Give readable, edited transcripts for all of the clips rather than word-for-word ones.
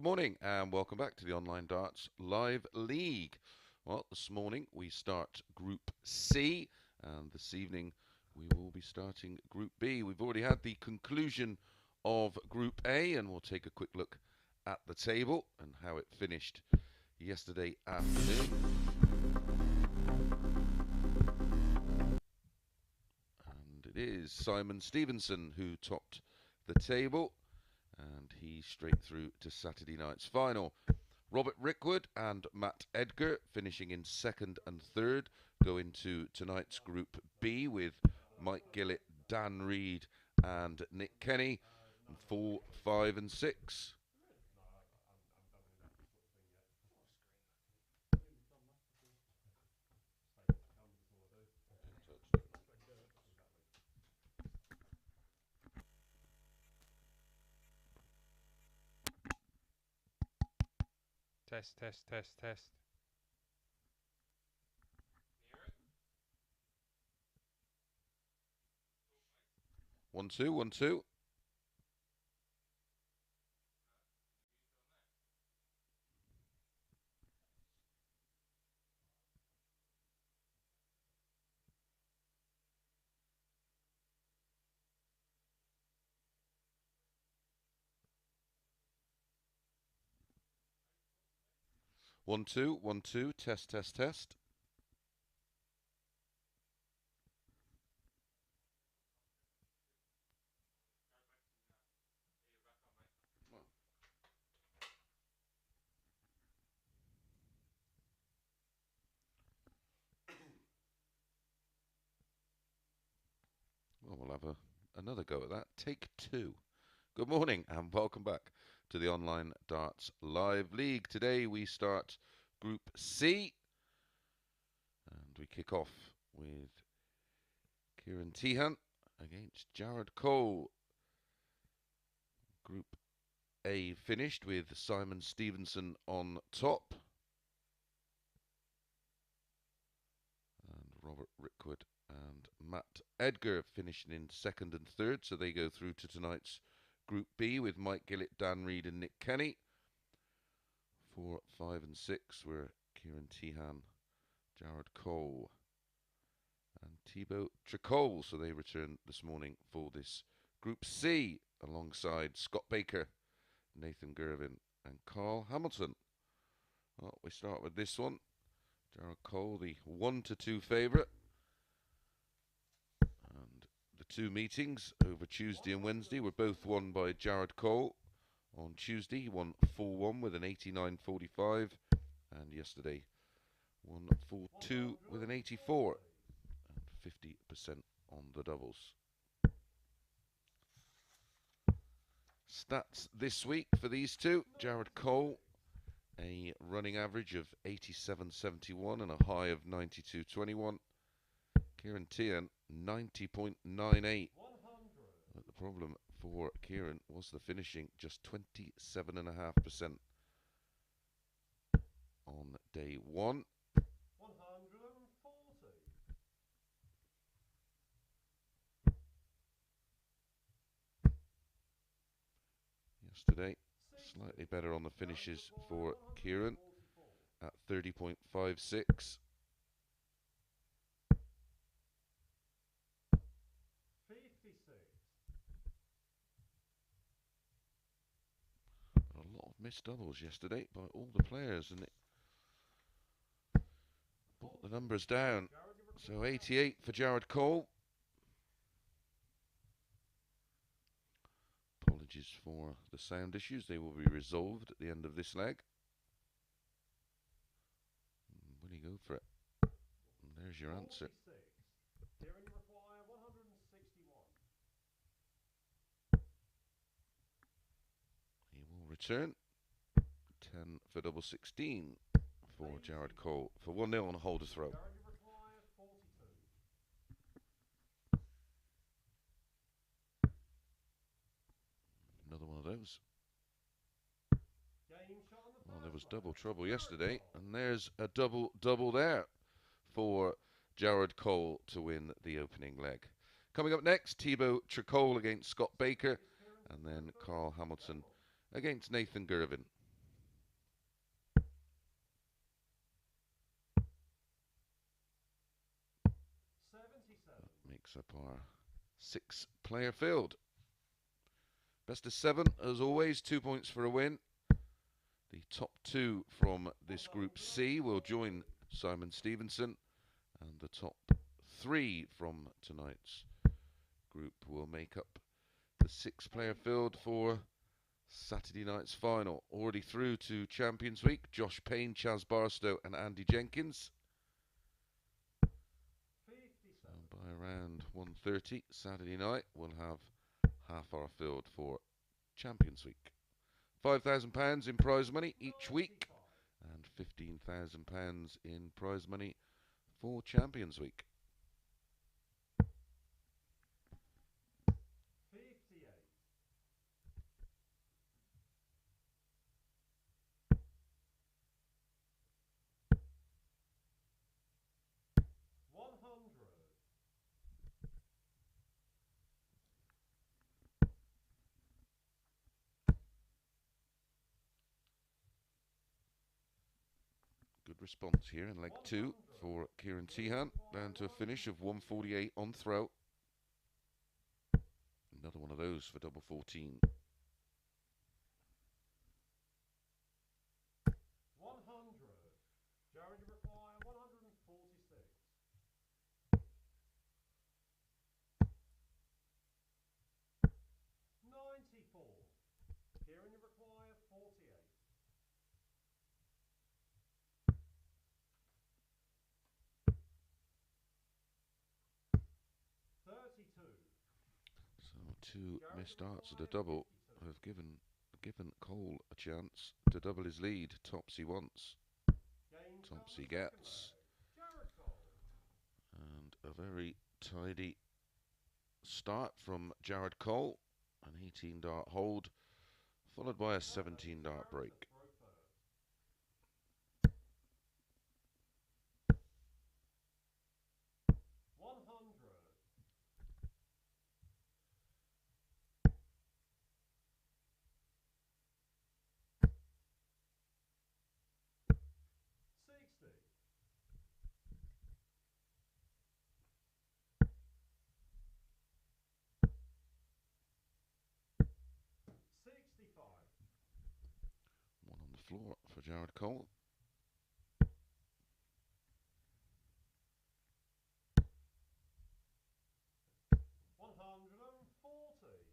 Good morning and welcome back to the Online Darts Live League. Well, this morning we start Group C and this evening we will be starting Group B. We've already had the conclusion of Group A and we'll take a quick look at the table and how it finished yesterday afternoon. And it is Simon Stevenson who topped the table, and he's straight through to Saturday night's final. Robert Rickwood and Matt Edgar finishing in second and third go into tonight's Group B with Mike Gillett, Dan Reed and Nick Kenny, 4, 5 and 6. Test, test, test, test. 1, 2, 1, 2. One, two, 1, 2, test, test, test. Well, we'll have another go at that. Take 2. Good morning and welcome back to the Online Darts Live League. Today we start Group C and we kick off with Ciaran Teehan against Jared Cole. Group A finished with Simon Stevenson on top and Robert Rickwood and Matt Edgar finishing in second and third, so they go through to tonight's Group B with Mike Gillett, Dan Reed and Nick Kenny. 4, 5 and 6 were Ciaran Teehan, Jared Cole and Thibault Tricole, so they return this morning for this Group C alongside Scott Baker, Nathan Girvin and Carl Hamilton. Well, we start with this one. Jared Cole, the 1-2 favourite. And the two meetings over Tuesday and Wednesday were both won by Jared Cole. On Tuesday, he won 4-1 with an 89.45, and yesterday won 4-2 with an 84, and 50% on the doubles. Stats this week for these two. Jared Cole, a running average of 87.71 and a high of 92.21. Ciaran Teehan, 90.98. But the problem for Kieran was the finishing, just 27.5% on day one. 140. Yesterday, slightly better on the finishes for Kieran at 30.56. 56. A lot of missed doubles yesterday by all the players, and it brought the numbers down. So 88 for Jared Cole. Apologies for the sound issues. They will be resolved at the end of this leg. Will he go for it? And there's your answer. Kieran, you require 161. He will return. 10 for double 16 for Jared Cole for 1-0 on a hold to throw. Kieran, you require 42. Another one of those. Game shot on the Well, there was first double leg. trouble yesterday, and there's a double there for Jared Cole to win the opening leg. Coming up next, Teabow Tricole against Scott Baker, and then Carl Hamilton against Nathan Girvin. Makes up our 6-player field. Best of 7, as always, 2 points for a win. The top 2 from this Group C will join Simon Stevenson, and the top 3 from tonight's group will make up the 6-player field for Saturday night's final. Already through to Champions Week, Josh Payne, Chaz Barstow and Andy Jenkins. And by around 1:30 Saturday night, we'll have half our field for Champions Week. £5,000 in prize money each week and £15,000 in prize money for Champions Week. 100. Good response here in leg 2 for Ciaran Teehan, down to a finish of 148 on throw. Another one of those for double 14. 100. Jared, you require 146. 94. Kieran, you require 48. 32. So 2 missed darts at a double have given Cole a chance to double his lead. Topsy once, Topsy gets. And a very tidy start from Jared Cole. An 18 dart hold, followed by a 17 dart break. 65. One on the floor for Jared Cole. 140.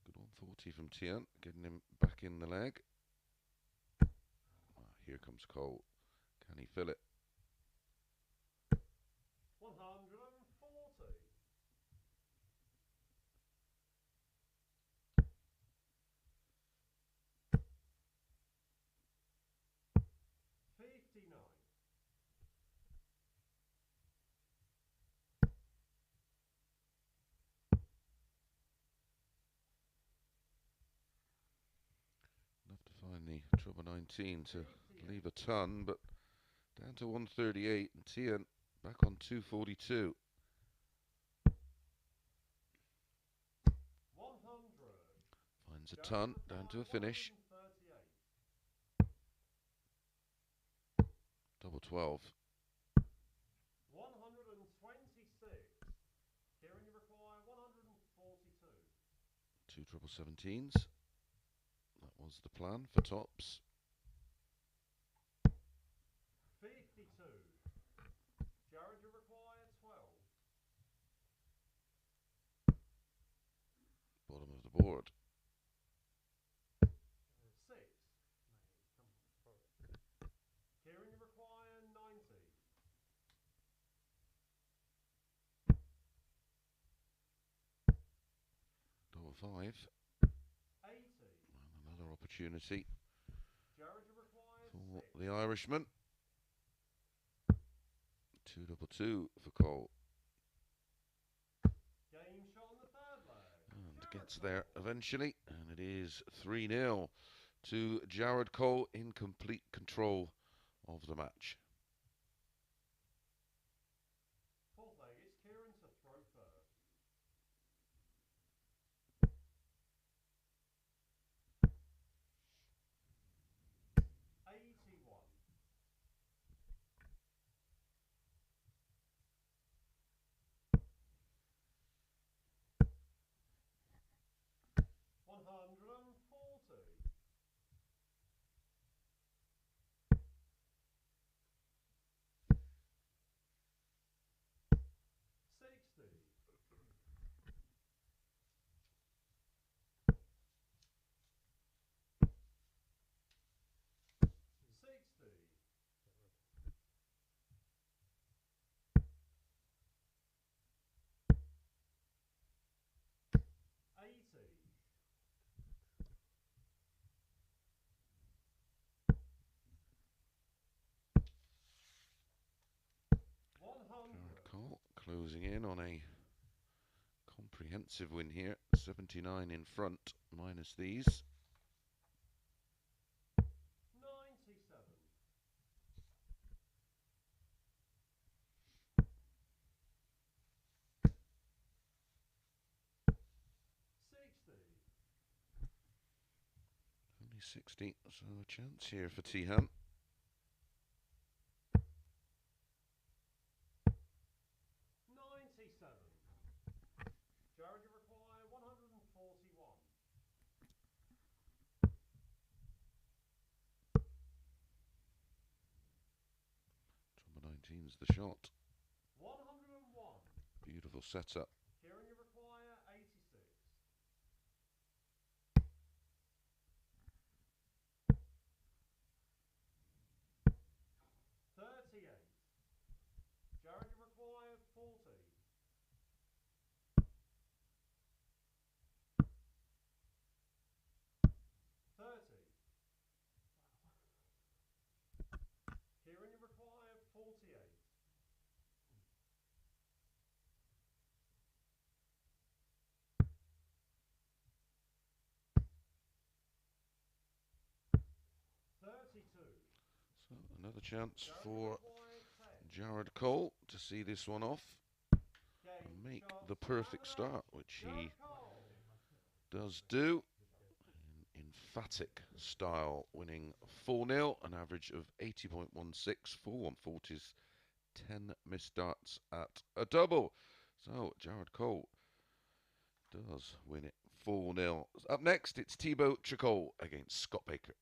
Good 140 from Teahan, getting him back in the leg. Here comes Cole. Can he fill it? 140. 59. Enough to find the trouble 19 to leave a ton, but down to 138, and Teahan back on 242. 100. Finds a ton, down to a finish. 138. Double 12. 126. Kieran, you require 142. 2 treble 17s. That was the plan for tops. 52. Jared, you require 12. Bottom of the board. 6. Kieran, you require 90. Double 5. 80. And another opportunity Jared, you require for 6. the Irishman. 2 double 2 for Cole. Game shot on the third leg. And gets there eventually, and it is 3-0 to Jared Cole in complete control of the match. Fourth leg, it's Kieran to throw first. closing in on a comprehensive win here. 79 in front, minus these. 97. 60. Only 60, so a chance here for Teeham. 97. Jared, you require 141. 19's the shot. 101. Beautiful setup. Kieran, you require 86. 38. Jared, you require 40. 30. Kieran, you require 48. 32. So another chance Jared, you for require 10. Jared Cole to see this one off Game, and make shot, the perfect and start, which he Jared Cole. does do. In emphatic style, winning 4-0, an average of 80.16, 4-140s, 10 missed darts at a double. So Jared Cole does win it 4-0. Up next, it's Thibault Tricole against Scott Baker.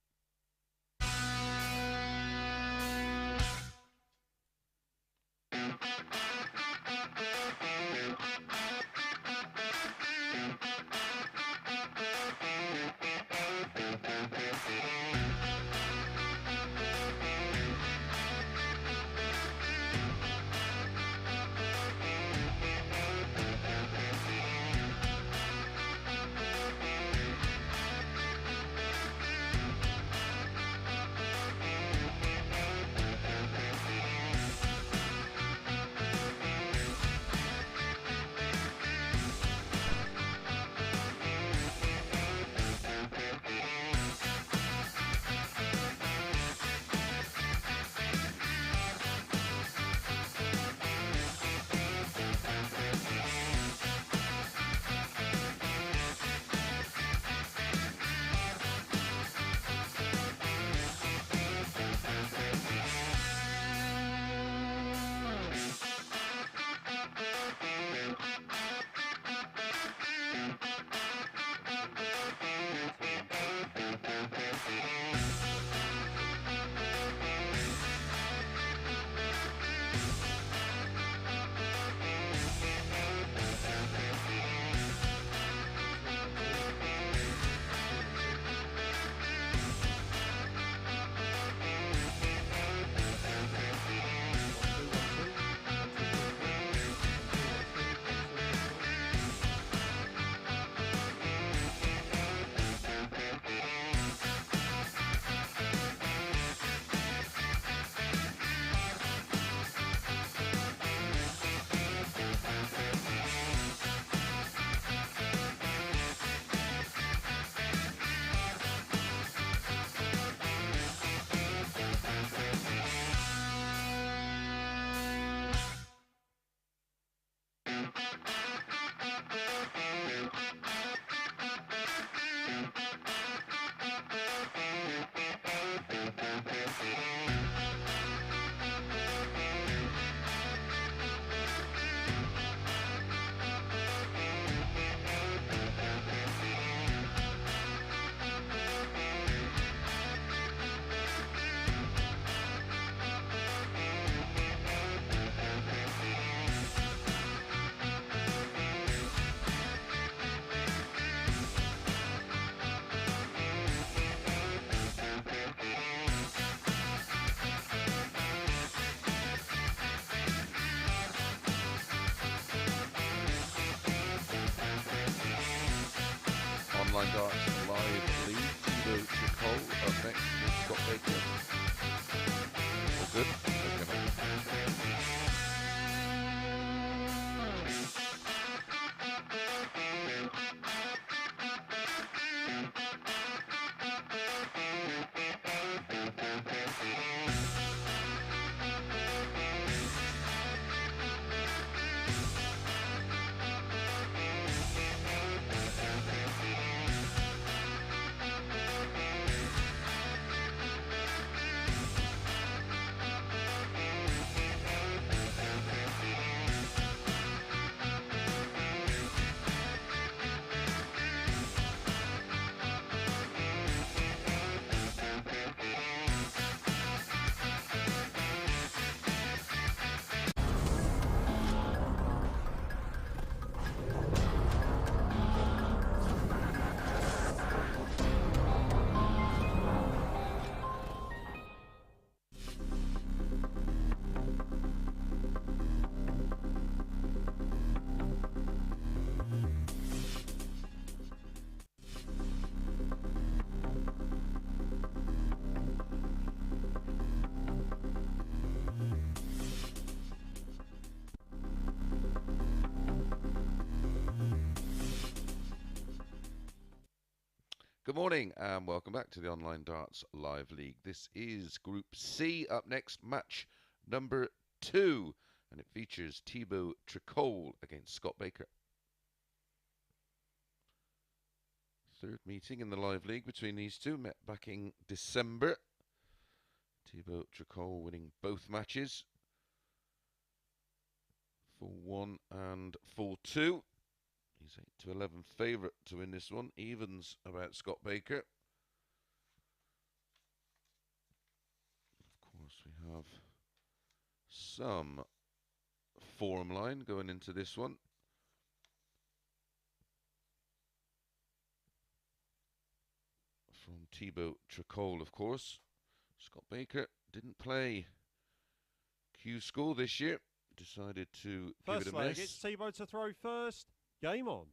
Online Darts live lead. Thibault Tricole up next with Scott Baker. All good? Okay, mate. Good morning and welcome back to the Online Darts Live League. This is Group C. Up next, match number 2, and it features Thibault Tricole against Scott Baker. Third meeting in the Live League between these two, met back in December. Thibault Tricole winning both matches, 4-1 and 4-2. He's 8-11 favourite to win this one. Evens about Scott Baker. Of course, we have some form line going into this one. From Thibault Tricole, of course. Scott Baker didn't play Q School this year. Decided to give it a miss. It's Tebow to throw first. Game on.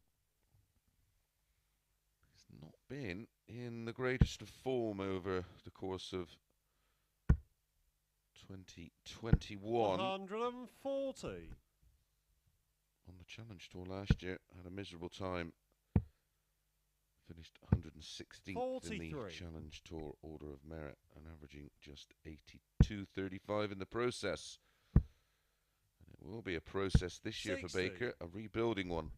He's not been in the greatest of form over the course of 2021. 140. On the Challenge Tour last year, had a miserable time. Finished 116th 43. in the Challenge Tour Order of Merit and averaging just 82.35 in the process. And it will be a process this year 60. for Baker, a rebuilding one.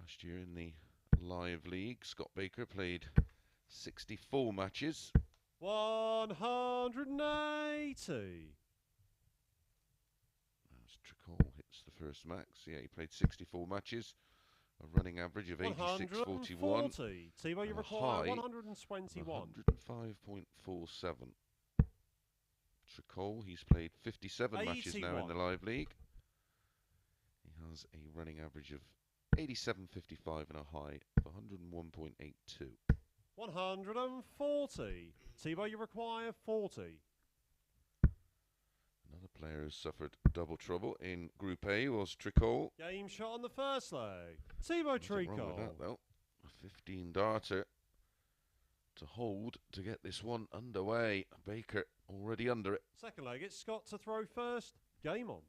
Last year in the Live League, Scott Baker played 64 matches. 180. As Tricol hits the first max, yeah, he played 64 matches, a running average of 86.41. 140. Tebow, you and a require high 121. 105.47. Tricol, he's played 57 matches now in the Live League. He has a running average of 87.55 and a high of 101.82. 140. Tebow, you require 40. Another player who suffered double trouble in Group A was Tricol. Game shot on the first leg. Teammate Nothing wrong with that, Tricol. though. A 15 darter to hold to get this one underway. Baker already under it. Second leg, it's Scott to throw first. Game on.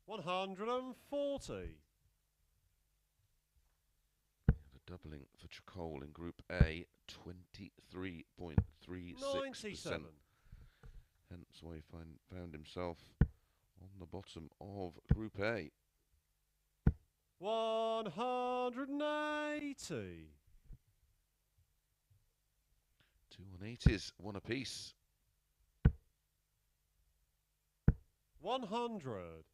$140. The doubling for Tricol in Group A, 23.36%. 97. Hence why he found himself on the bottom of Group A. 180. 2 180s, one apiece. 100.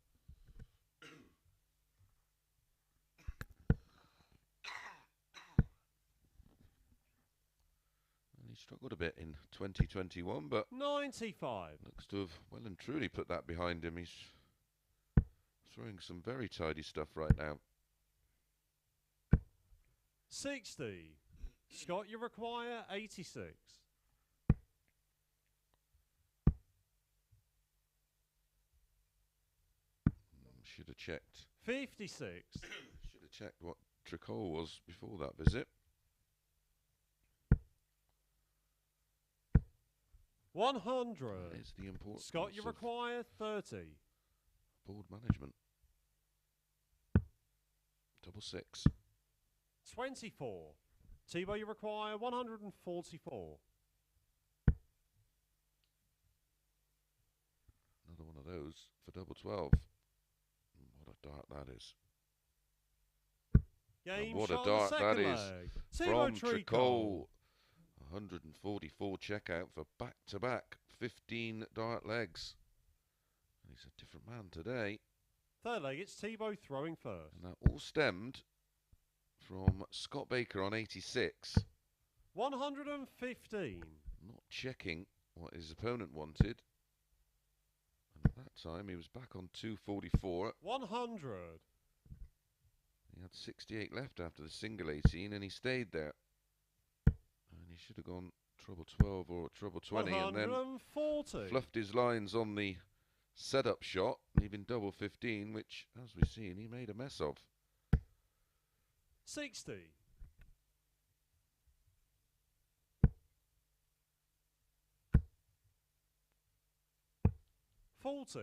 He struggled a bit in 2021, but 95. looks to have well and truly put that behind him. He's throwing some very tidy stuff right now. 60. Scott, you require 86. Should have checked. 56. Should have checked what Tricol was before that visit. 100. That is the important. Scott, you require 30. Board management. Double six. 24. Tebow, you require 144. Another one of those for double 12. What a dart that is. Game what a shot dart on the that second is leg. from Teammate Tricol. 144 checkout for back-to-back 15 dart legs. And he's a different man today. Third leg, it's Tebow throwing first. And that all stemmed from Scott Baker on 86. 115. Not checking what his opponent wanted. And at that time, he was back on 244. 100. He had 68 left after the single 18, and he stayed there. And he should have gone treble 12 or treble 20, and then 140. fluffed his lines on the setup shot, leaving double 15, which, as we've seen, he made a mess of. 60. 40.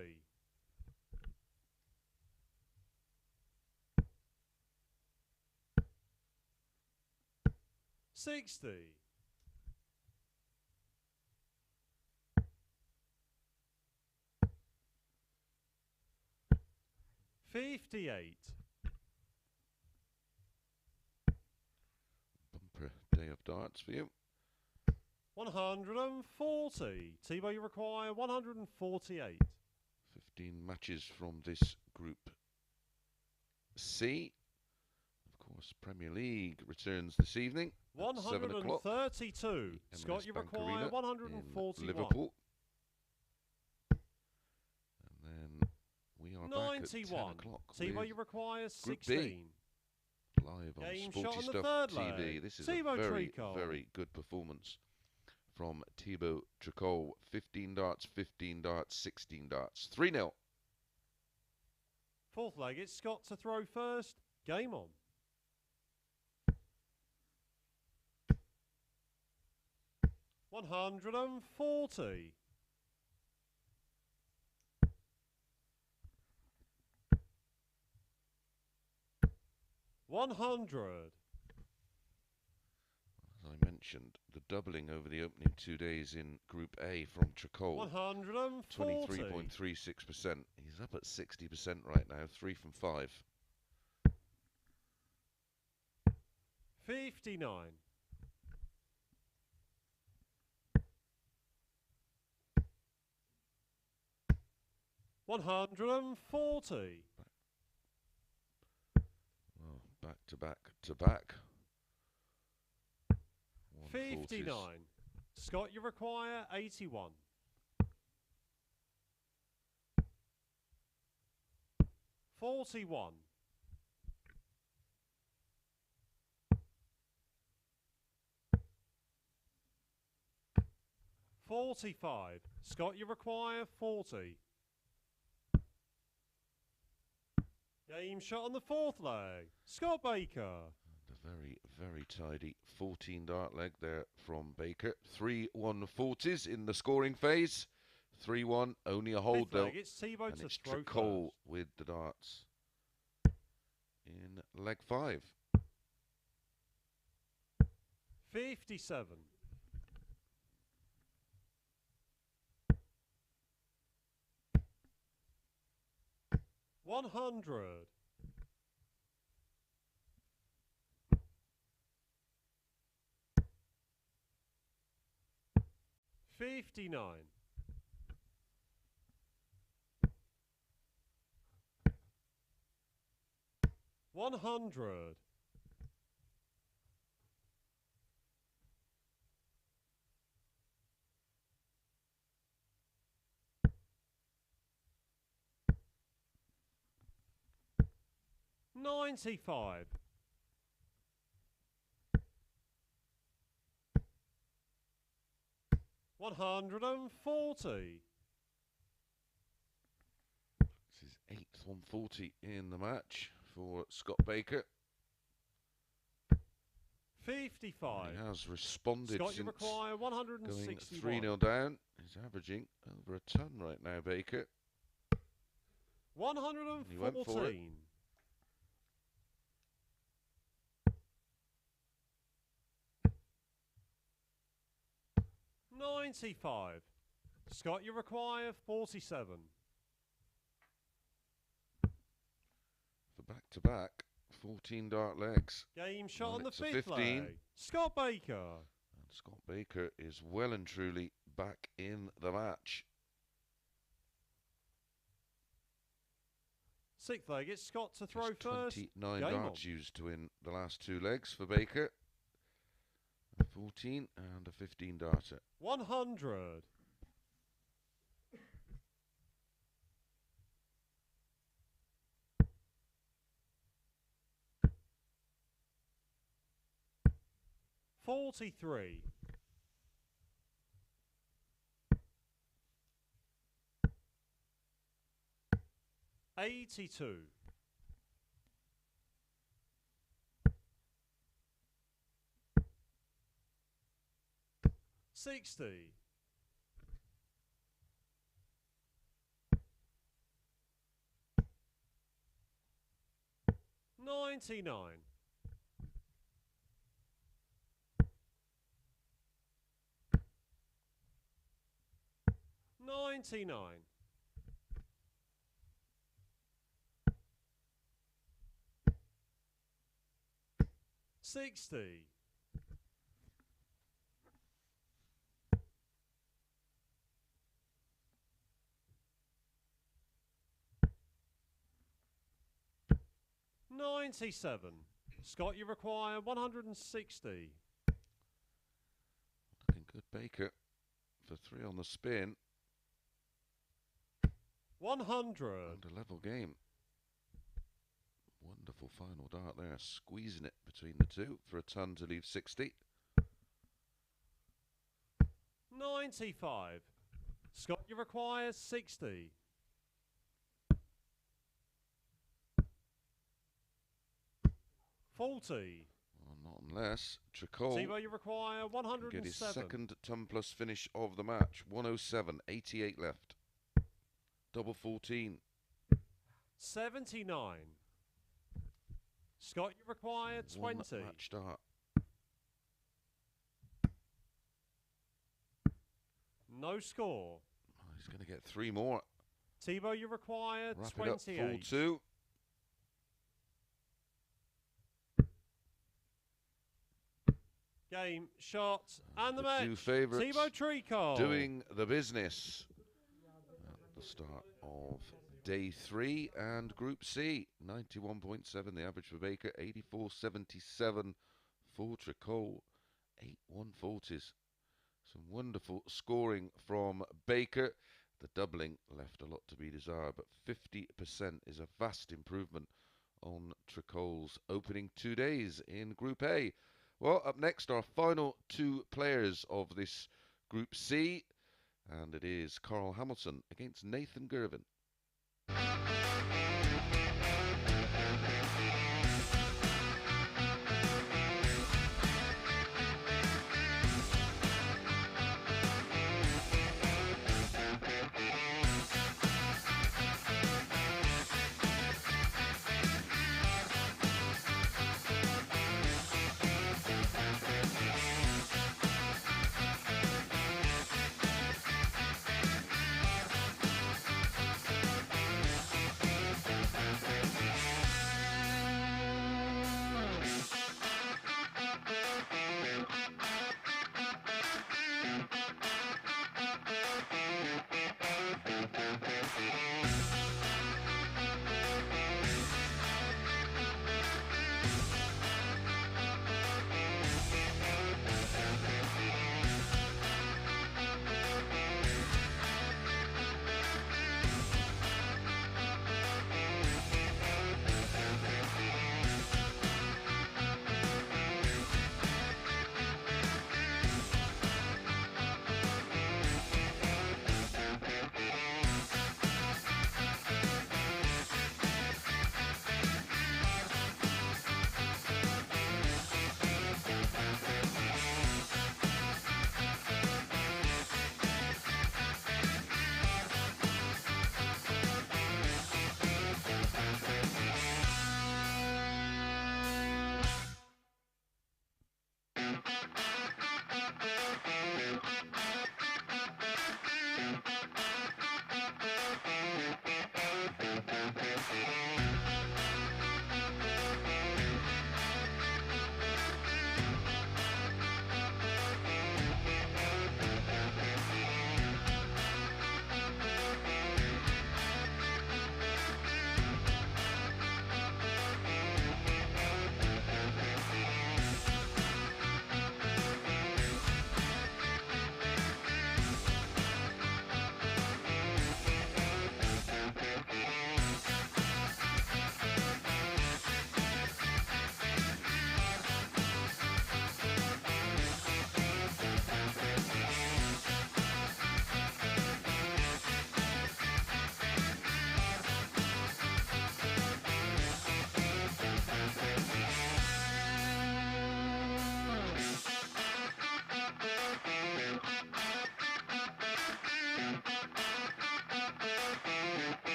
60. 58. Bumper day of darts for you. 140. Tebow, you require 148. 15 matches from this Group C. Of course, Premier League returns this evening at 7 o'clock. 132. Scott, you Bank require Arena 141. in Liverpool. And then we are back at 10 91. o'clock. Tebow, with you require Group 16. B. Live on Game shot Sporty on the Stuff third TV. leg. This is Thibault a very, Tricole. very good performance from Thibault Tricole. 15 darts, 15 darts, 16 darts. 3-0. Fourth leg, it's Scott to throw first. Game on. $140. 100. As I mentioned, the doubling over the opening 2 days in Group A from Tricol. 140. 23.36%. He's up at 60% right now, 3 from 5. 59. 140. Oh, back to back to back. 59. Scott, you require 81. 41. 45. Scott, you require 40. Game shot on the fourth leg. Scott Baker. And a very, very tidy 14 dart leg there from Baker. 3 140s in the scoring phase. 3-1, only a hold Fifth though. leg, it's Tebow And to it's throw Tricol first. with the darts in leg 5. 57. 100. 59. 100. 95. 140. This is 8th 140 in the match for Scott Baker. 55. He has responded Scott, you since require going 161. 3-0 down. He's averaging over a ton right now, Baker. He went for it. 114. 95. Scott, you require 47. For back-to-back, 14 dart legs. Game shot Well, on the it's a fifth 15. leg. Scott Baker. And Scott Baker is well and truly back in the match. Sixth leg, it's Scott to throw Just first. 29 Game darts on. used to win the last 2 legs for Baker. A 14 and a 15 darter. 100. 43. 82. 60. 99. 99. 60. 97. Scott, you require 160. Looking good, Baker, for 3 on the spin. 100. And a level game. Wonderful final dart there, squeezing it between the two for a ton to leave 60. 95. Scott, you require 60. 40. Well, not unless Tricol Tebow, you require can 107. get his second ton plus finish of the match. 107, 88 left. Double 14. 79. Scott, you require 20. One match dart. No score. Oh, he's going to get 3 more. Tebow, you require Wrap 28. it up, full 2. Game, shot, and the The match. 2 favourites Thibault Tricole doing the business at the start of day 3 and Group C. 91.7 the average for Baker, 84.77 for Tricole, 8.140s. Some wonderful scoring from Baker. The doubling left a lot to be desired, but 50% is a vast improvement on Tricole's opening 2 days in Group A. Well, up next, our final 2 players of this Group C, and it is Carl Hamilton against Nathan Girvin.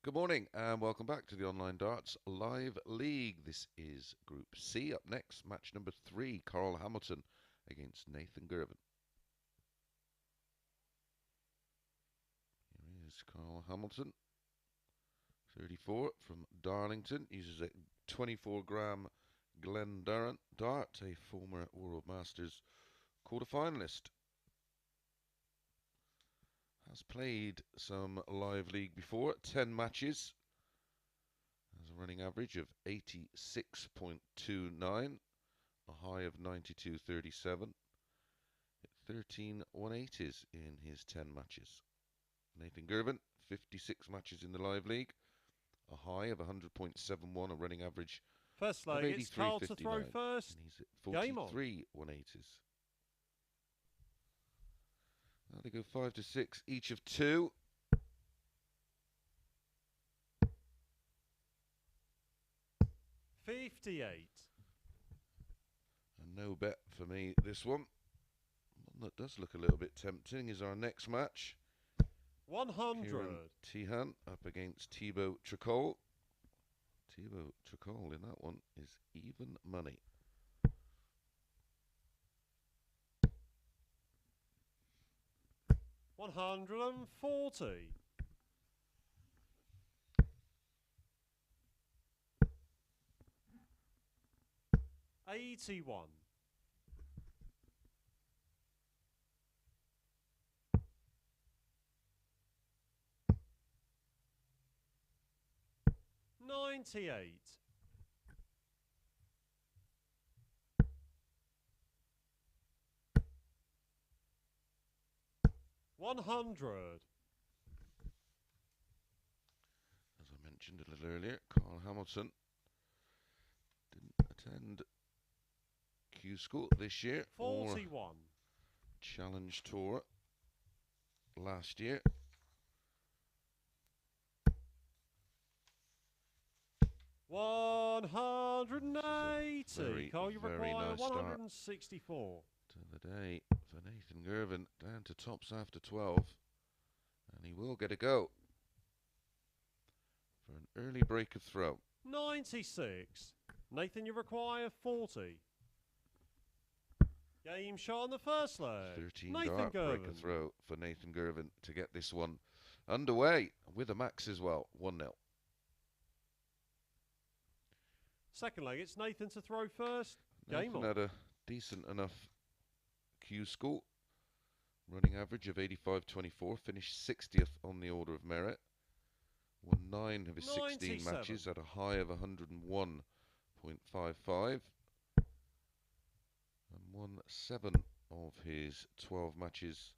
Good morning and welcome back to the Online Darts Live League. This is Group C. Up next, match number 3, Carl Hamilton against Nathan Girvan. Here is Carl Hamilton, 34, from Darlington. Uses a 24-gram Glendarran dart, a former World Masters quarter-finalist. Has played some live league before, 10 matches. Has a running average of 86.29, a high of 92.37. Hit 13 180s in his 10 matches. Nathan Girvan, 56 matches in the live league, a high of 100.71, a running average First of leg, it's Carl to throw 83.59, first. and he's at Game on. 43 180s. Now they go 5 to 6, each of 2. $58. And no bet for me this one. One that does look a little bit tempting is our next match. 100. Ciaran Teehan up against Thibault Tricole. Tebow Tricole in that one is even money. $140. 81. 98. 100. As I mentioned a little earlier, Carl Hamilton didn't attend Q School this year or 41. Challenge Tour last year. $180. Carl, you very require nice start 164. to the day for Nathan Girvan, down to tops after 12, and he will get a go for an early break of throw. 96. Nathan, you require 40. Game shot on the first leg. 13 Nathan dart break Girvan. of throw for Nathan Girvan to get this one underway with a max as well, 1-0. Second leg, it's Nathan to throw first. Game Nathan on. had a decent enough Q School, running average of 85.24, finished 60th on the order of merit. Won 9 of his 16 97. matches at a high of 101.55. And won 7 of his 12 matches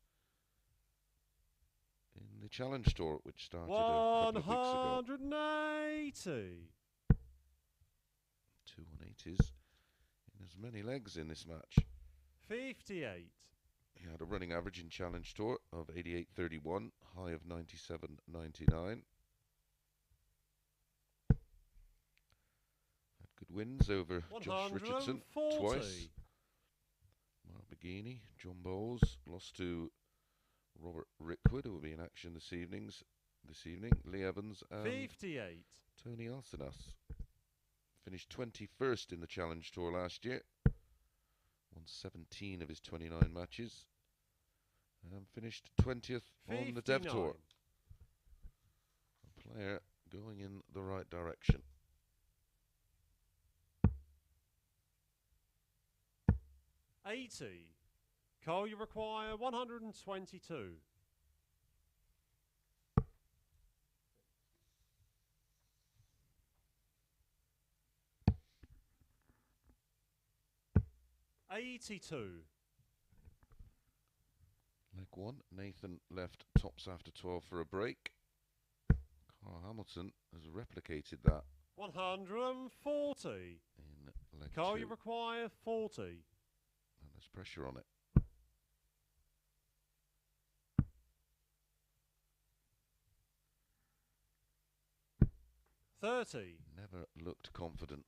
in the Challenge Tour, which started a couple of weeks ago. 180. 2 180s in as many legs in this match. 58. He had a running average in Challenge Tour of 88.31, high of 97.99. Had good wins over Josh Richardson 140. twice. Mark Begini, John Bowles, lost to Robert Rickwood, who will be in action this evening. Lee Evans and 58. Tony Alcinas. Finished 21st in the Challenge Tour last year. Won 17 of his 29 matches. And finished 20th on the Dev 59. Tour. A player going in the right direction. $80. Carl, you require 122. $82. Leg 1, Nathan left tops after 12 for a break. Carl Hamilton has replicated that 140. in leg Carl, 2. you require 40. And there's pressure on it. $30. Never looked confident.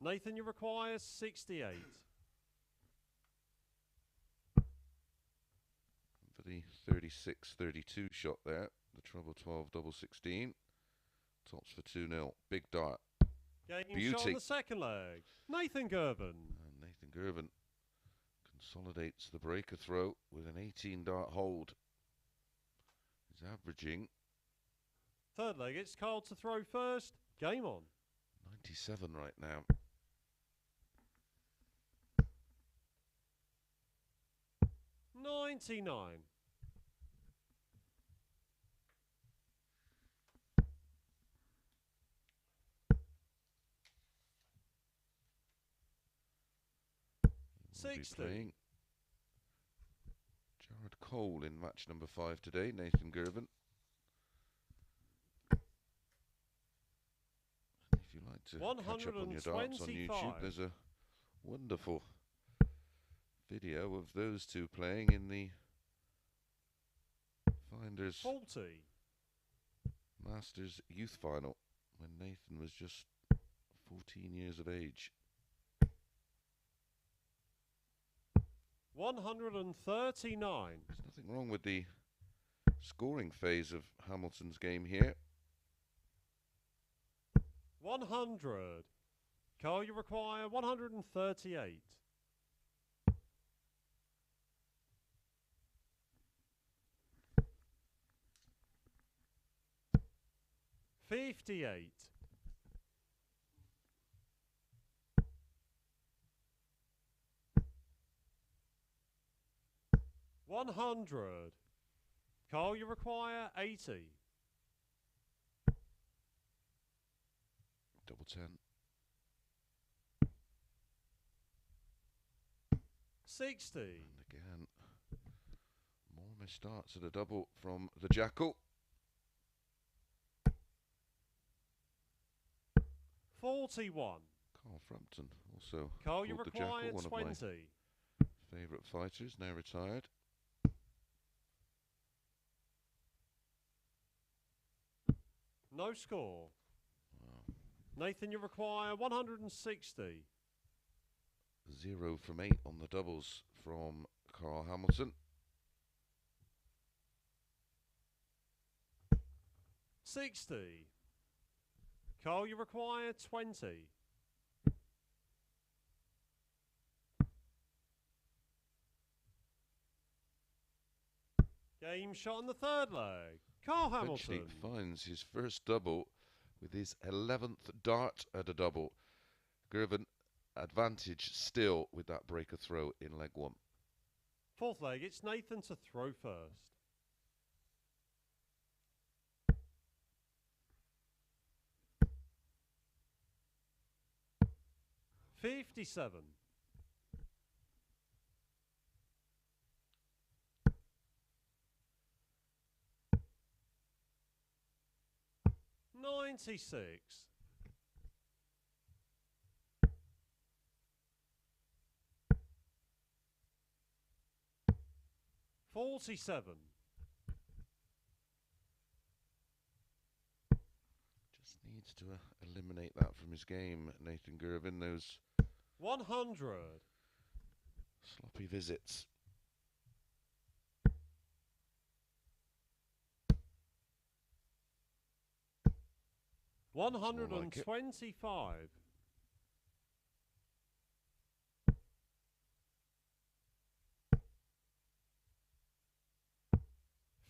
Nathan, you require 68. For the 36-32 shot there, the treble 12 double 16. Tops for 2-0. Big dart. Game Beauty. shot on the second leg. Nathan Girvan. And Nathan Girvin consolidates the breaker throw with an 18 dart hold. He's averaging Third leg, it's Carl to throw first. Game on. 97 right now. $99. We'll be 60. playing Jared Cole in match number 5 today. Nathan Girvin. And if you like to catch up on your darts on YouTube, there's a wonderful video of those two playing in the Finders 40. Masters Youth Final when Nathan was just 14 years of age. 139. There's nothing wrong with the scoring phase of Hamilton's game here. 100. Carl, you require 138. 58. 100. Carl, you require 80. Double 10. 60. And again, more misstarts at a double from the Jackal. 41. Carl Frampton, also Carl, you called the require Jackal, one 20. of my favourite fighters, now retired. No score. Wow. Nathan, you require 160. 0 from 8 on the doubles from Carl Hamilton. 60. Carl, you require 20. Game shot on the third leg. Carl Hamilton. Eventually finds his first double with his 11th dart at a double. Girvan advantage still with that breaker throw in leg 1. Fourth leg, it's Nathan to throw first. 57. 96. 47. Just needs to eliminate that from his game, Nathan Girvin. Those 100. sloppy visits. 125.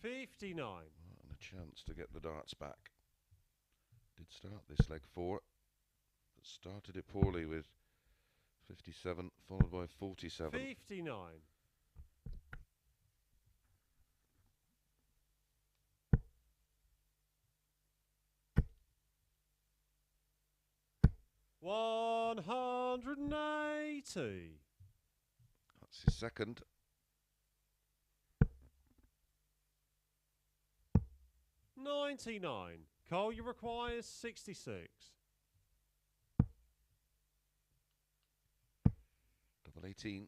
59. And a chance to get the darts back. Did start this leg 4, but started it poorly with 57, followed by 47. 59. 180. That's his second. 99. Carl, you require 66. Double 18.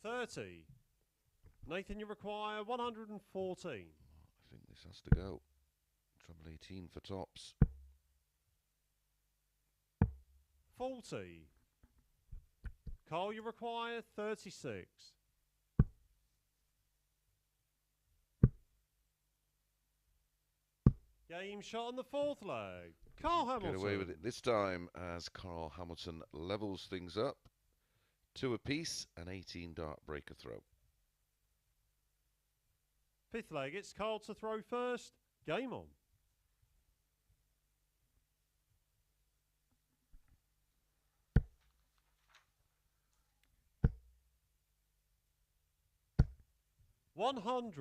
30. Nathan, you require 114. I think this has to go. Trouble 18 for tops. 40. Carl, you require 36. Game shot on the fourth leg. Carl Hamilton. Get away with it this time as Carl Hamilton levels things up. 2 apiece, an 18 dart breaker throw. Fifth leg, it's Carl to throw first. Game on. $100.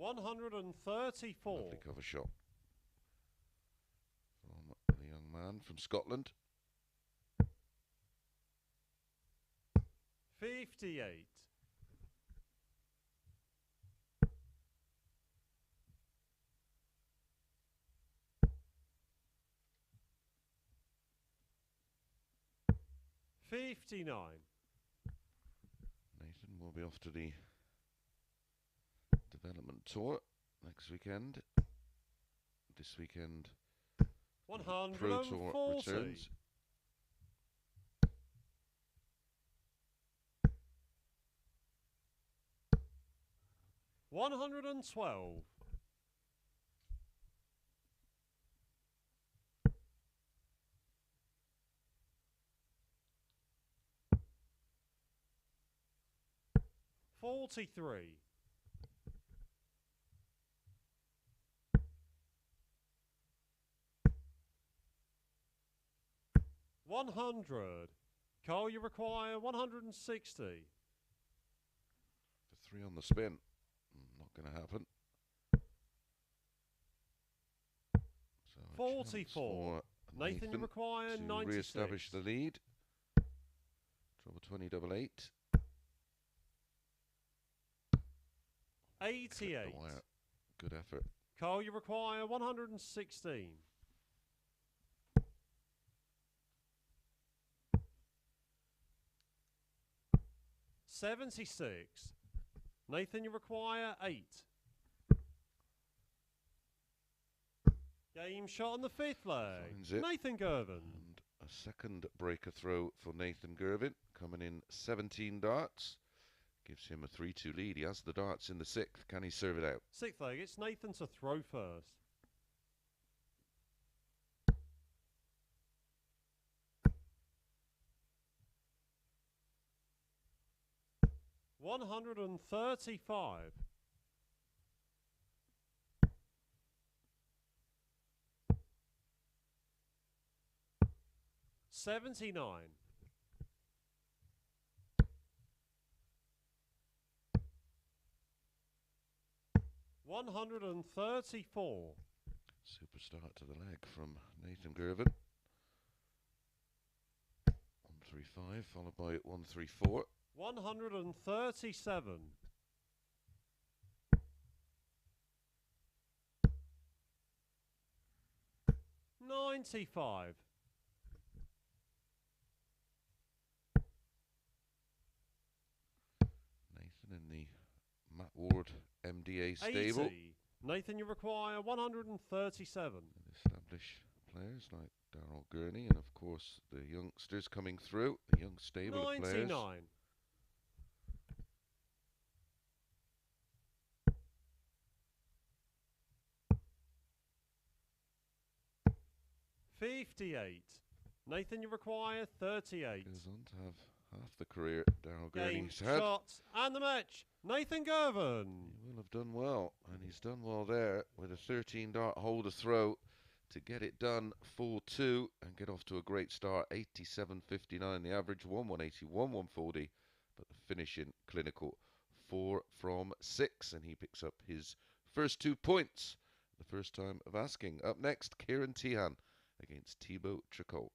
$134. Lovely cover shot from the young man from Scotland. 58. $59. Nathan will be off to the development tour next weekend. This weekend, Pro Tour 140. returns. $112. $43. $100. Carl, you require 160. The 3 on the spin. Not going to happen. So a 44. chance for Nathan, you require to 96. re-establish the lead. Trouble 20 double 8. 88. Clipped the wire. Good effort. Carl, you require 116. $76. Nathan, you require 8. Game shot on the fifth leg. Finds it. Nathan Girvan. And a second breaker throw for Nathan Girvin, coming in 17 darts. Gives him a 3-2 lead. He has the darts in the 6th. Can he serve it out? Sixth leg, it's Nathan to throw first. $135. $79. $134. Super start to the leg from Nathan Girvin. 135, followed by 134. 137. $95. Nathan in the Matt Ward MDA stable. 80. Nathan, you require 137. And established players like Darryl Gurney and of course the youngsters coming through, a young stable of players. 99. $58. Nathan, you require 38. Goes on to have half the career Darryl Game, Gurney's had. shots, and the match. Nathan Girvan. He will have done well, and he's done well there with a 13 dart holder throw to get it done full 2 and get off to a great start. 87.59 the average, 181, 140, but the finishing clinical 4 from 6, and he picks up his first 2 points. The first time of asking. Up next, Ciaran Teehan against Thibault Tricole.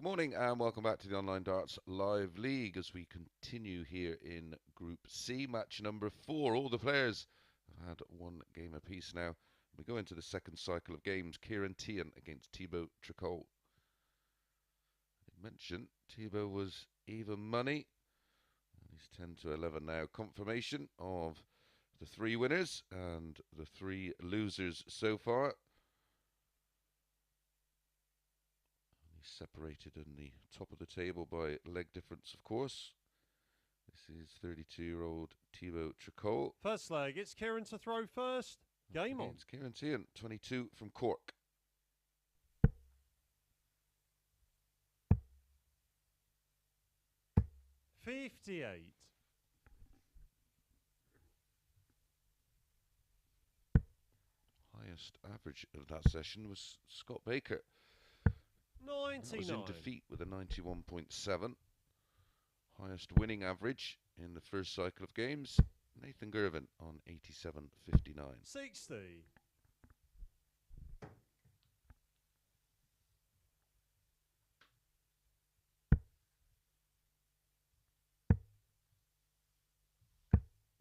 Good morning and welcome back to the Online Darts Live League as we continue here in Group C, match number 4. All the players have had one game apiece now. We go into the second cycle of games. Ciaran Teehan against Thibault Tricole. I mentioned Tebow was even money. He's 10 to 11 now. Confirmation of the 3 winners and the 3 losers so far. Separated in the top of the table by leg difference, of course. This is 32-year-old Teabow Tricole. First leg, it's Kieran to throw first. Game on. It's Ciaran Teehan, 22 from Cork. $58. Highest average of that session was Scott Baker. 99. Was in defeat with a 91.7. Highest winning average in the first cycle of games, Nathan Girvin on 87.59. 60.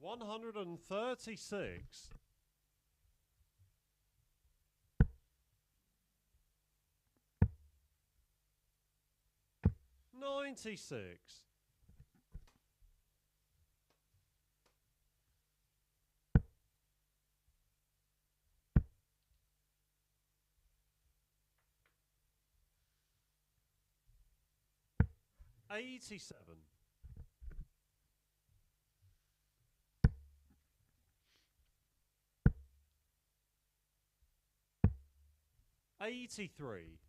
$136. 96. 87. 83.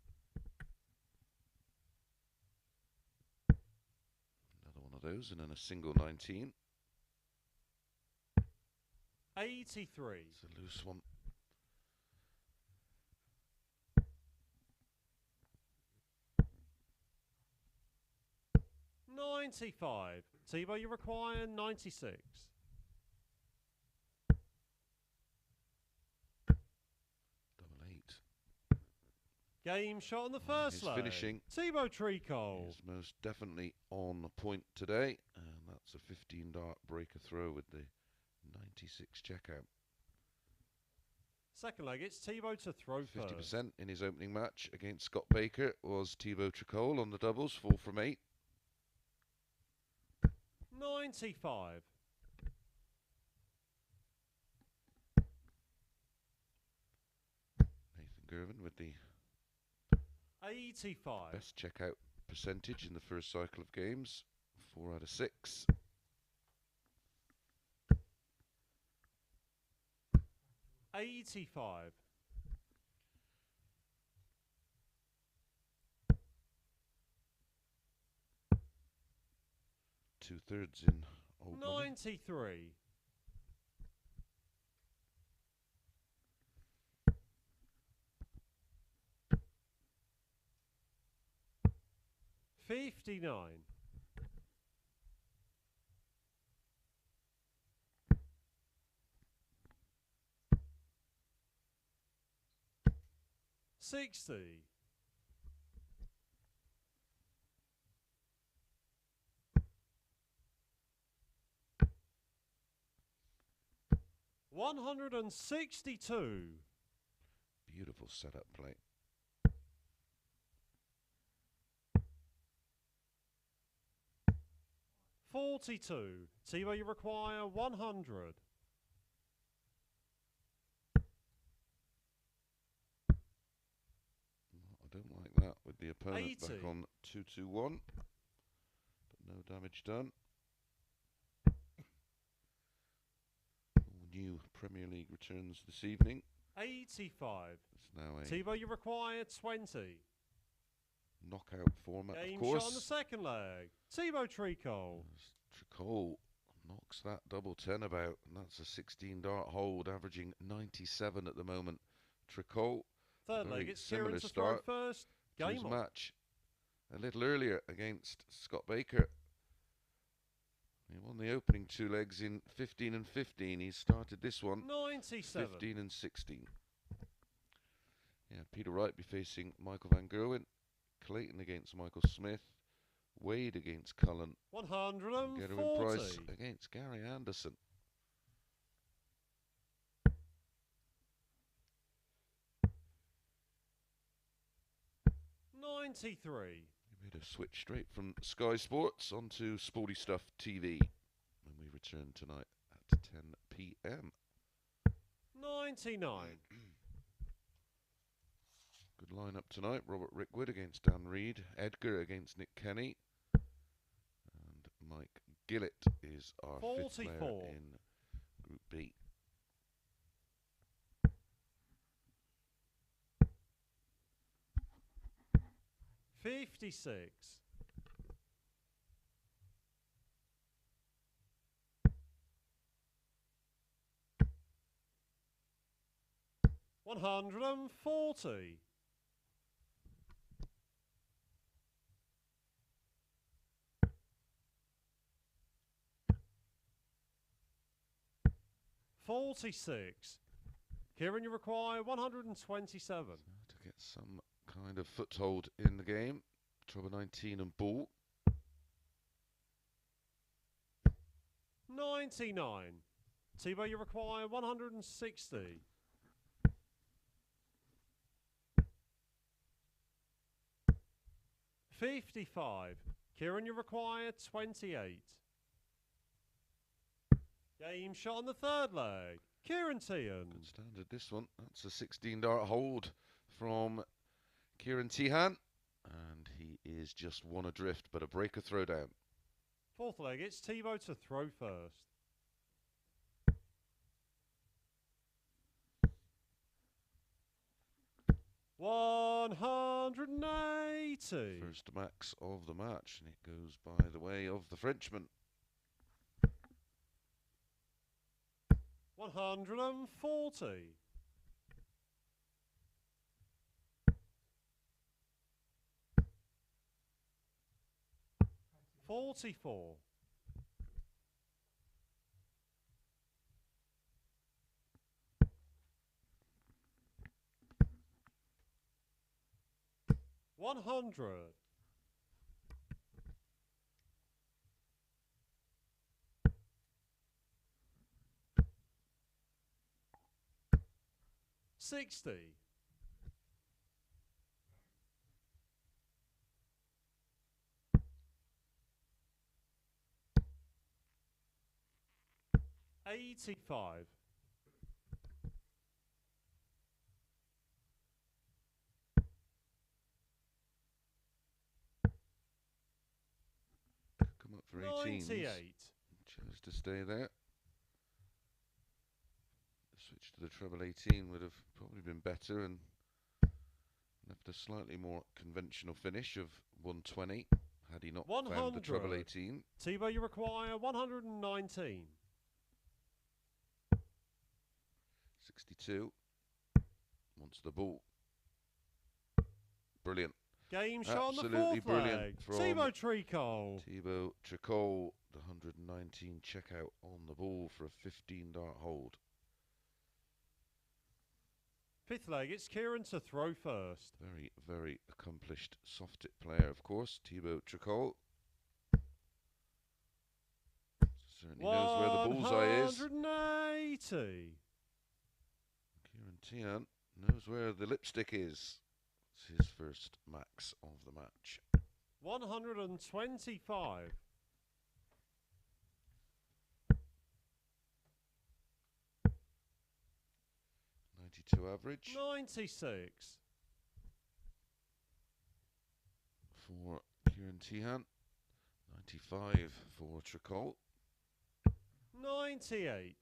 Those and then a single 19. 83. It's a loose one. $95. Tebow, you require 96. Double 8. Game shot on the first leg. Finishing. Thibault Tricole. He's most definitely on point today, and that's a 15 dart breaker throw with the 96 checkout. Second leg, it's Tebow to throw 50% first. in his opening match against Scott Baker was Teabow Tricole on the doubles, 4 from 8. 95. Nathan Girvin with the 85. best checkout percentage in the first cycle of games, 4 out of 6. 85. 2/3 in old money. 93. 59. 60. 162. Beautiful setup play. 42. Tebow, you require 100. I don't like that with the opponent 80. back on 2-2-1, but no damage done. New Premier League returns this evening. 85. It's now a Tebow, you require 20. knockout format, Game of course. shot on the second leg. Thibault Tricole. Tricole knocks that double 10 about, and that's a 16 dart hold, averaging 97 at the moment. Tricole, Third very leg, it's similar Kieran to start throw first. to his Game on. match a little earlier against Scott Baker. He won the opening 2 legs in 15 and 15. He started this one 97. 15 and 16. Yeah, Peter Wright be facing Michael van Gerwen. Clayton against Michael Smith. Wade against Cullen. Gervin Price 140. against Gary Anderson. $93. We made a switch straight from Sky Sports onto Sporty Stuff TV. And we return tonight at 10 p.m. 99. Good lineup tonight. Robert Rickwood against Dan Reed. Edgar against Nick Kenny. And Mike Gillett is our 44. fifth player in Group B. $56. $140. $46. Kieran, you require 127. To get some kind of foothold in the game. Trouble 19 and ball. 99. Tebow, you require 160. $55. Kieran, you require 28. Game shot on the third leg. Ciaran Teehan. Good standard this one. That's a 16 dart hold from Ciaran Teehan. And he is just one adrift, but a breaker throwdown. Fourth leg, it's Teabow to throw first. $180. First max of the match, and it goes by the way of the Frenchman. 140. $44. $100. $60. $85. Come up for 18s. 98. Chose to stay there. The switch to the treble 18 would have probably been better and left a slightly more conventional finish of 120 had he not found the treble 18. Tebow, you require 119. 62. Wants the ball. Brilliant. Game shot on the Absolutely fourth brilliant leg. from Thibault Tricole. Thibault Tricole, the 119 checkout on the ball for a 15 dart hold. Fifth leg, it's Kieran to throw first. Very, very accomplished soft tip player, of course, Thibault Tricole. Certainly knows where the bullseye is. 180. Ciaran Teehan knows where the lipstick is. It's his first max of the match. 125. Average 96. for Ciaran Teehan, 95 for Tricol, 98.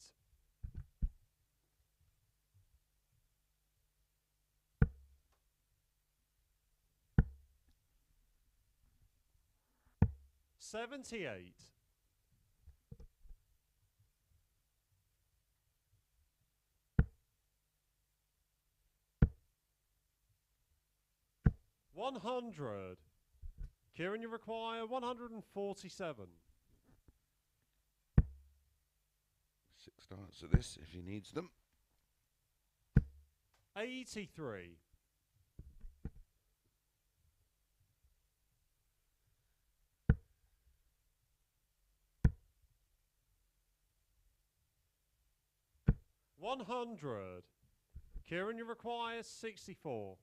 $78. $100. Kieran, you require 147. 6 darts of this if he needs them. 83. 100. Kieran, you require 64.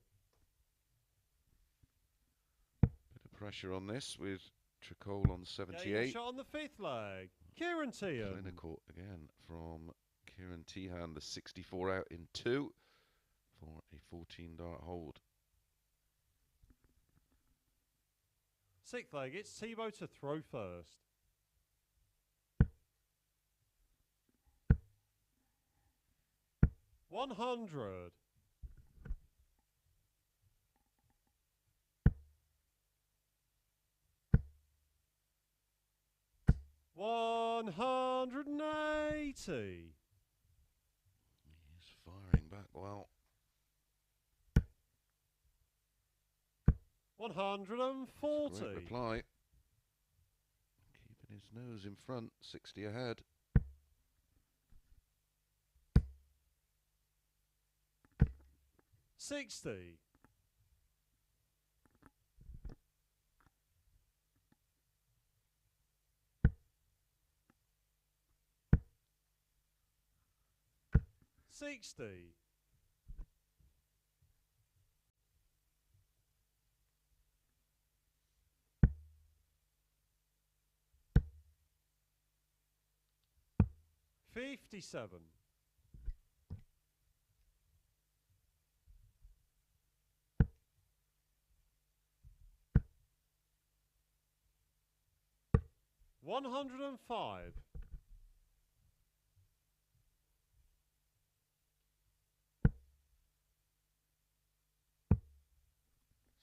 Bit of pressure on this with Tricole on Game 78. shot on the 5th leg. Ciaran Teehan. Clinical again from Ciaran Teehan, the 64 out in 2 for a 14 dart hold. 6th leg, it's Tebow to throw first. $100. $180. He's firing back well. 140. Great reply. Keeping his nose in front, 60 ahead. $60. $60. $57. $105.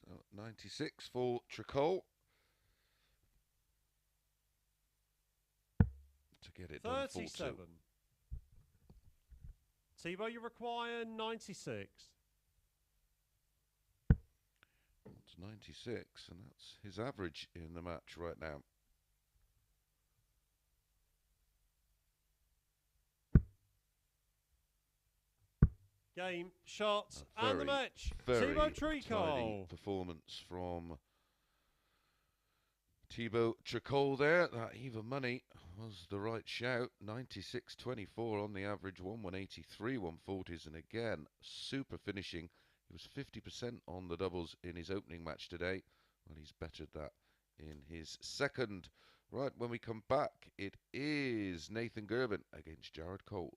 So 96 for Tricole. To get it done full 37. Tebow, you require 96. It's 96, and that's his average in the match right now. Game, shot, and the match. Very Thibault tidy Tricole. performance from Teabout Tricole there. That even money was the right shout. 96.24 on the average one, 183, 140s, and again, super finishing. He was 50% on the doubles in his opening match today. Well, he's bettered that in his second. Right, when we come back, it is Nathan Girvin against Jared Cole.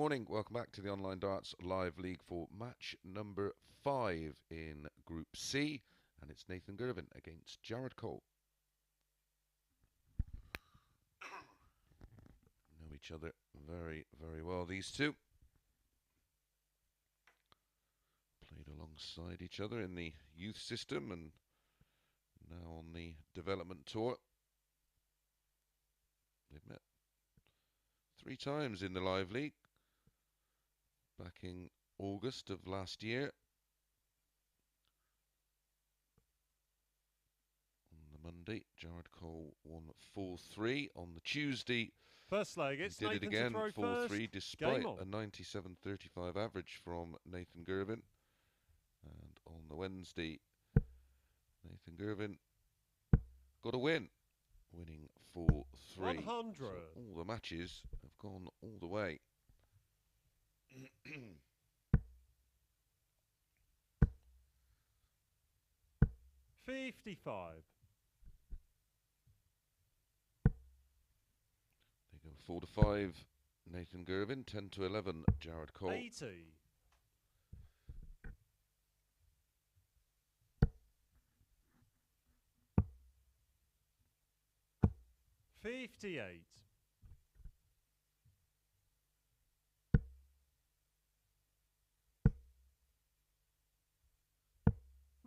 morning, welcome back to the Online Darts Live League for match number 5 in Group C, and it's Nathan Girvin against Jared Cole. Know each other very, very well, these two. Played alongside each other in the youth system and now on the development tour. They've met 3 times in the Live League. Back in August of last year. On the Monday, Jared Cole won 4-3. On the Tuesday, First leg, it's he did Nathan it again, to throw 4-3, first. despite Game on. a 97.35 average from Nathan Girvin. And on the Wednesday, Nathan Girvin got a win, winning 4-3. 100. So all the matches have gone all the way. 55. They go 4-5, Nathan Girvin. 10-11, Jared Cole. 80. 58.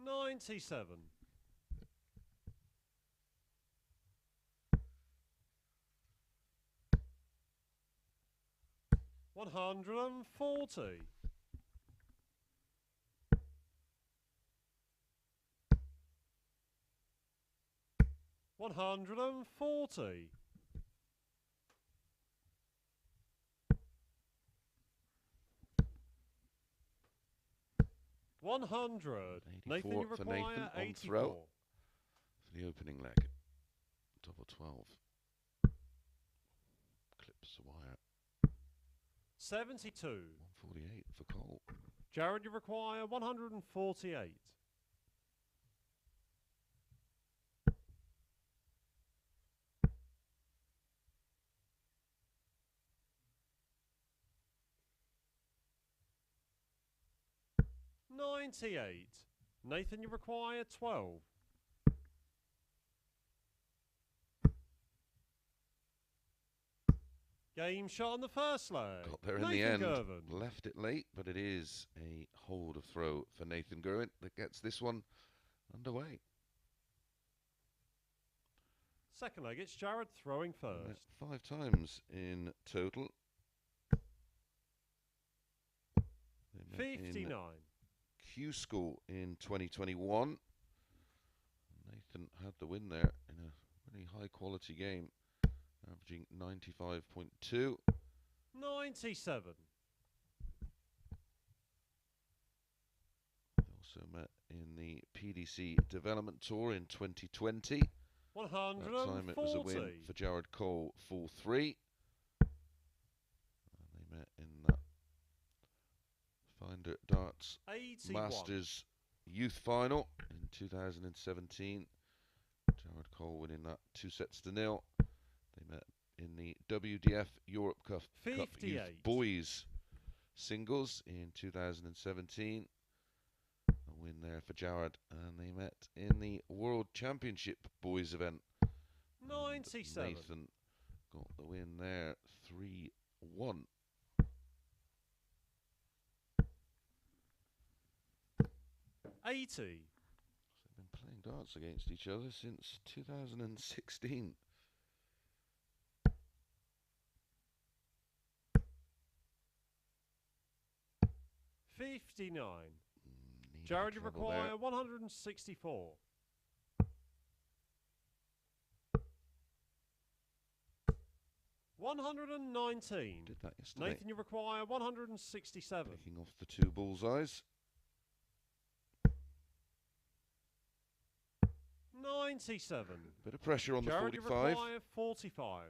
97. 140. 140. 100. Nathan, you for require Nathan on 84. throw for the opening leg. Double 12. Clips the wire. 72. 148 for Cole. Jared, you require 148. 98. Nathan, you require 12. Game shot on the first leg. Got there in Nathan the end. Girvan. Left it late, but it is a hold of throw for Nathan Girvin that gets this one underway. Second leg, it's Jared throwing And first. that's 5 times in total. They met 59. in Q School in 2021. Nathan had the win there in a really high quality game, averaging 95.2. 97. They also met in the PDC Development Tour in 2020. That 140. time it was a win for Jared Cole, 4-3. And they met in that Finder Darts 81. Masters Youth Final in 2017. Jared Cole winning that 2-0. They met in the WDF Europe Cup Youth 58. Boys Singles in 2017. A win there for Jared. And they met in the World Championship Boys event. 97. Nathan got the win there, 3-1. 80. So they've been playing darts against each other since 2016. 59. Needed Jared, you trouble require there. 164. 119. Did that yesterday. Nathan, you require 167. Picking off the 2 bullseyes. 97. Bit of pressure on Jared, the you 45. require 45.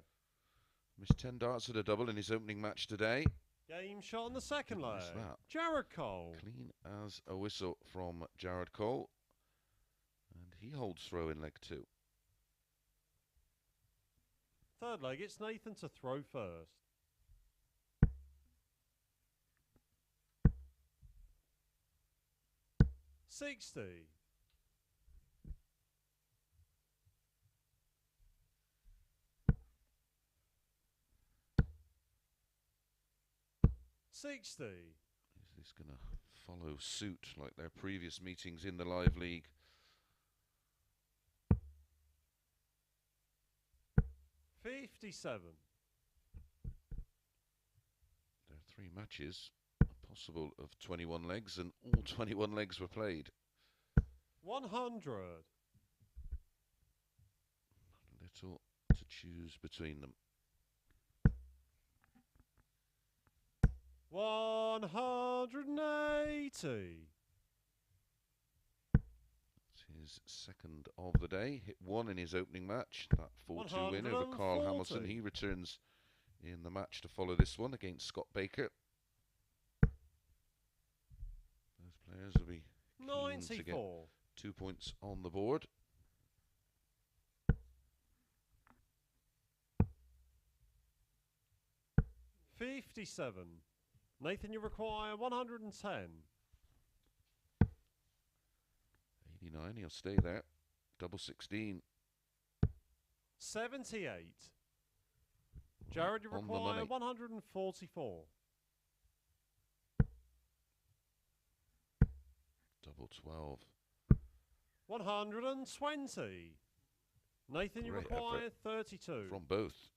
Missed 10 darts at a double in his opening match today. Game shot on the second Didn't leg. miss that. Jared Cole. Clean as a whistle from Jared Cole. And he holds throw in leg 2. Third leg, it's Nathan to throw first. 60. 60. Is this going to follow suit like their previous meetings in the live league? 57. There are 3 matches, a possible of 21 legs, and all 21 legs were played. 100. Little to choose between them. 180. It's his second of the day. Hit 1 in his opening match. That 4-2 win over Carl 140. Hamilton. He returns in the match to follow this one against Scott Baker. Those players will be keen to get 94. 2 points on the board. 57. Nathan, you require 110. 89, he'll stay there. Double 16. 78. Jared, you On the require money. 144. Double 12. 120. Nathan, you Great require effort 32. From both.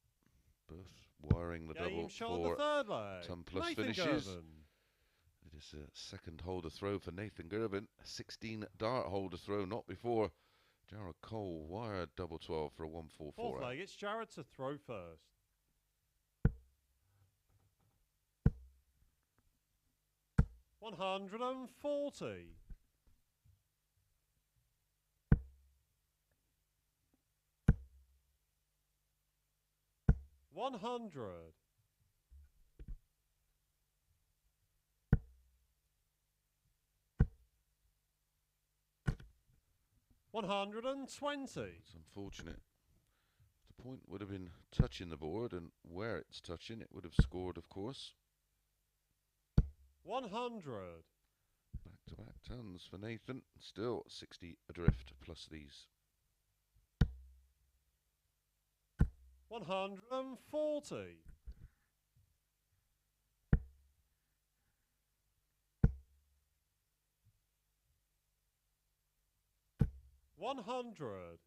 Both wiring the Game double shot on the for third leg. 10 plus Nathan finishes. Girvan. It is a second holder throw for Nathan Girvin. A 16 dart holder throw, not before. Jared Cole wired double 12 for a 144. Fourth leg, it's Jared to throw first. 140. 100. 120. It's unfortunate. The point would have been touching the board, and where it's touching, it would have scored, of course. 100. Back-to-back tons for Nathan. Still 60 adrift plus these. 140. 100.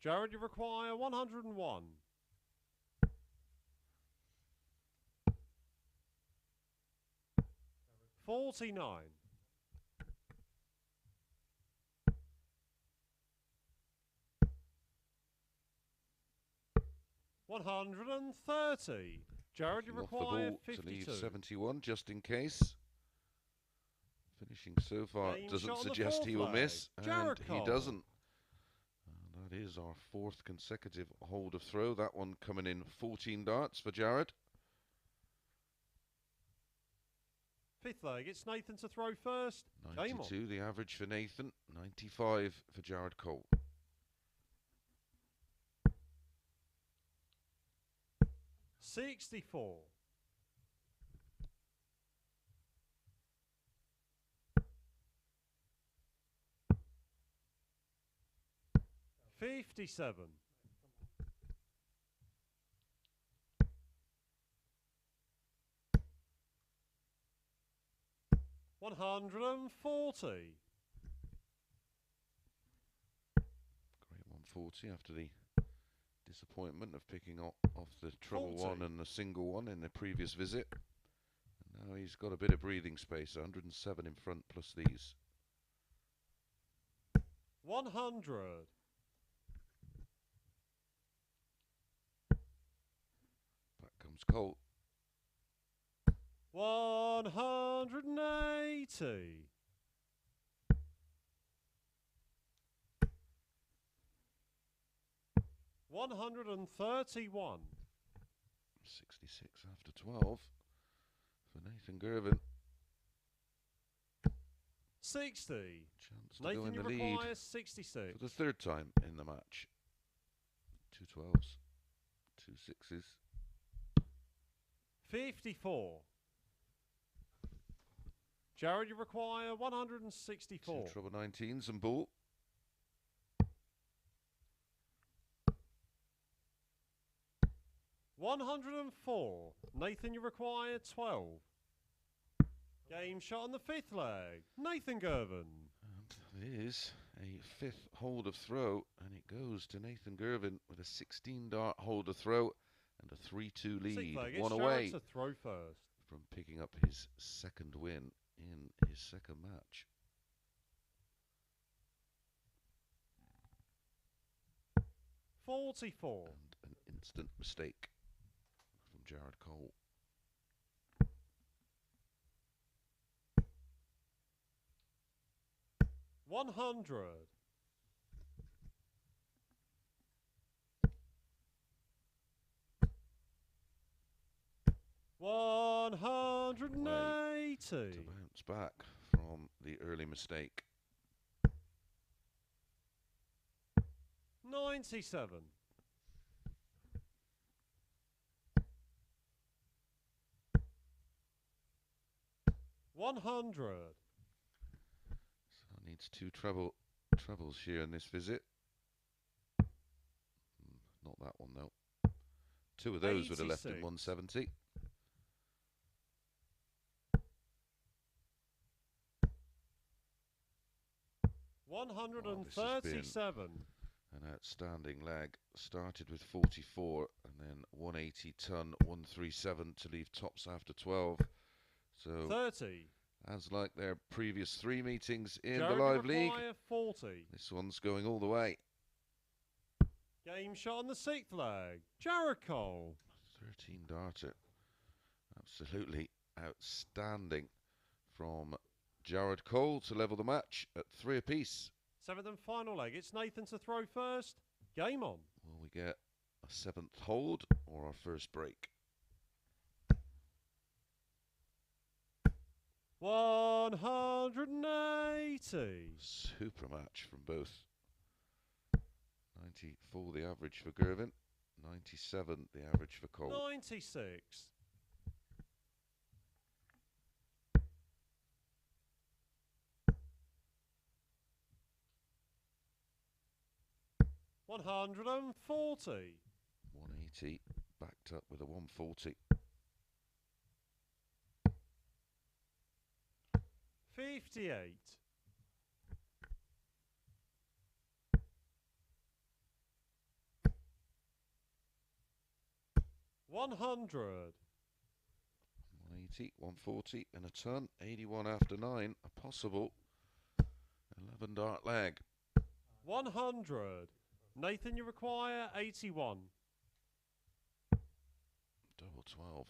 Jared, you require 101. 49. 130. Jared, you Off the require ball to leave 52. 71 just in case. Finishing so far Game doesn't shot on the suggest fourth he will leg. miss, and Jared he Cole. doesn't. That is our 4th consecutive hold of throw. That one coming in 14 darts for Jared. Fifth leg, it's Nathan to throw first. Game on. 92 the average for Nathan, 95 for Jared Cole. 64. 57. 140. Great 140 after the disappointment of picking off the treble 40. one and the single one in the previous visit. And now he's got a bit of breathing space, 107 in front plus these. 100. Back comes Cole. 180. 131. 66 after 12 for Nathan Girvin. 60. Chance to go Nathan, in you the lead require 66. for the 3rd time in the match. 2 12s, 2 6s. 54. Jared, you require Two 164. treble 19s and ball. $104. Nathan, you require 12. Game shot on the fifth leg. Nathan Girvan. And it is a fifth holder throw, and it goes to Nathan Girvin with a 16 dart holder throw and a 3-2 lead. Sixth leg, One it's away Jared to throw first. from picking up his second win in his second match. $44. And an instant mistake from Jared Cole. $100. $180. To bounce back from the early mistake. 97. $100. So needs two trebles here in this visit. Not that one though. Two of those would have left him 86. 170. $137. An outstanding leg. Started with 44 and then 180 ton, 137 to leave tops after 12. So 30. as like their previous three meetings in Jared, the you live league, require 40. this one's going all the way. Game shot on the sixth leg. Jared Cole. 13 darter. Absolutely outstanding from Jared Cole to level the match at 3 apiece. Seventh and final leg. It's Nathan to throw first. Game on. Will we get a seventh hold or our first break? 180. Super match from both. 94 the average for Girvin, 97 the average for Cole. 96. $140. 180 backed up with a 140. 58. $100. 180, 140 and a ton. 81 after 9. A possible 11 dart leg. 100. Nathan, you require 81. Double 12.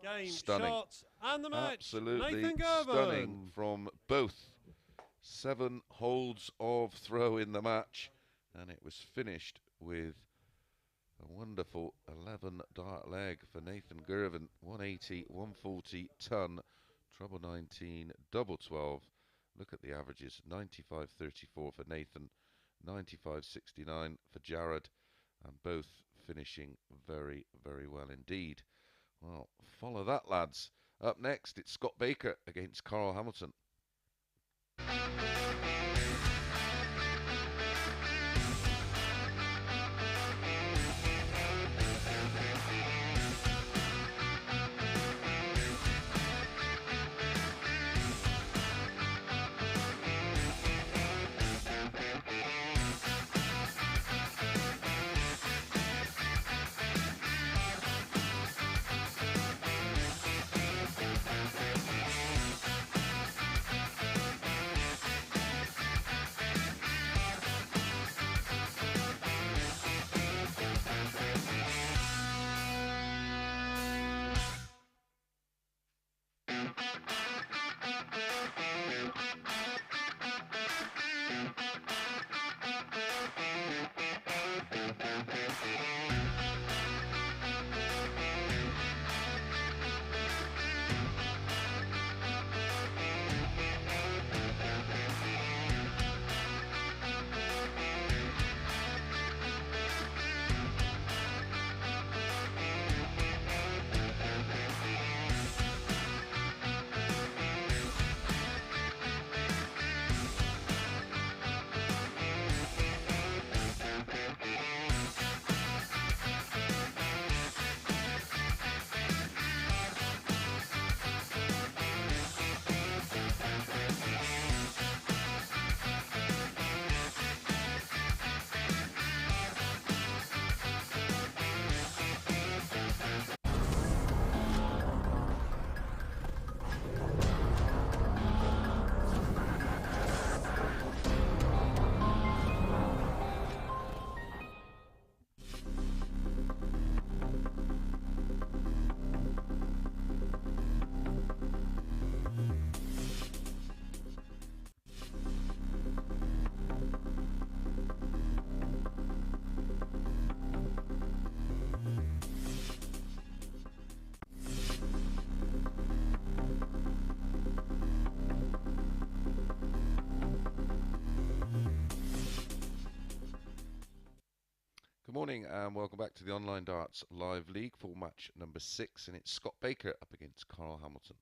Game Stunning. shots and the match. Absolutely Nathan Girvan. stunning from both. 7 holds of throw in the match, and it was finished with a wonderful 11 dart leg for Nathan Girvan. 180, 140 ton, treble 19, double 12. Look at the averages. 95.34 for Nathan, 95.69 for Jared, and both finishing very, very well indeed. Well, follow that, lads. Up next, it's Scott Baker against Carl Hamilton. Good morning and welcome back to the Online Darts Live League for match number 6, and it's Scott Baker up against Carl Hamilton.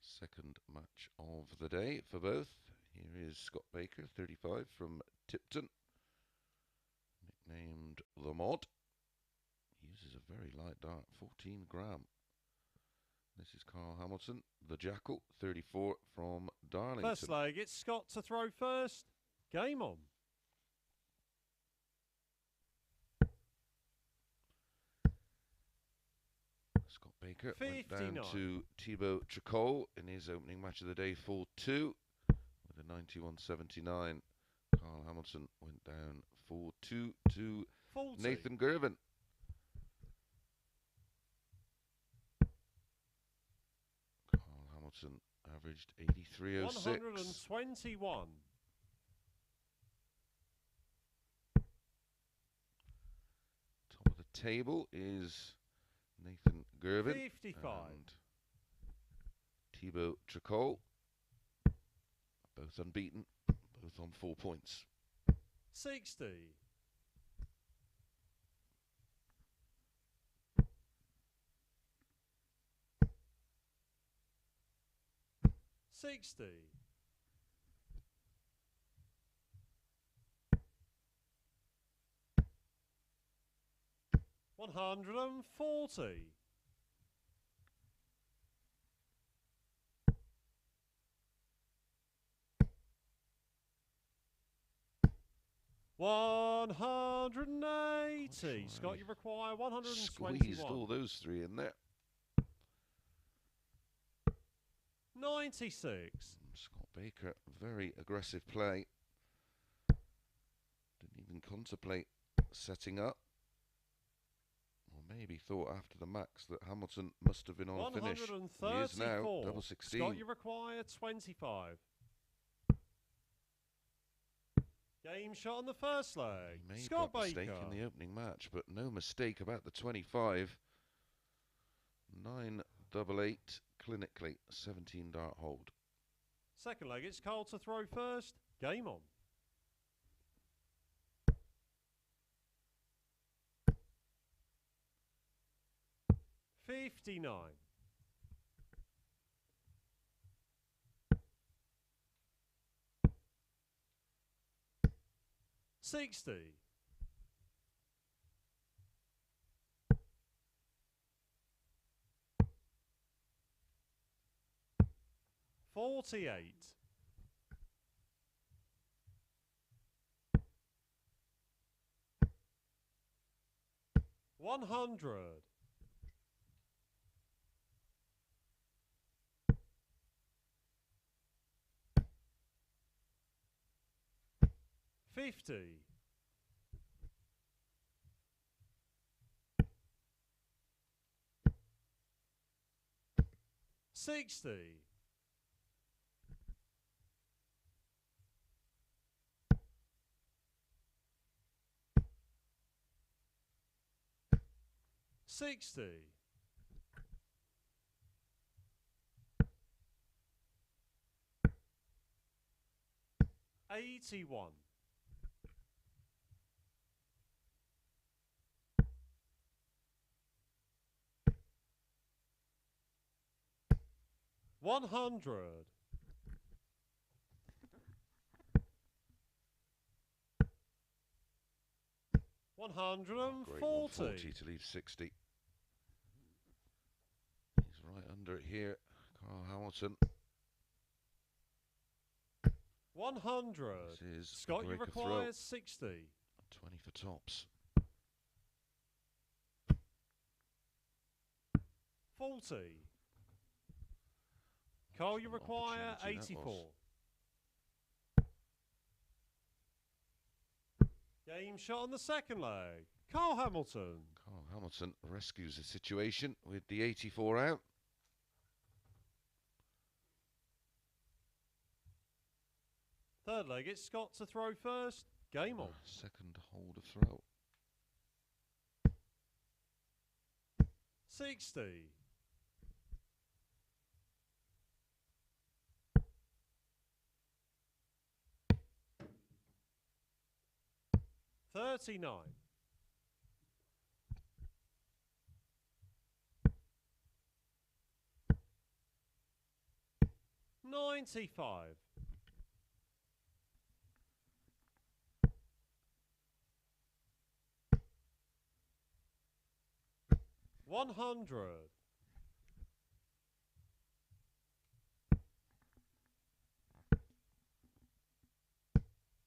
Second match of the day for both. Here is Scott Baker, 35, from Tipton, nicknamed The Mod. Uses a very light dart, 14 gram. This is Carl Hamilton, the Jackal, 34, from Darlington. First leg, it's Scott to throw first. Game on. Scott Baker 59. went down to Thibault Tricole in his opening match of the day, 4-2, with a 91.79. Carl Hamilton went down 4-2 to 40. Nathan Girvan. Carl Hamilton averaged 83.06. 121. Top of the table is Nathan Girvin 55. and Thibault Tricole, both unbeaten, both on 4 points. 60. 60. 140. 180. Scott, you require 121. Squeezed all those three in there. 96. Scott Baker, very aggressive play. Didn't even contemplate setting up. Or maybe thought after the max that Hamilton must have been on finish. He is now, double 16. Scott, you require 25. Game shot on the first leg. He made Scott that Baker. mistake in the opening match, but no mistake about the 25. 9-8 clinically, 17 dart hold. Second leg, it's Carl to throw first. Game on. $59. 60. 48. 100. 50. 60. 60. 81. 100. 140 to leave 60. He's right under it here. Carl Hamilton. 100. This is Scott, you require 60. 20 for tops. 40. Carl, you require 84. Game shot on the second leg. Carl Hamilton. Carl Hamilton rescues the situation with the 84 out. Third leg, it's Scott to throw first. Game on. Second hold of throw. 60. 39. 95. 100.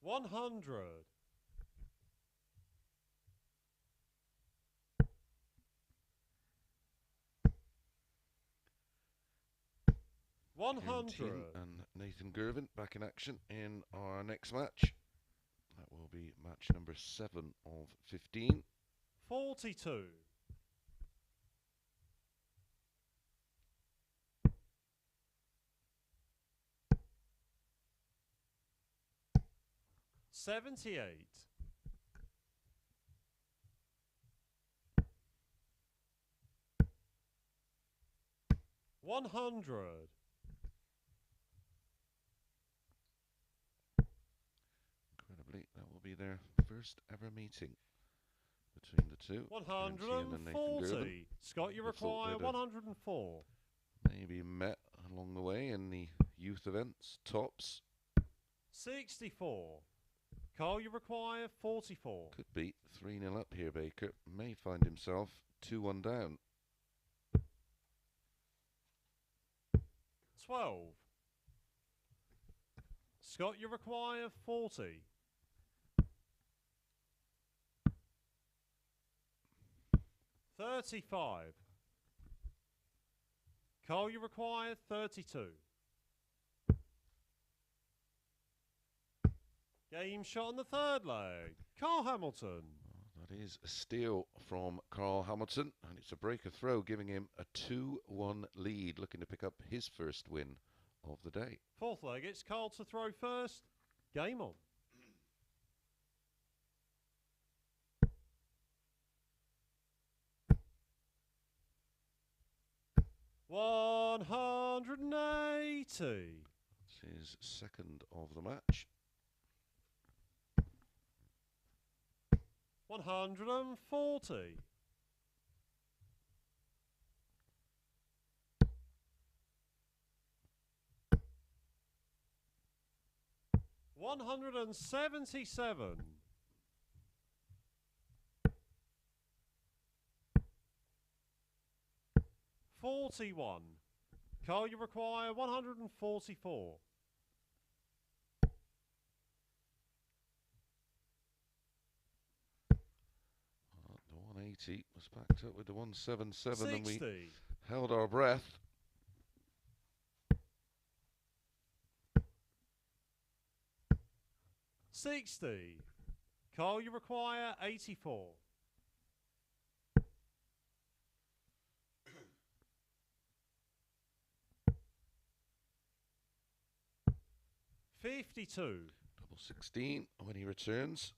100. 100. Teahan and Nathan Girvin back in action in our next match. That will be match number 7 of 15. 42. 78. 100. Incredibly, that will be their first ever meeting between the two. Ciaran Teehan and Nathan Girvin. 140. Scott, you I thought require they'd have 104. maybe met along the way in the youth events, tops. 64. Carl, you require 44. Could be 3-0 up here, Baker. May find himself 2-1 down. 12. Scott, you require 40. 35. Carl, you require 32. Game shot on the third leg. Carl Hamilton. That is a steal from Carl Hamilton, and it's a breaker throw, giving him a 2-1 lead, looking to pick up his first win of the day. Fourth leg, it's Carl to throw first. Game on. $180. It's his second of the match. 140. 177. 41. Carl, you require 144. The 180 was backed up with the 177, and we 60. held our breath. $60. Carl, you require 84. 52. Double 16 when he returns.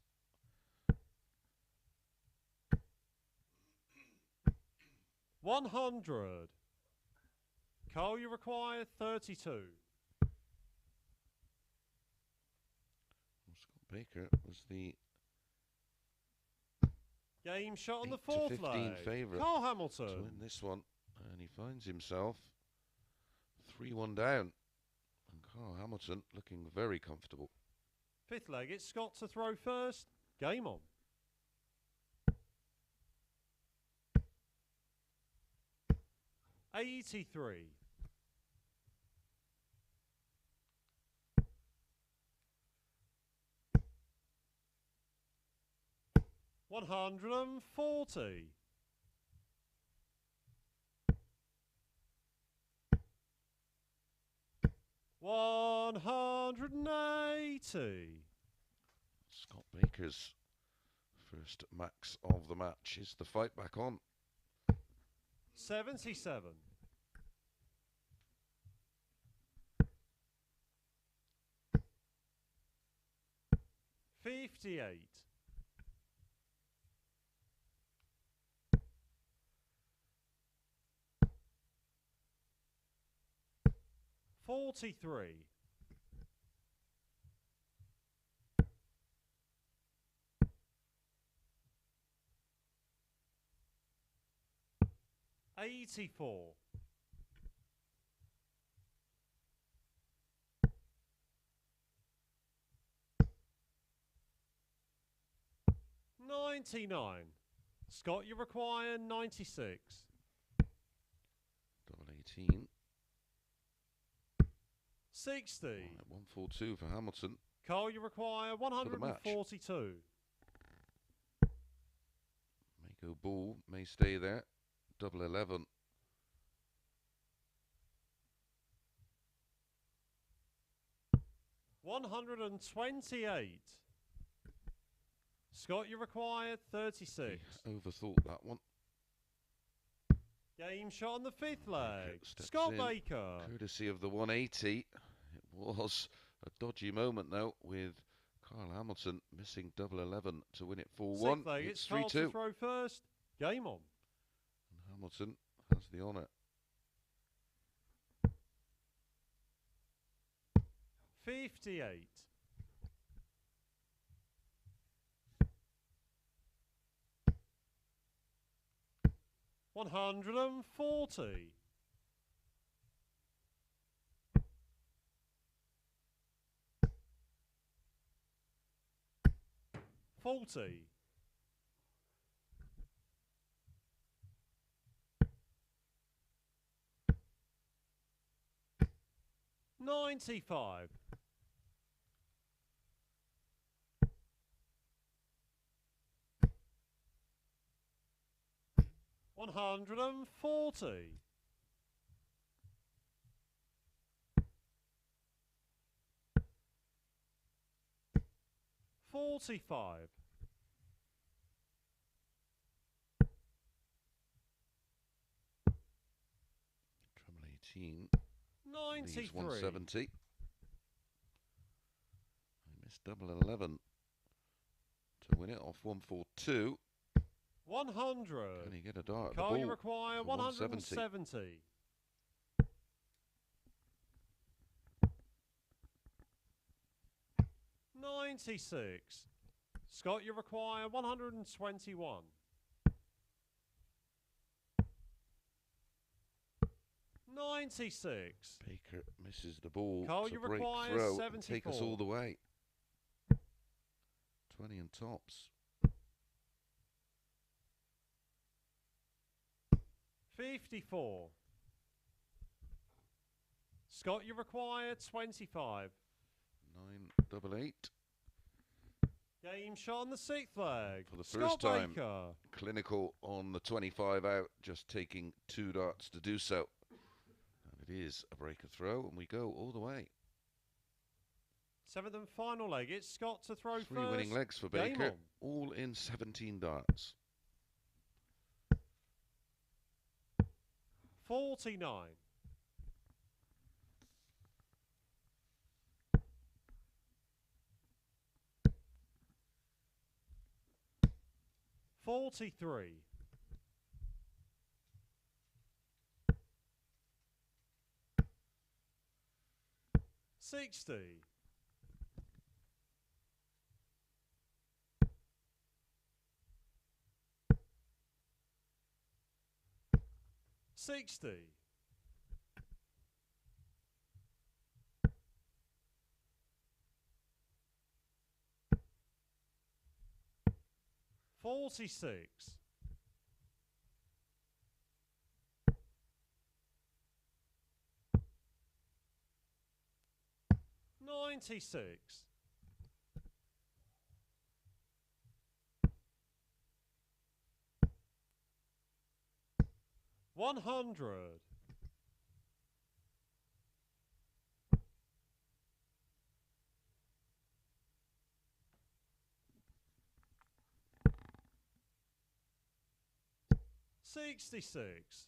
100. Carl, you require 32. Scott Baker was the Game shot on 8 the to fourth 15 leg. favourite Carl to Hamilton. win this one, and he finds himself 3-1 down. And Carl Hamilton looking very comfortable. Fifth leg, it's Scott to throw first. Game on. $83. 140. 180. Scott Baker's first max of the match. Is the fight back on? 77. 58. 43. 84. 99. Scott, you require 96. Double 18. 60. Right, 142 for Hamilton. Carl, you require 142. May go ball, may stay there. Double 11. 128. Scott, you require 36. He overthought that one. Game shot on the fifth leg. Steps Scott in, Baker. courtesy of the 180. It was a dodgy moment though with Kyle Hamilton missing double 11 to win it 4-1. Sixth leg, It's Carl to 3-2. throw first. Game on. And Hamilton has the honour. 58. 140. 40. 95. 140. 45. 18. 93. 170. He missed double 11 to win it off 142. 100. Can he get a dart at the Carl, ball? you require for 170. 96. Scott, you require 121. 96. Baker misses the ball Carl, to you break require throw and take us 74. all the way. 20 and tops. 54. Scott, you require 25. 988. Game shot on the sixth leg. For the Scott first time. Baker. Clinical on the 25 out, just taking 2 darts to do so. And it is a breaker throw, and we go all the way. Seventh and final leg. It's Scott to throw 3 first. winning legs for Game Baker, on. all in 17 darts. 49. 43. 60. 60. 46. 96. 100. 66.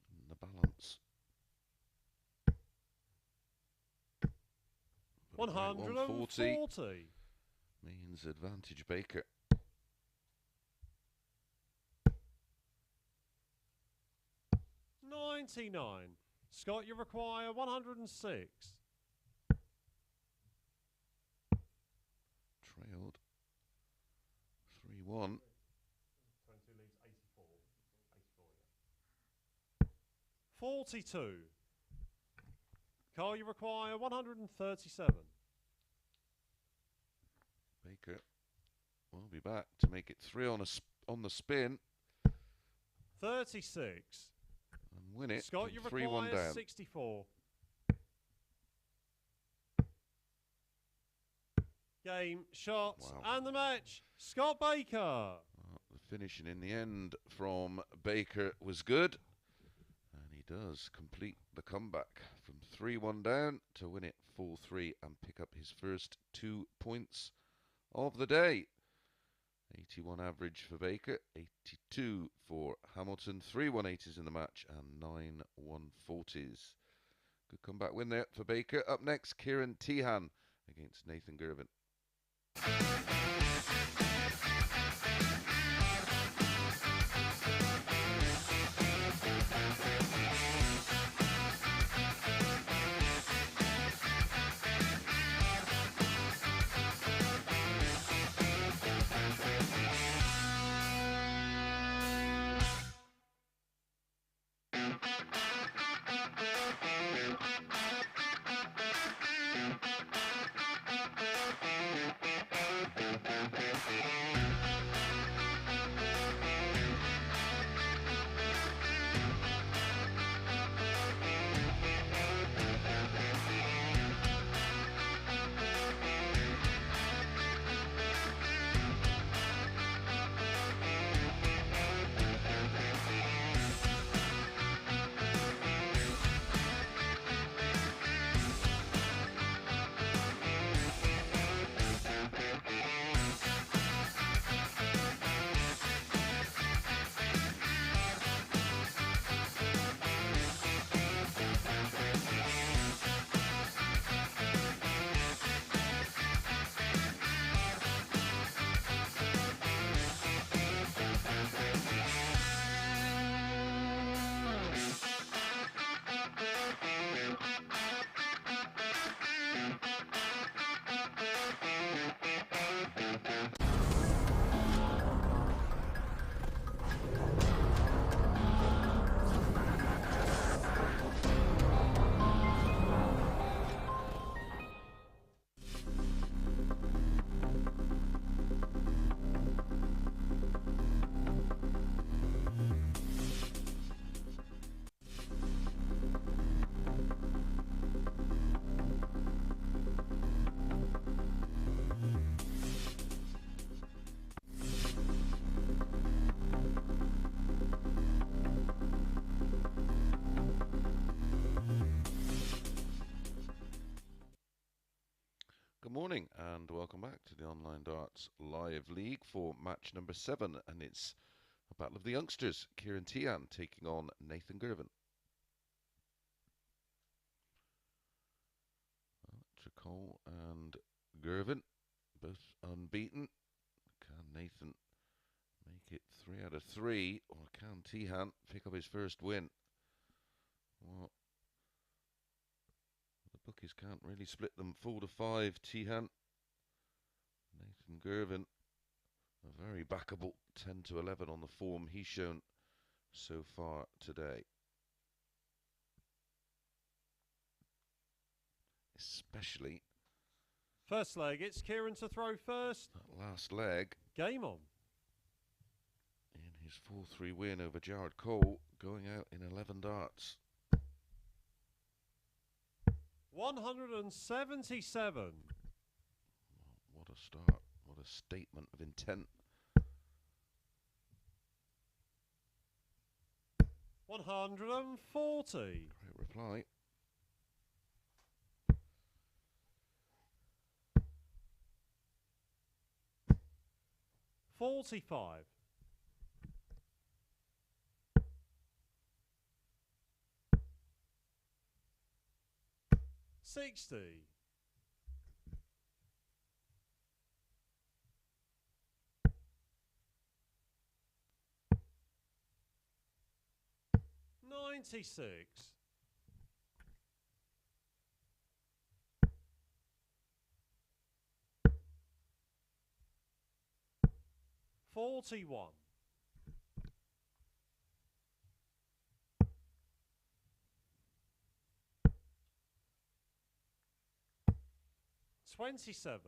And the balance. But a great 140. means advantage Baker. 99. Scott, you require 106. Trailed 3-1. 22 leaves 84. 42. Carl, you require 137. Baker will be back to make it 3 on the spin 36. and win it. Scott, you 3-1 require down. 64. Game, shots, Wow. and the match. Scott Baker. Well, the finishing in the end from Baker was good. And he does complete the comeback from 3-1 down to win it 4-3 and pick up his first 2 points of the day. 81 average for Baker, 82 for Hamilton, 3 180s in the match and 9 140s. Good comeback win there for Baker. Up next, Ciaran Teehan against Nathan Girvin. Good morning and welcome back to the Online Darts Live League for match number 7, and it's a battle of the youngsters. Ciaran Teehan taking on Nathan Girvin. Tricol and Girvin both unbeaten. Can Nathan make it 3 out of 3, or can Teahan pick up his first win? Well, the bookies can't really split them 4-5. Teahan, Nathan Girvin, a very backable 10-11 on the form he's shown so far today. Especially First leg, it's Kieran to throw first. that last leg Game on. in his 4-3 win over Jared Cole, going out in 11 darts. 177. What a start. What a statement of intent. 140. Great reply. $45. 60. 26. 41. 27.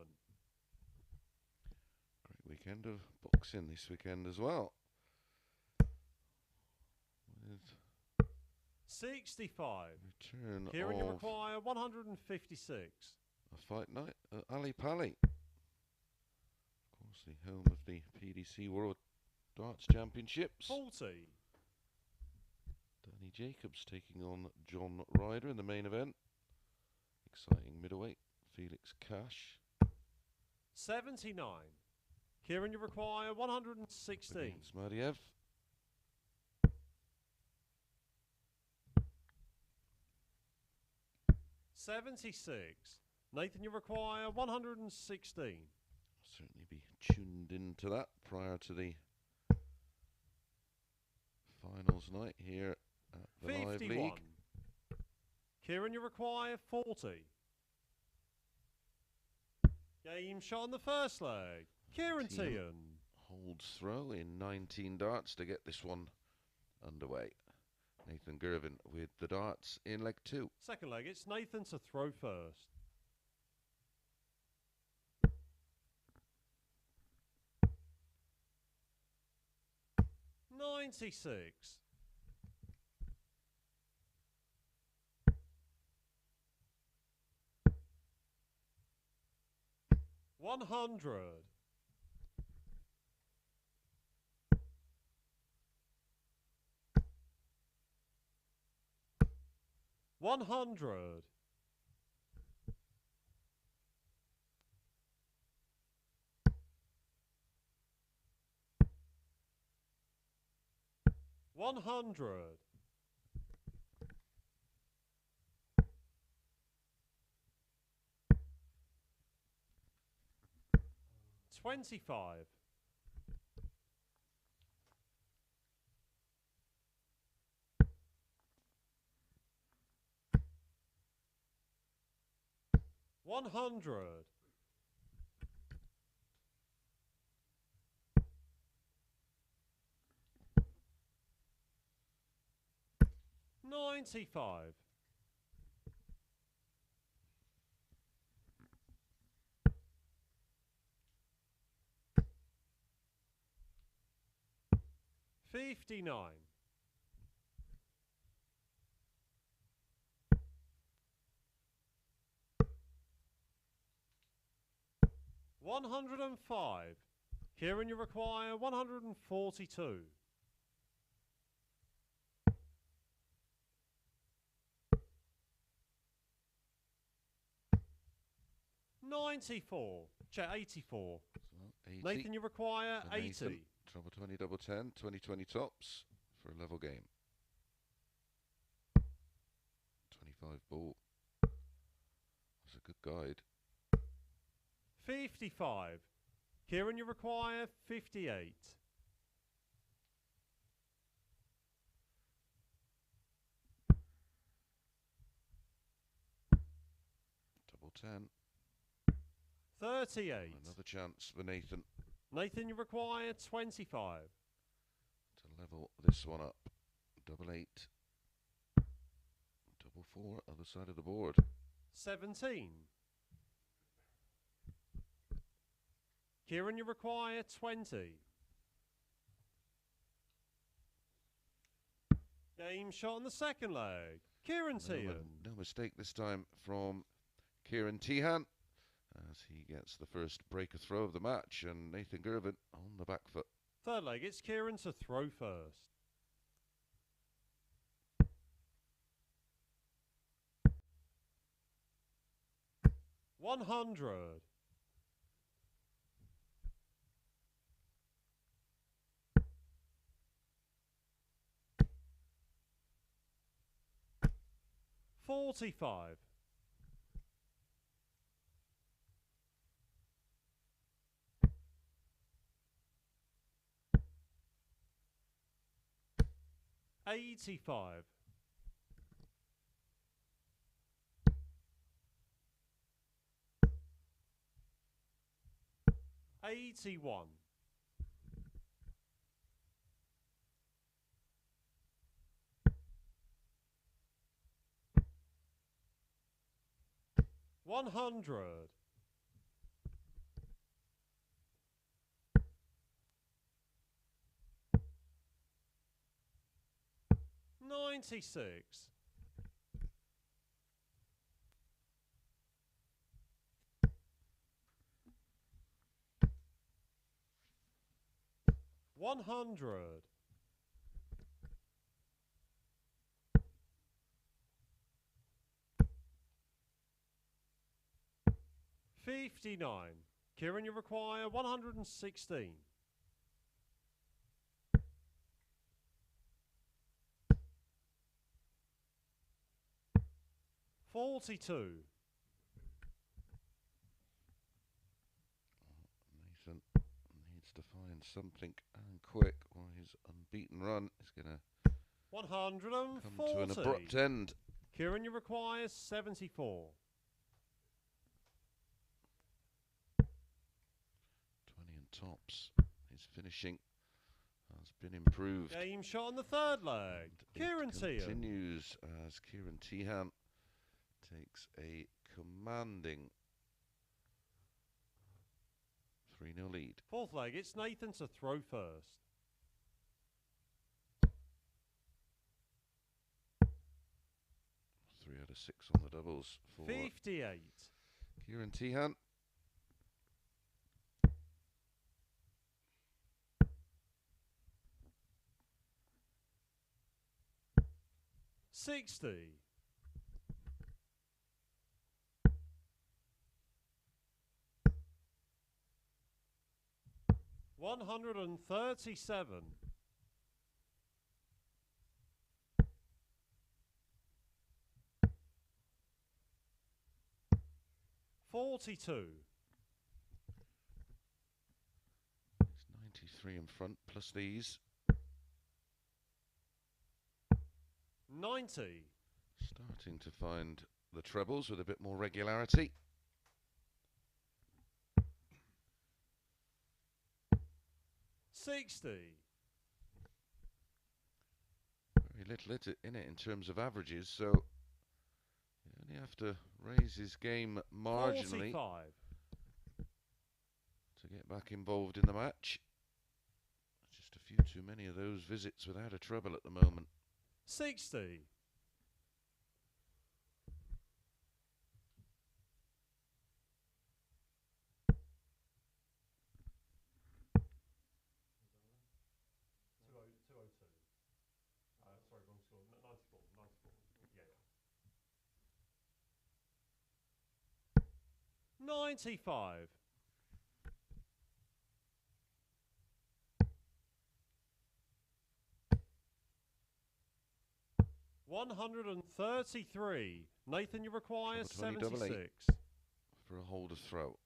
Great weekend of boxing this weekend as well. With 65. return Kieran, you of require 156. a fight night at Ali Pali. Of course, the home of the PDC World Darts Championships. 40. Danny Jacobs taking on John Ryder in the main event. Exciting middleweight. Felix Cash 79. Kieran, you require 116. against Madiev. $76. Nathan, you require 116. I'll certainly be tuned into that prior to the finals night here at the Live 51. League. Kieran, you require 40. Game shot on the first leg. Ciaran Teehan. Holds throw in 19 darts to get this one underway. Nathan Girvin with the darts in leg 2. Second leg, it's Nathan to throw first. $96. 100. 100. 100. 25. 100. 95. 59. 105. Kieran, you require 142. 94. Check 84. So 80. Nathan, you require for 80. Nathan. Treble 20, double 10, 20 tops for a level game. 25 ball. That's a good guide. 55. Kieran, you require 58. Double 10. 38. Another chance for Nathan Nathan, you require 25. to level this one up. Double 8. Double 4, other side of the board. 17. Kieran, you require 20. Game shot on the second leg. Ciaran Teehan. No mistake this time from Ciaran Teehan as he gets the first breaker throw of the match, and Nathan Girvin on the back foot. Third leg, it's Kieran to throw first. $100. 45. 85. 81. 100. 96. 100. 59. Kieran, you require 116. 42. Nathan needs to find something and quick, or his unbeaten run is going to 140. come to an abrupt end. Kieran, you require 74. 20 and tops. His finishing has been improved. Game shot on the third leg. And Ciaran it Teehan. continues as Ciaran Teehan takes a commanding 3-0 lead. Fourth leg, it's Nathan to throw first. Three out of 6 on the doubles for 58. Ciaran Teehan. 60. 137. 42. He's 93 in front, plus these. 90. Starting to find the trebles with a bit more regularity. 60. Very little in it in terms of averages, so you only have to raise his game marginally 45. to get back involved in the match. Just a few too many of those visits without a treble at the moment. 60. 95. 133. Nathan, you require Treble 20, double 76. eight. For a holder throw.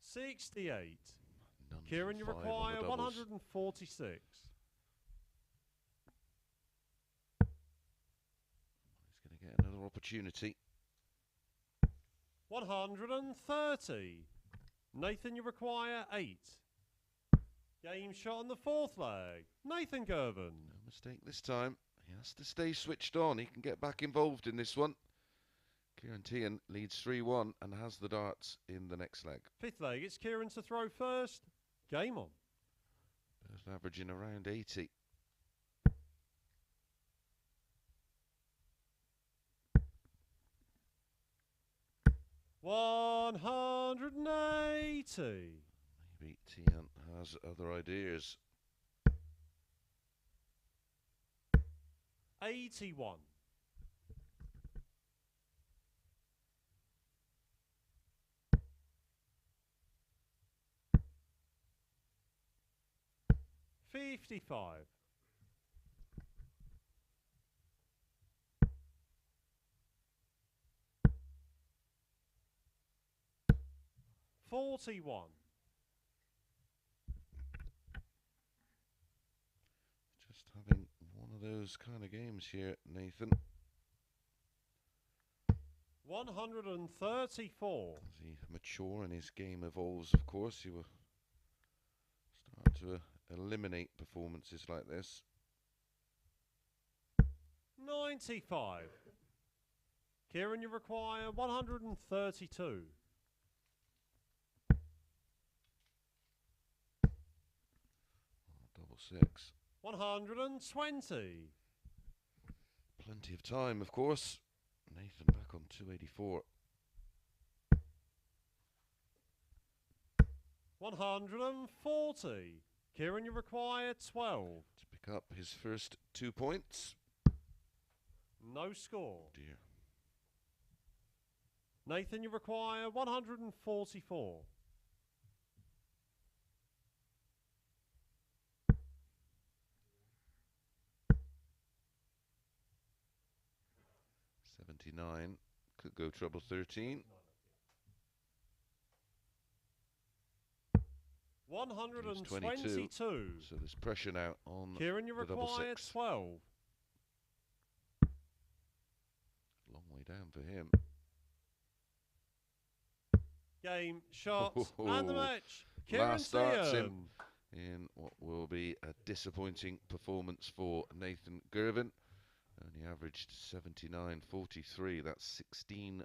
68. None Kieran, for you 5 on require the doubles. 146. He's going to get another opportunity. 130. Nathan, you require 8. Game shot on the fourth leg. Nathan Girvan. No mistake this time. He has to stay switched on. He can get back involved in this one. Ciaran Teehan leads 3-1 and has the darts in the next leg. Fifth leg, it's Kieran to throw first. Game on. Both averaging around 80. 180. Maybe Teahan has other ideas. 81. 55. 41. Just having one of those kind of games here, Nathan. 134. As he mature and his game evolves, of course, he will start to eliminate performances like this. 95. Kieran, you require 132. Double six. 120. Plenty of time, of course. Nathan back on 284. 140. Kieran, you require 12. To pick up his first 2 points. No score. Dear. Nathan, you require 144. 79. Could go treble 13. 122. So there's pressure now on Kieran, you the double require six. 12. Long way down for him. Game, shots, and the match. Ciaran Last starts Teehan. in what will be a disappointing performance for Nathan Girvin. Only averaged 79.43. That's 16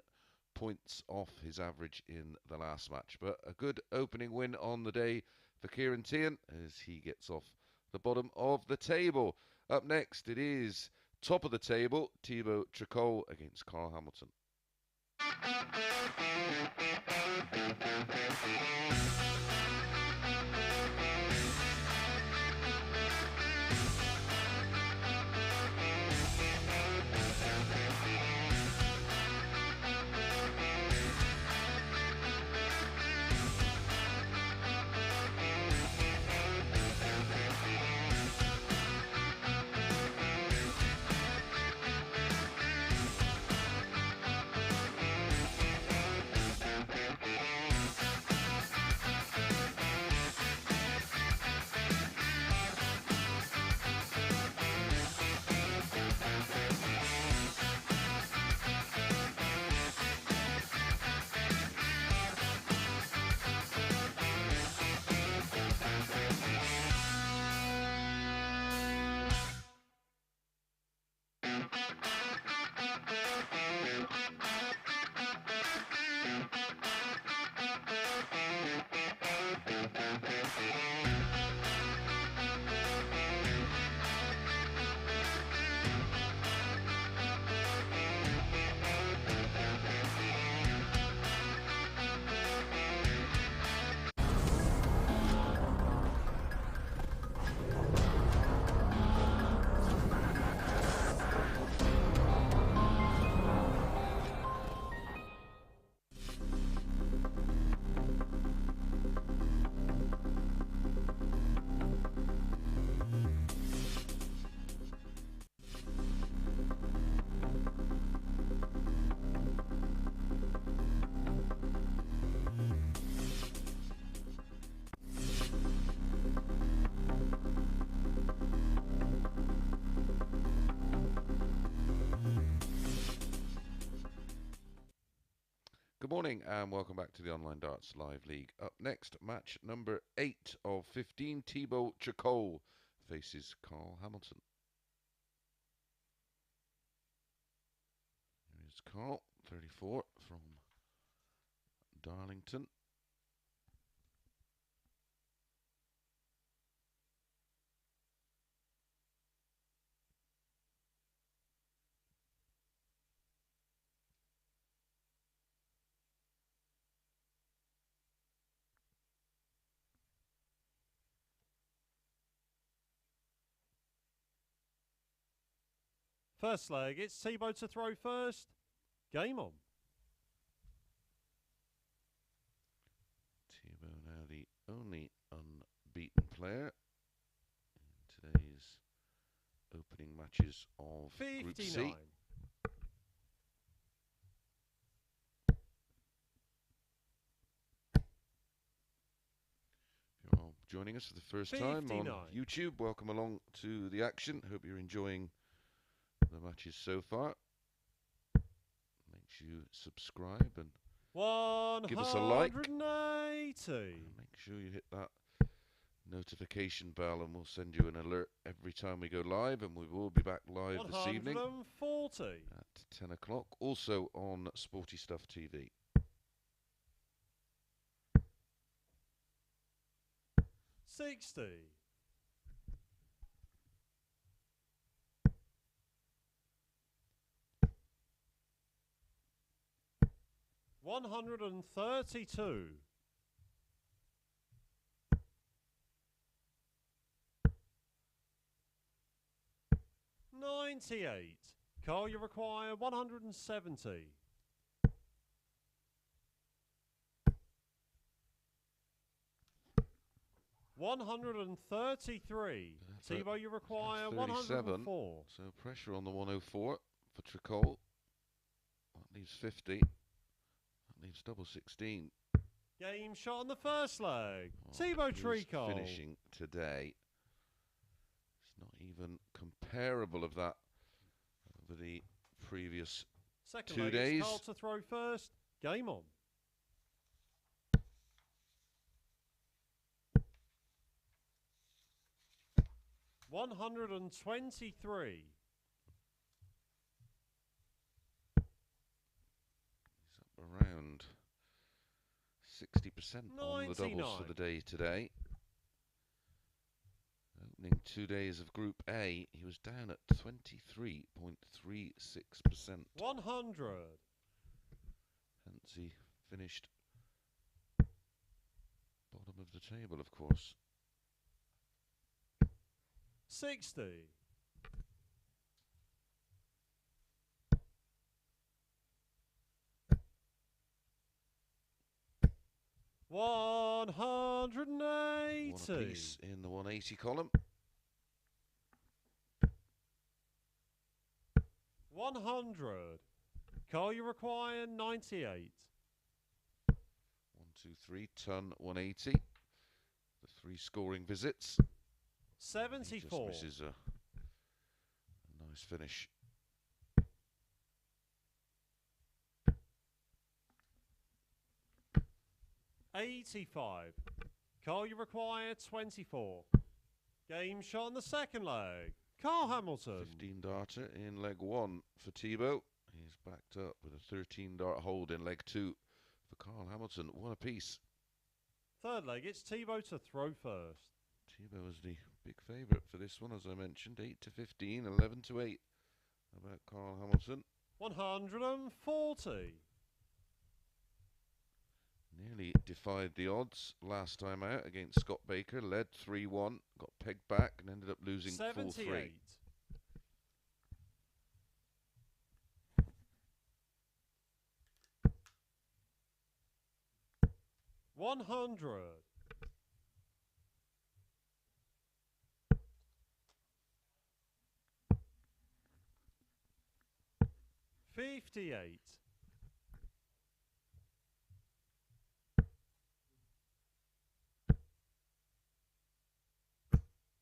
points off his average in the last match. But a good opening win on the day for Ciaran Teehan as he gets off the bottom of the table. Up next, it is top of the table, Thibault Tricole against Carl Hamilton. Good morning and welcome back to the Online Darts Live League. Up next, match number 8 of 15, Thibault Tricole faces Carl Hamilton. Here's Carl, 34, from Darlington. First leg, it's Tebow to throw first. Game on. Tebow now the only unbeaten player in today's opening matches of Group 59. C. If you're all joining us for the first time on 59. YouTube, welcome along to the action. Hope you're enjoying the matches so far. Make you subscribe and give us a like. 180. Make sure you hit that notification bell and we'll send you an alert every time we go live, and we will be back live this evening 140. at 10 o'clock, also on Sporty Stuff TV. 60. 132. 98. Carl, you require 170. 133. Tebow, you require 104. So pressure on the 104 for Tricol. That leaves 50. That leaves double 16. Game shot on the first leg. Thibault Tricole. Finishing today. It's not even comparable of that over the previous Second 2 leg, days. it's Carl to throw first. Game on. $123. He's up around 60% on the doubles for the day today. Opening 2 days of Group A, he was down at 23.36%. 100. Hence he finished bottom of the table, of course. 60. 180. One apiece in the 180 column. 100. Carl, you require 98. 1, 2, 3, ton 180. The 3 scoring visits. 74. He just misses a nice finish. 85. Carl, you require 24. Game shot on the second leg. Carl Hamilton. 15 darter in leg 1 for Tebow. He's backed up with a 13 dart hold in leg 2 for Carl Hamilton. One apiece. Third leg, it's Tebow to throw first. Tebow is the big favourite for this one, as I mentioned. 8 to 15, 11 to 8. How about Carl Hamilton? 140. Nearly defied the odds last time out against Scott Baker. Led 3-1, got pegged back and ended up losing 4-3. 78. 100. 58.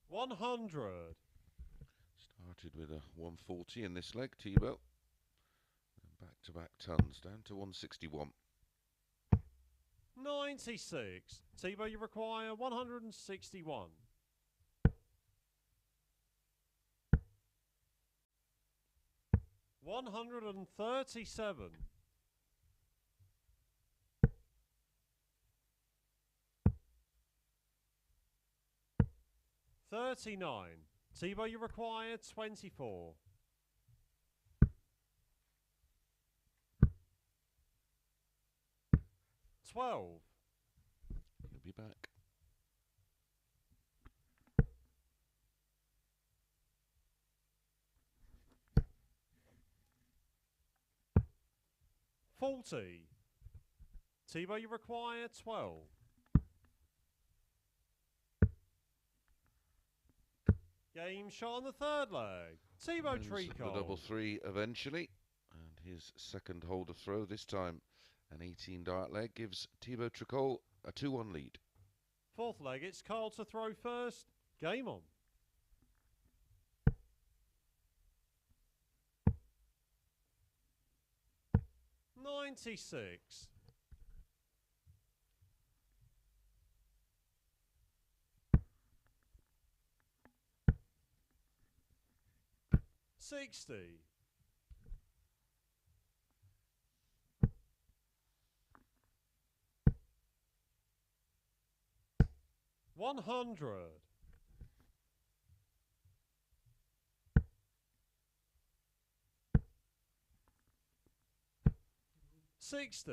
100. Started with a 140 in this leg, Tebow. And back-to-back tons, down to 161. 96. Tebow, you require 161. 137. 39. Tebow, you require 24. 12. He'll be back. 40. Tebow, you require 12. Game shot on the third leg. Thibault Tricole. The double 3 eventually. And his second holder throw this time. An 18 dart leg gives Thibault Tricole a 2-1 lead. Fourth leg, it's Carl to throw first. Game on. 96. 60. 100. 60.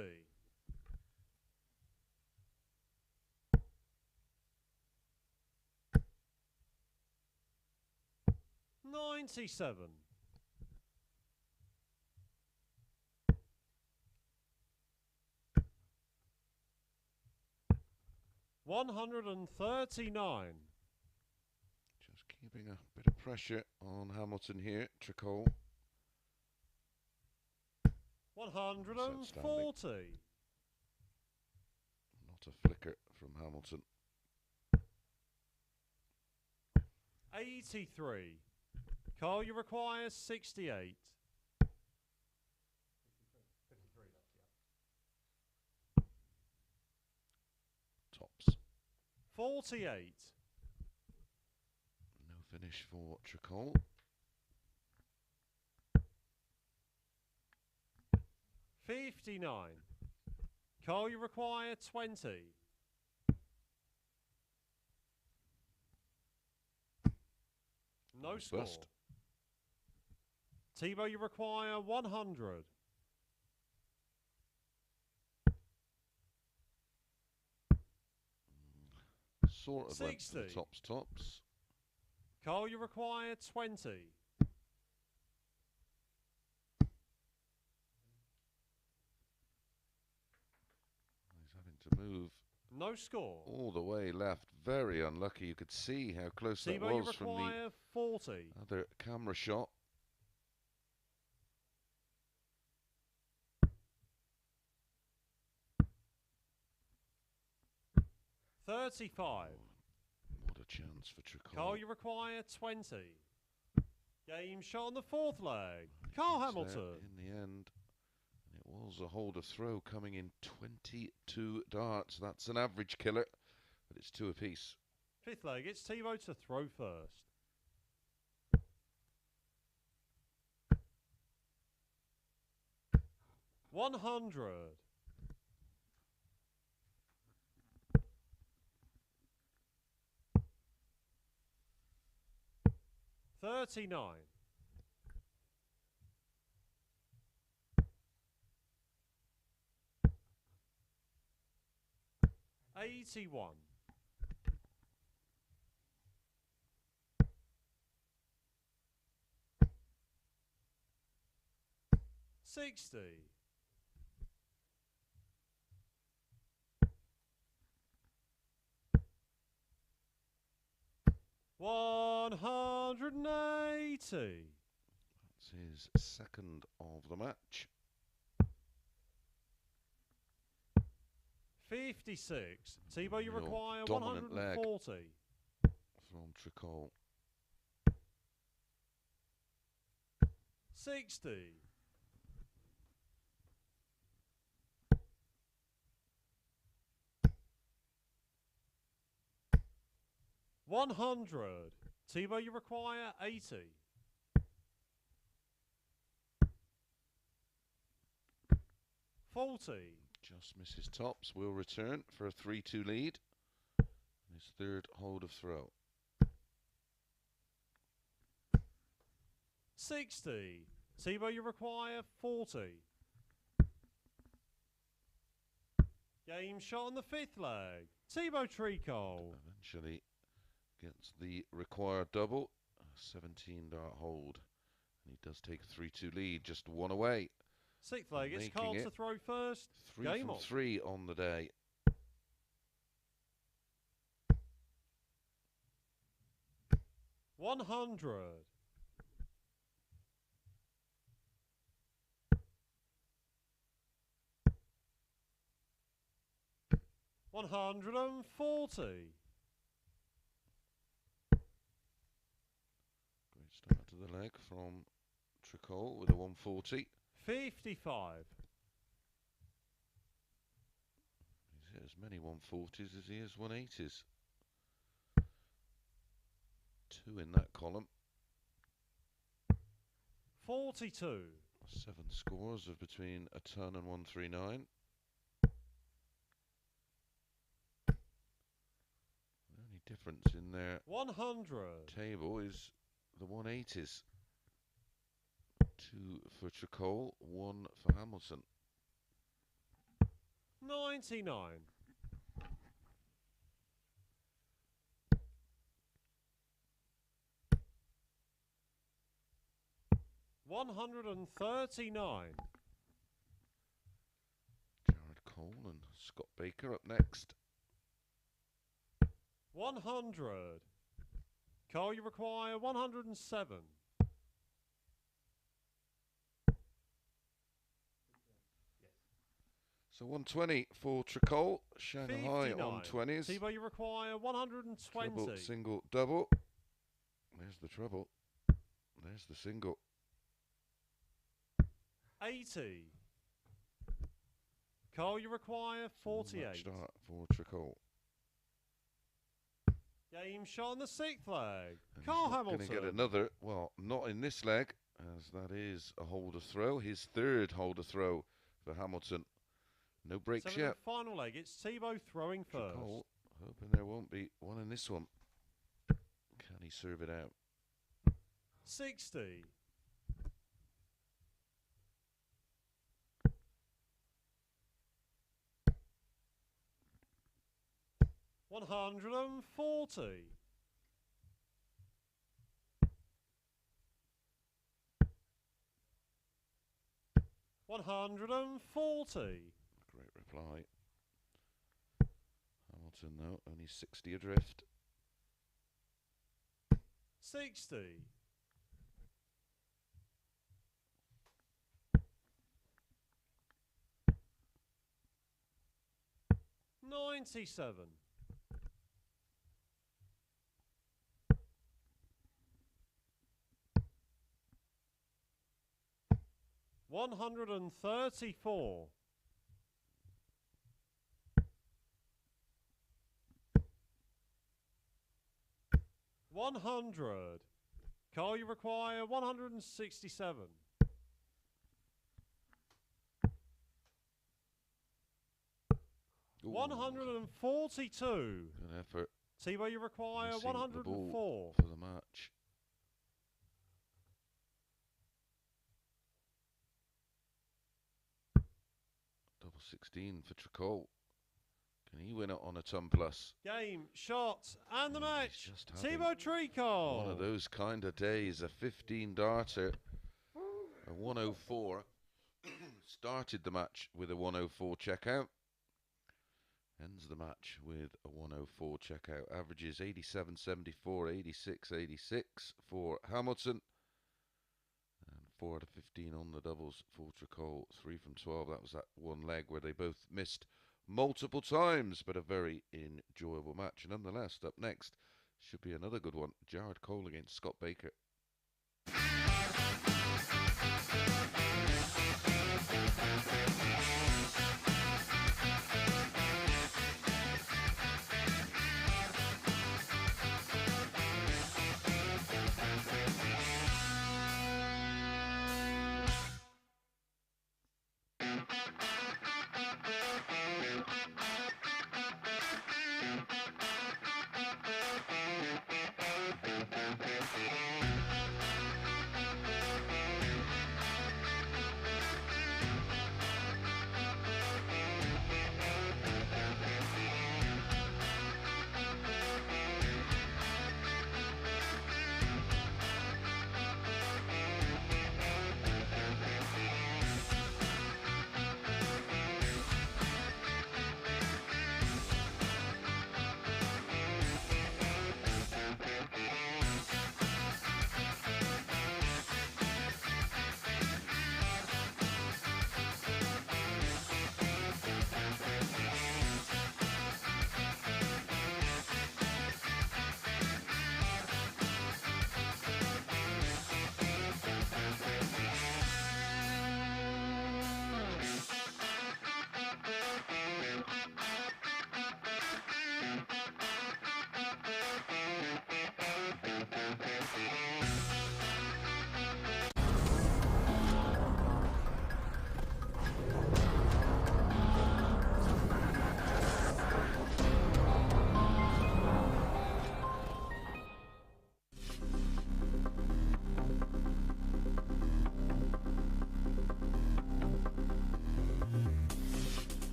97. 139. Just keeping a bit of pressure on Hamilton here. Tricole. 140. Not a flicker from Hamilton. 83. Carl, you require 68. Tops. 48. No finish for Tricole. 59. Carl, you require 20. No score. Bust. Tebow, you require 100. Sort of went for the 60. tops. Carl, you require 20. He's having to move No score. all the way left. Very unlucky. You could see how close that Tebow, you was from the require 40. other camera shot. 35. What a chance for Tricole. Carl, you require 20. Game shot on the fourth leg. Carl Hamilton. In the end, it was a hold of throw coming in 22 darts. That's an average killer, but it's two apiece. Fifth leg, it's Teahan to throw first. $100. 39. 81. 60. 180. That's his second of the match. 56. Tebow, you Real require dominant leg 140. from Tricole. 60. 100. Tebow, you require 80. 40. Just misses tops. Will return for a 3-2 lead. His third hold of throw. 60. Tebow, you require 40. Game shot on the fifth leg. Thibault Tricole. Eventually gets the required double. A 17 dart hold. And he does take a 3-2 lead, just one away. Sixth leg, it's Making Carl it to throw first. 3 Game from on. 3 on the day. $100. 140. Great start to the leg from Tricole with a 140. 55. as many 140s as he has 180s. 2 in that column. 42. 7 scores of between a ton and 139. The only difference in their 100. table is the 180s. 2 for Tricole, 1 for Hamilton. 99. 139. Jared Cole and Scott Baker up next. 100. Carl, you require 107. So 120 for Tricole, Shanghai 59. on 20s. Tebow, you require 120. Treble, single, double. There's the treble. There's the single. 80. Carl, you require 48. Match start for Tricole. Game shot on the 6th leg. And Carl going to Hamilton. get another, well, not in this leg, as that is a holder throw. His 3rd holder throw for Hamilton. No breaks 7th yet. and final leg. It's Tebow throwing first. Tricole, hoping there won't be one in this one. Can he serve it out? 60. 140. 140. Great reply. Hamilton, though, only 60 adrift. 60. 97. 134. 100. Carl, you require 167. 142. Good effort. Tebow, you require Missing the 104. ball for the match. Double 16 for Tricole. Can he win it on a ton plus? Game, shot, and the He's match. just having Thibault Tricole. one of those kind of days. A 15 darter, a 104. Started the match with a 104 checkout. Ends the match with a 104 checkout. Averages 87.74, 86.86 for Hamilton. And 4 out of 15 on the doubles for Tricole. 3 from 12. That was that one leg where they both missed multiple times, but a very enjoyable match. And nonetheless, up next should be another good one. Jared Cole against Scott Baker.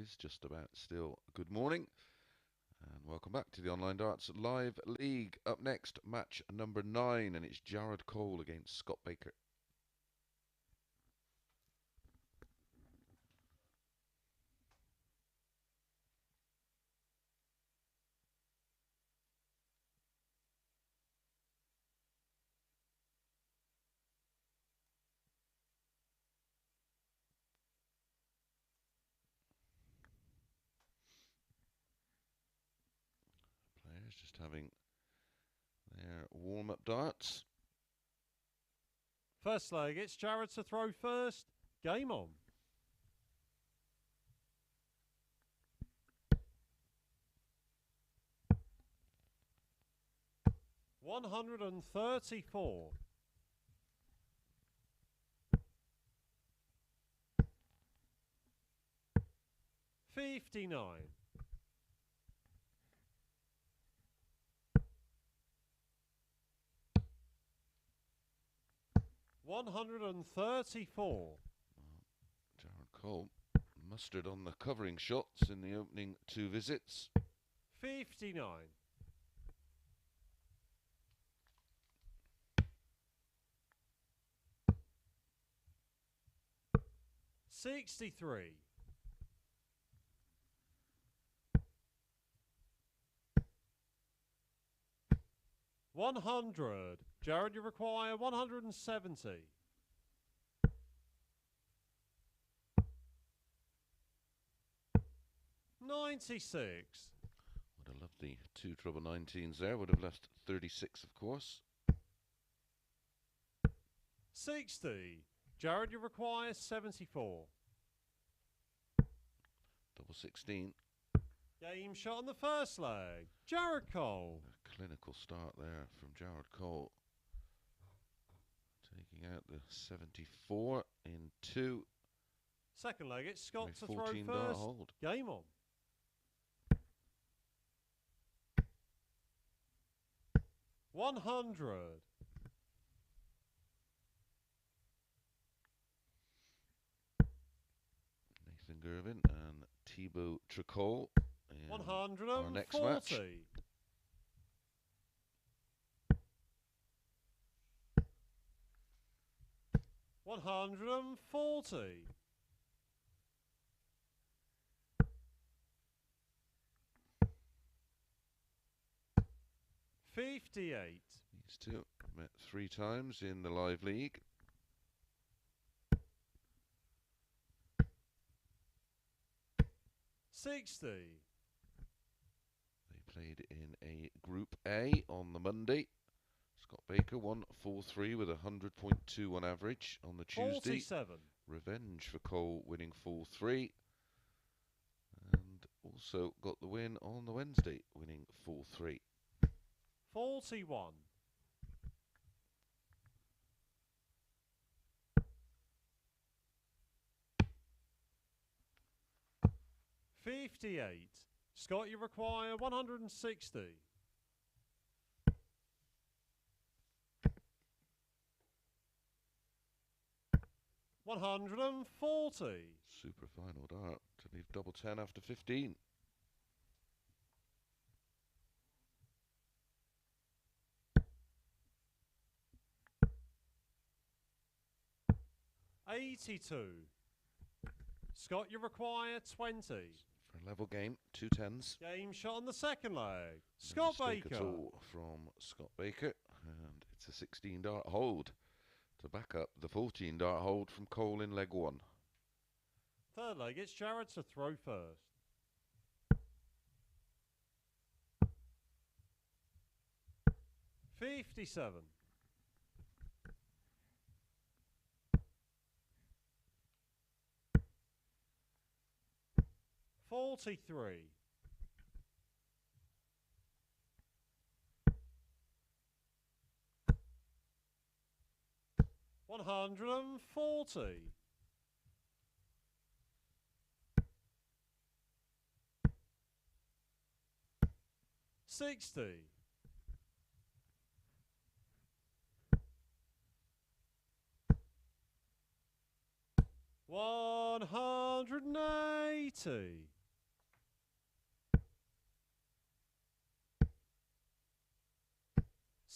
is just about still. Good morning and welcome back to the Online Darts Live League. Up next, match number 9, and it's Jared Cole against Scott Baker. Players just having their warm-up darts. First leg, it's Jared to throw first. Game on. $134. $59. $134. Jared Cole mustered on the covering shots in the opening 2 visits. 59. 63. 100. Jared, you require 170. 96. Would have loved the 2 treble 19s there. Would have left 36, of course. 60. Jared, you require 74. Double 16. Game shot on the first leg. Jared Cole. A clinical start there from Jared Cole. Taking out the 74 in 2. Second leg, it's Scott to throw 14 dart first. hold. Game on. 100. Nathan Girvin and Thibault Tricole in our next match. 140. 140. 58. These two met 3 times in the live league. $60. They played in a Group A on the Monday. Scott Baker won 4-3 with a 100.21 average on the Tuesday. 47. Revenge for Cole, winning 4-3. And also got the win on the Wednesday, winning 4-3. 41. 58. Scott, you require 160. 140. Super final dart to leave double 10 after 15. $82. Scott, you require 20. For a level game, 2 10s. Game shot on the second leg. Scott No mistake Baker. at all from Scott Baker, and it's a 16 dart hold to back up the 14 dart hold from Cole in leg 1. Third leg, it's Jared to throw first. $57. 43. 140. 60. 180.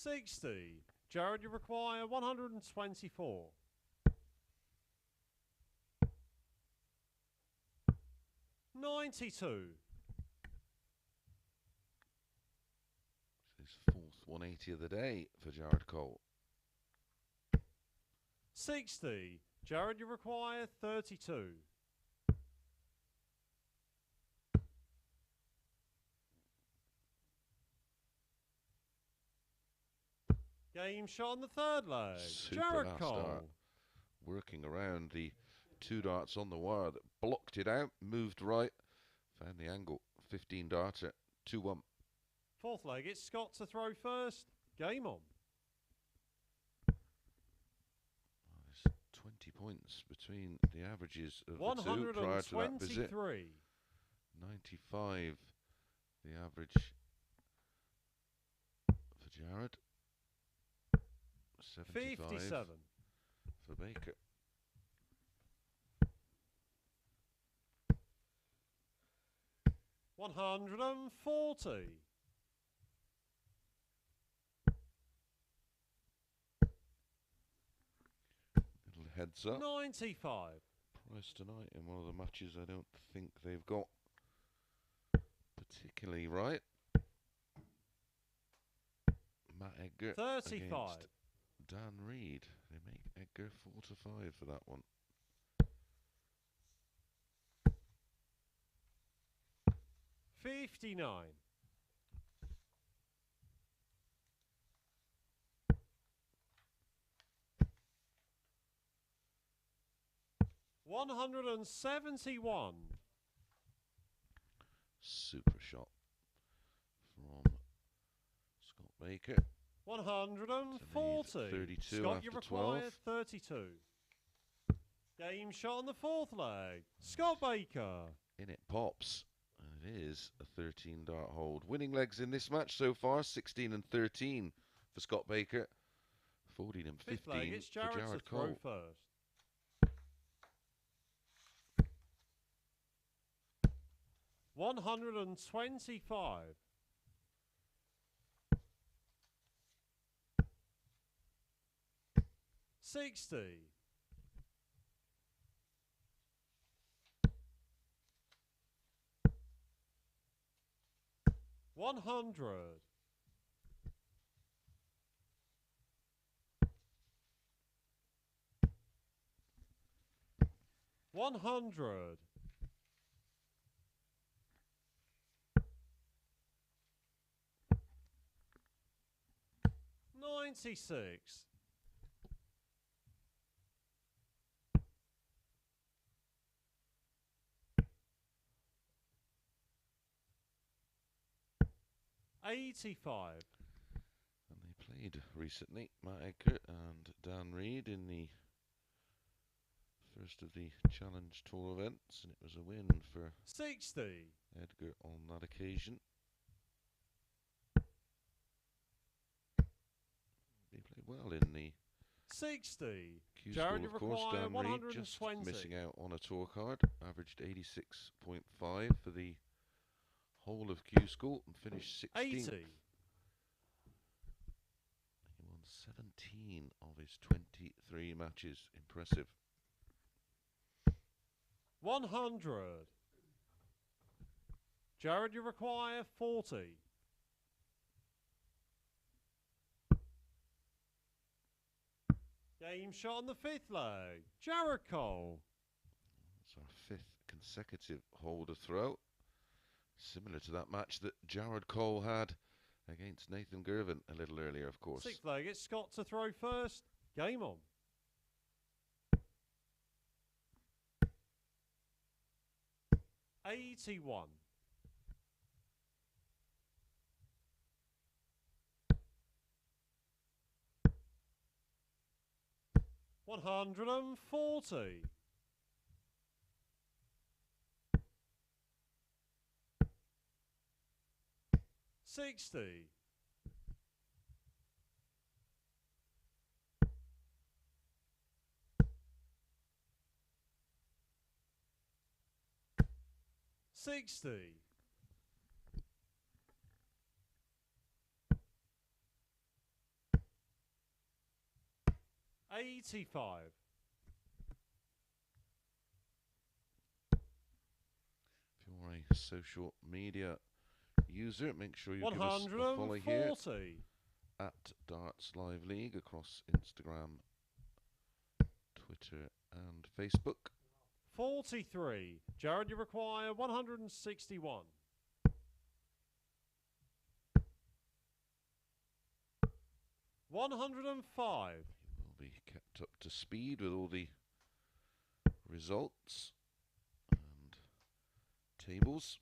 60. Jared, you require 124. 92. His fourth 180 of the day for Jared Cole. 60. Jared, you require 32. Game shot on the third leg. Super Jared last Cole. dart. Working around the two darts on the wire that blocked it out, moved right, found the angle. 15 darter, 2-1. Fourth leg, it's Scott to throw first. Game on. There's 20 points between the averages of the two prior to that visit. 123. 95 the average for Jared. 75 57. for Baker. $140. Little heads up. 95. Price tonight in one of the matches I don't think they've got particularly right. Matt Edgar 35. against Dan Reed. They make Edgar 4-5 for that one. 59. $171. Super shot from Scott Baker. 140. 32 Scott, after you require 12. 32. Game shot on the fourth leg. Scott Baker. In it pops. And it is a 13 dart hold. Winning legs in this match so far, 16 and 13 for Scott Baker. 14 and Fifth 15 leg, it's for Jared Jared to throw Cole. first. 125. 60. 100. 100. 96. 85. And they played recently, Matt Edgar and Dan Reed, in the first of the Challenge Tour events, and it was a win for 60. Edgar on that occasion. He played well in the 60. Q Jared, School, you of course. require Dan Reed just 120. missing out on a tour card. Averaged 86.5 for the whole of Q School and finished 16th. 80. He won 17 of his 23 matches. Impressive. 100. Jared, you require 40. Game shot on the fifth leg. Jared Cole. It's our fifth consecutive holder throw. Similar to that match that Jared Cole had against Nathan Girvin a little earlier, of course. Sixth leg, it's Scott to throw first. Game on. $81. 140. 60. 60. 85. If you're a social media user, make sure you give us a follow here 140. at Darts Live League across Instagram, Twitter and Facebook. 43. Jared, you require 161. 105. You will be kept up to speed with all the results and tables.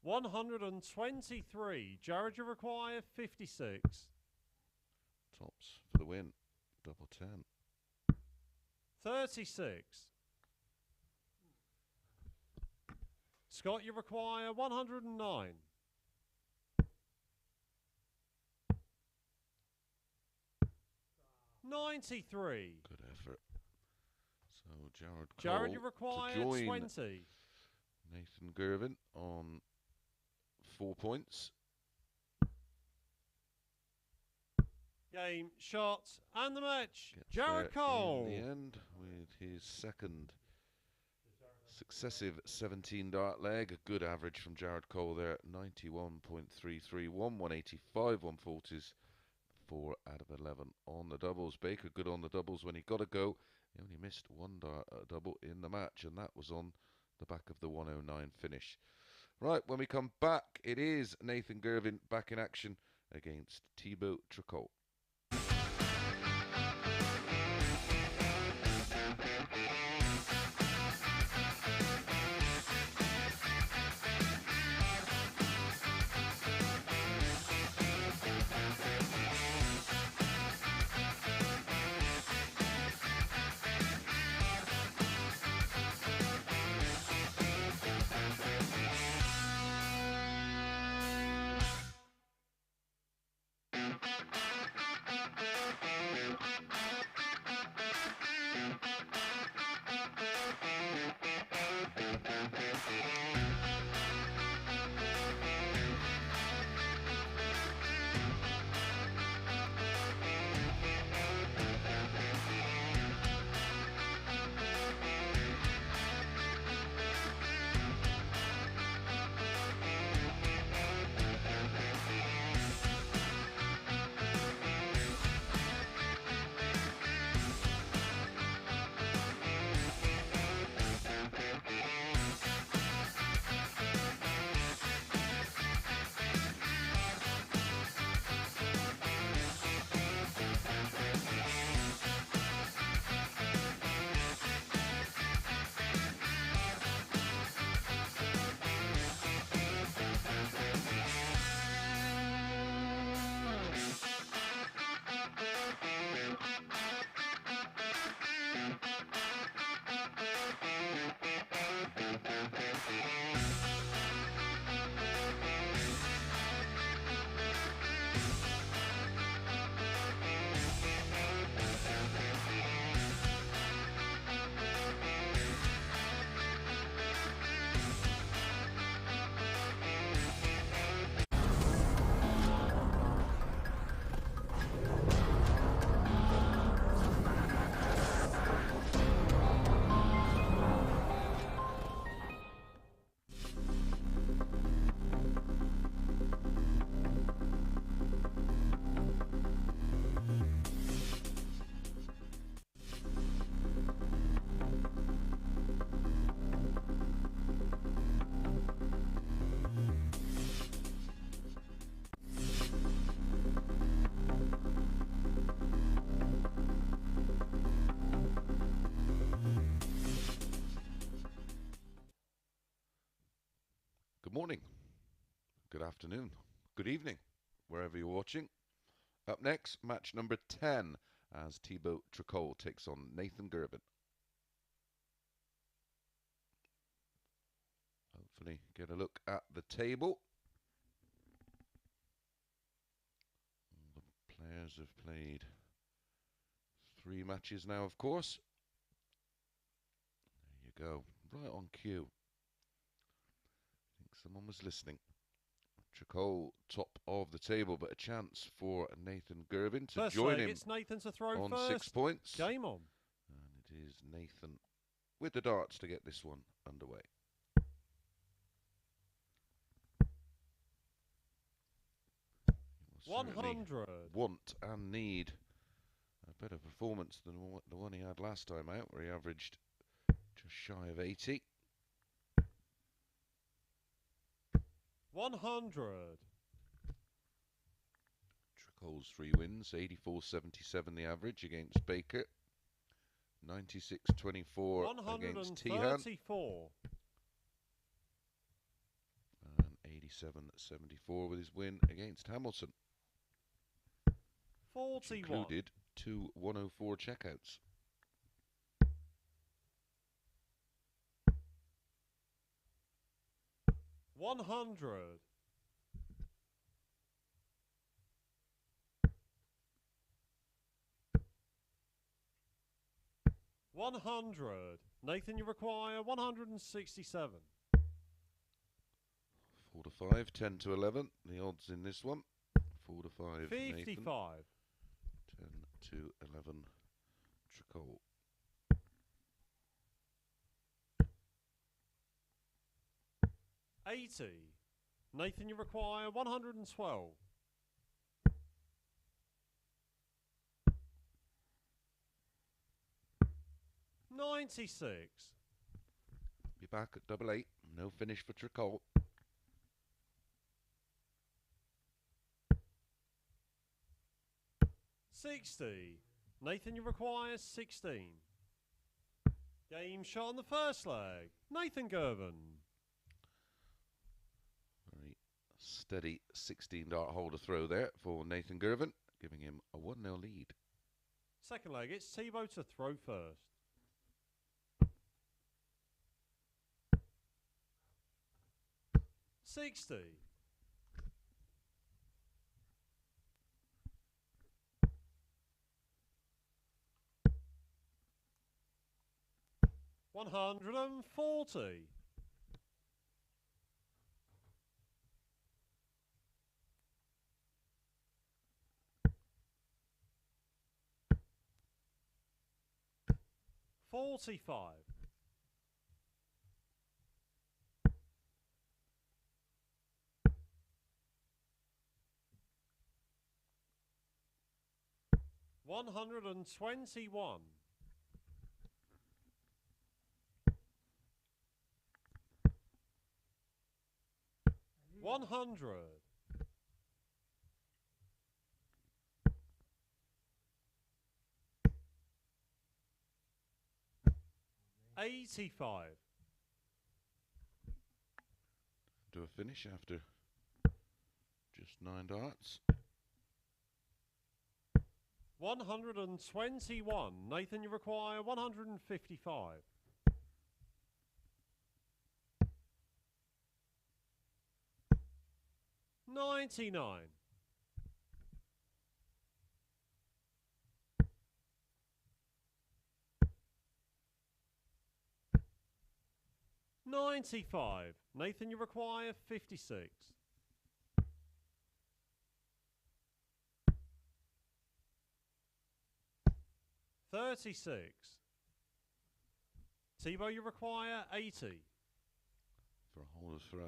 123. Jared, you require 56. Tops for the win. Double 10. 36. Scott, you require 109. 93. Good effort. So Jared Jared, Cole you require to join 20. Nathan Girvin on 4 points. Game, shot, and the match. Gets Jared there Cole. in the end with his second successive 17 dart leg. A good average from Jared Cole there. 91.331, 185, 140s. 4 out of 11 on the doubles. Baker good on the doubles when he got a go. He only missed one double in the match, and that was on the back of the 109 finish. Right, when we come back, it is Nathan Girvin back in action against Thibault Tricole. Good morning, good afternoon, good evening, wherever you're watching. Up next, match number 10 as Thibault Tricole takes on Nathan Girvin. Hopefully get a look at the table. The players have played 3 matches now, of course. There you go, right on cue. I think someone was listening. Tricole top of the table, but a chance for Nathan Girvin to First join leg, him it's Nathan to throw on first. 6 points. Game on. And it is Nathan with the darts to get this one underway. He will certainly 100. want and need a better performance than the one he had last time out, where he averaged just shy of 80. 100. Tricole's 3 wins, 84.77 the average against Baker, 96.24 against Teahan, 134. and 87.74 with his win against Hamilton. 41. Included 2 104 checkouts. 100. 100. Nathan, you require 167. 4 to 5, 10 to 11. The odds in this one. 4 to 5. 55. Nathan. 10 to 11. Tricol. 80. Nathan, you require 112. 96. Be back at double 8. No finish for Tricol. 60. Nathan, you require 16. Game shot on the first leg. Nathan Girvan. Very steady 16 dart holder throw there for Nathan Girvin, giving him a 1-0 lead. Second leg, it's Tebow to throw first. 60. 140. 45. 121. 100. 85. Do a finish after just 9 darts. 121. Nathan, you require 155. 99. 95. Nathan, you require 56. 36. Tebow, you require 80. For a holder's throw.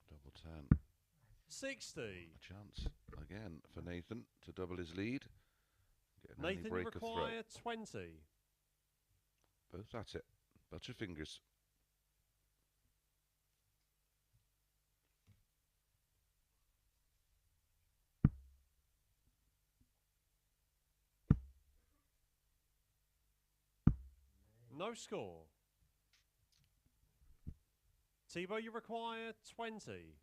Double 10. 60. A chance again for Nathan to double his lead. Get an early Nathan, you break of throw. require 20. Both at it. Butterfingers. No score. Tebow, you require 20.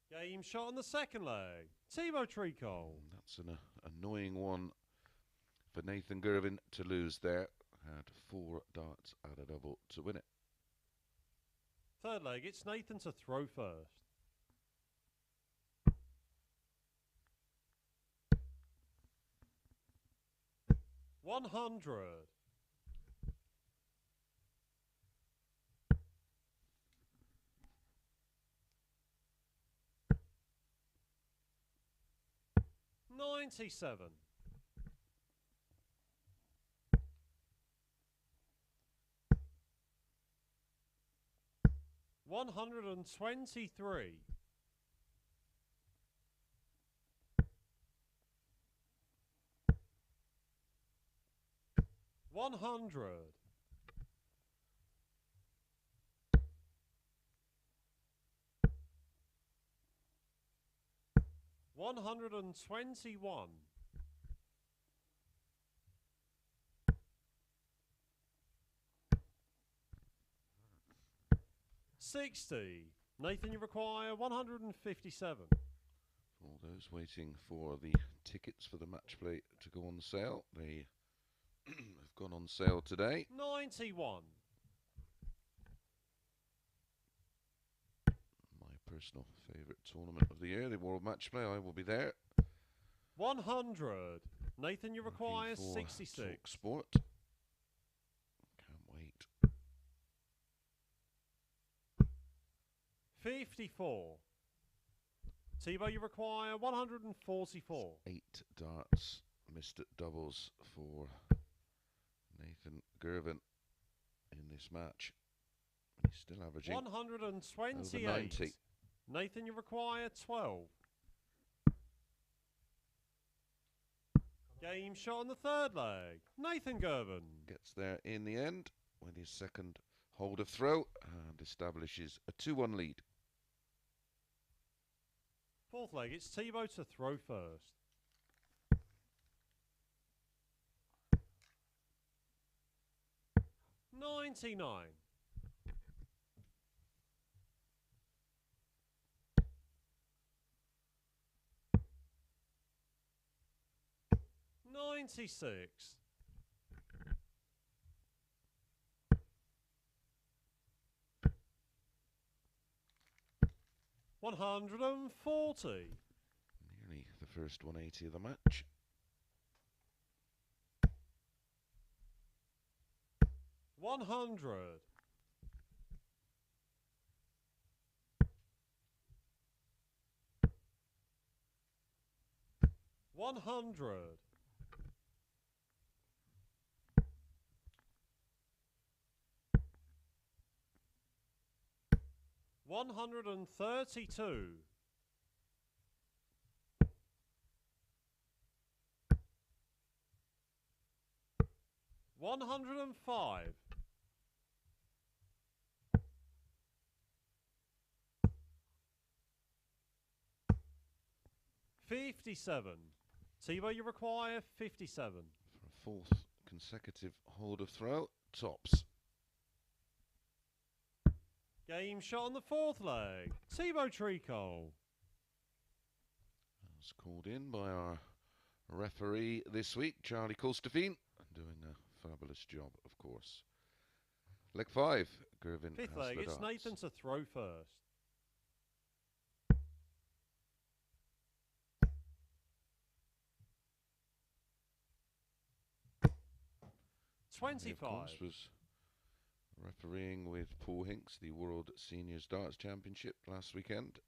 Game shot on the second leg. Thibault Tricole. That's an annoying one for Nathan Girvin to lose there. Had 4 darts at a double to win it. Third leg, it's Nathan to throw first. 100. 97. 123. 100. 121. 60. Nathan, you require 157. For those waiting for the tickets for the match play to go on sale, they have gone on sale today. 91. My personal favourite tournament of the year, the World Match Play. I will be there. 100. Nathan, you Looking require for 66. Talk Sport. Can't wait. 54. Tebow, you require 144. 8 darts missed at doubles for Nathan Girvin in this match. He's still averaging 128. over 90. Nathan, you require 12. Game shot on the third leg. Nathan Girvan Gets there in the end with his second hold of throw and establishes a 2-1 lead. Fourth leg, it's Tebow to throw first. $99. 96. 140. Nearly the first 180 of the match. 100. 100. 132. 105. 57. Tebow, you require 57. For a fourth consecutive hold of throw, tops. Game shot on the fourth leg. Thibault Tricole. As called in by our referee this week, Charlie Colstefine, doing a fabulous job, of course. Leg 5, Girvin Fifth has leg, the it's darts. Nathan to throw first. 25. Of course, was refereeing with Paul Hinks, the World Seniors Darts Championship last weekend.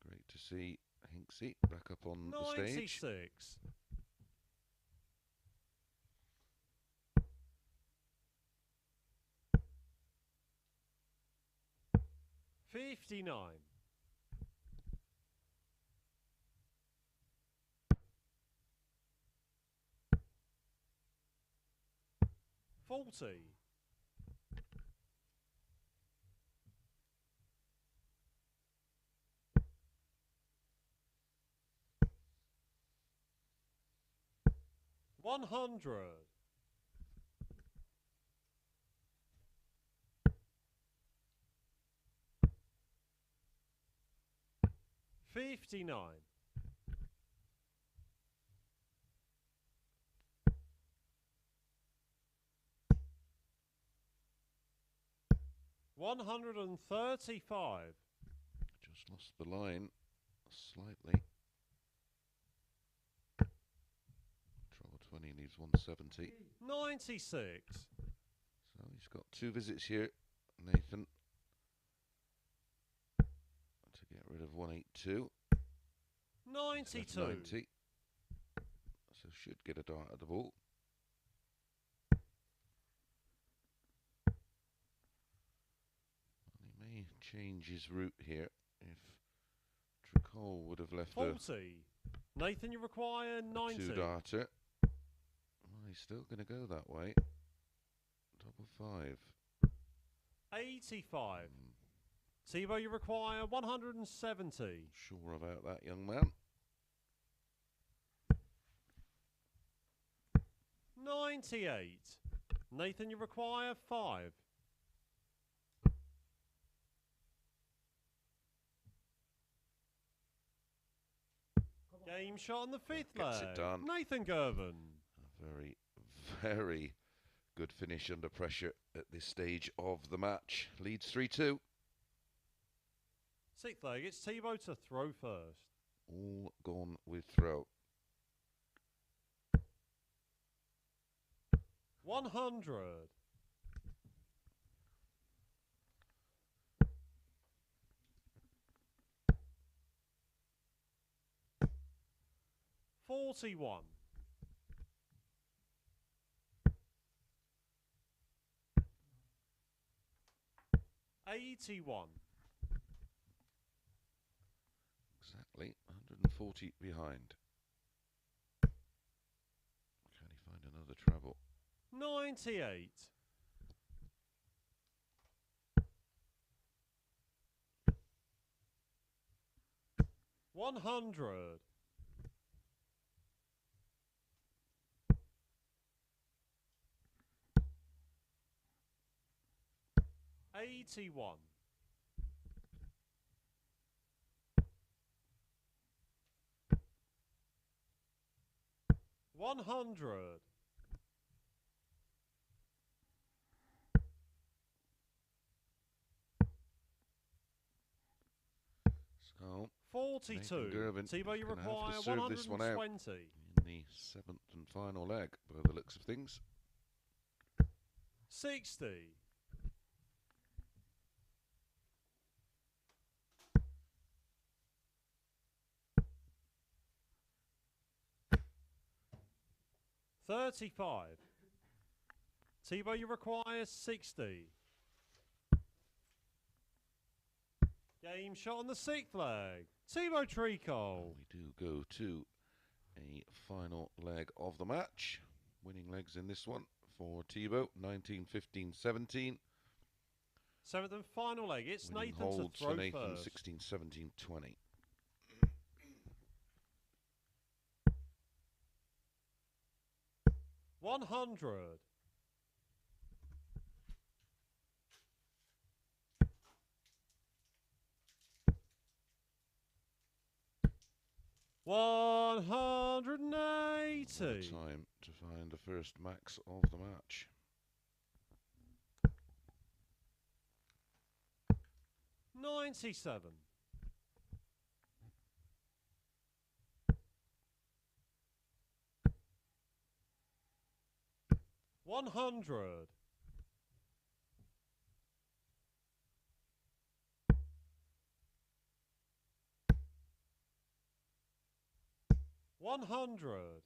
Great to see Hinksy back up on the stage. 96. 59. 40. 100. 59. 135. Just lost the line slightly. Trouble 20 needs 170. 96. So he's got 2 visits here, Nathan, to get rid of 182. 92. 90. So should get a dart at the ball. He may change his route here if Tricol would have left 40. Nathan, you require a 90. two-darter. Well, he's still going to go that way. Double 5. 85. Tebow, you require 170. Sure about that, young man. 98. Nathan, you require 5. Game shot on the 5th Gets leg. it done. Nathan Girvan. A very, very good finish under pressure at this stage of the match. Leads 3-2. 6th leg, it's Tebow to throw first. All gone with throw. 100. 41. 81. Exactly 140 behind. Can he find another treble? 98. 100. 81. 100. So 42. Girvin Tebow, you gonna have to require serve this one out. 120. in the 7th and final leg, by the looks of things. 60. 35. Tebow, you require 60. Game shot on the 6th leg. Thibault Tricole. We do go to a final leg of the match. Winning legs in this one for Tebow, 19, 15, 17. 7th and final leg. It's Winning Nathan to holds throw for Nathan, first. 16, 17, 20. 100. 180. Time to find the first max of the match. 97. 100. 100.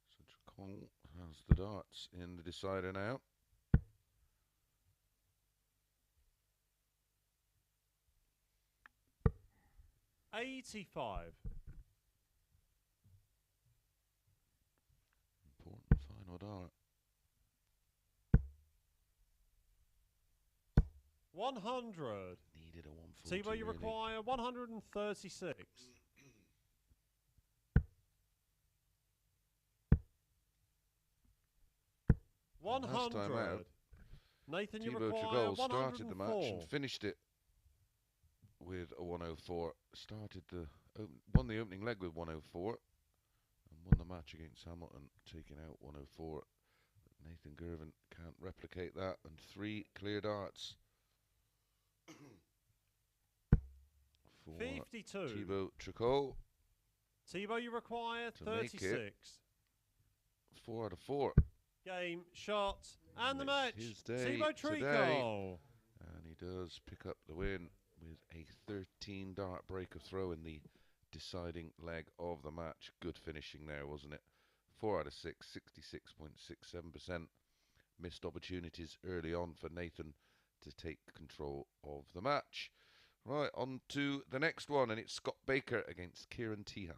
So Tricol has the darts in the decider now. $85. Important final dart. 100. Needed a 140. Tebow, you really. require 136. 100. Last time out, Nathan, you Thibault require Tricole started the match 104. and finished it with a 104. Started the won the opening leg with 104 and won the match against Hamilton, taking out 104. Nathan Girvin can't replicate that, and 3 clear darts for 52. Thibault Tricole. Tebow, you require To make it 36. 4 out of 4. Game, shot, and the It's match. his day Thibault today. Tricole. And he does pick up the win with a 13 dart breaker throw in the deciding leg of the match. Good finishing there, wasn't it? 4 out of 6, 66.67%. Missed opportunities early on for Nathan to take control of the match. Right, on to the next one, and it's Scott Baker against Ciaran Teehan.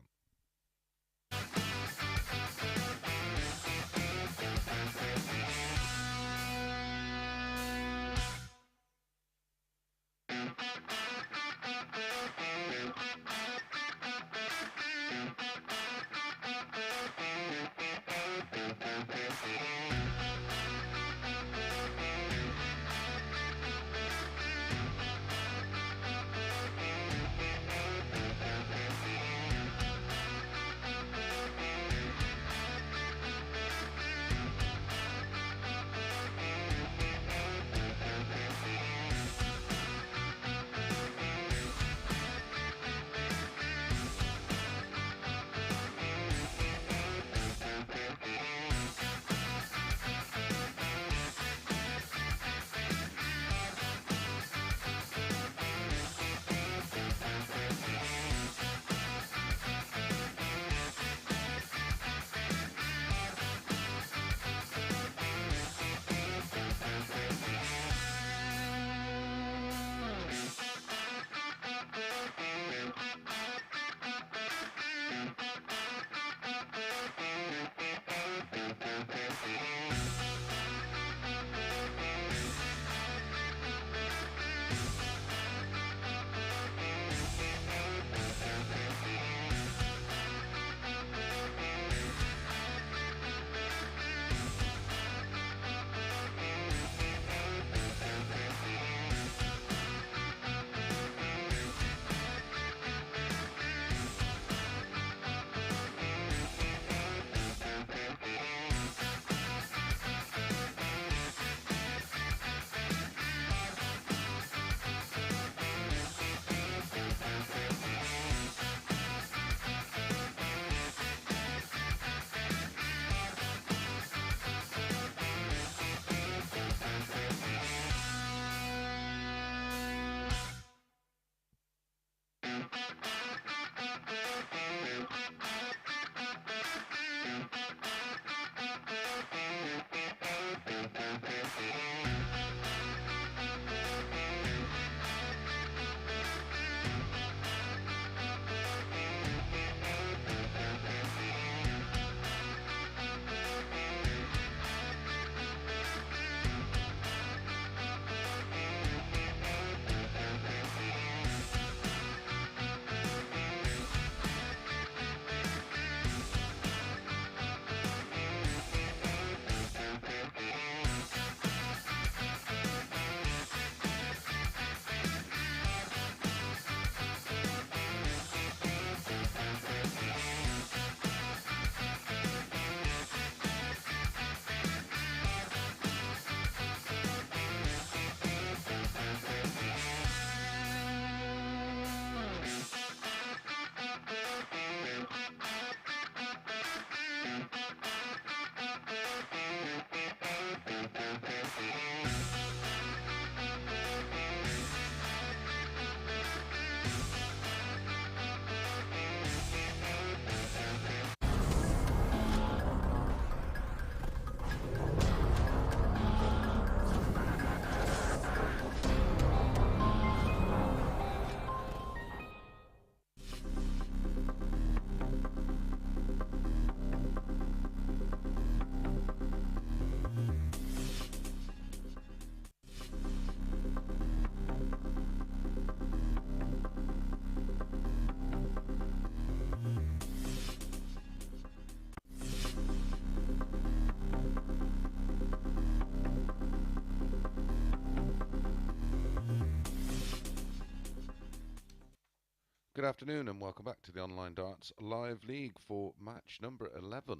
Good afternoon and welcome back to the Online Darts Live League for match number 11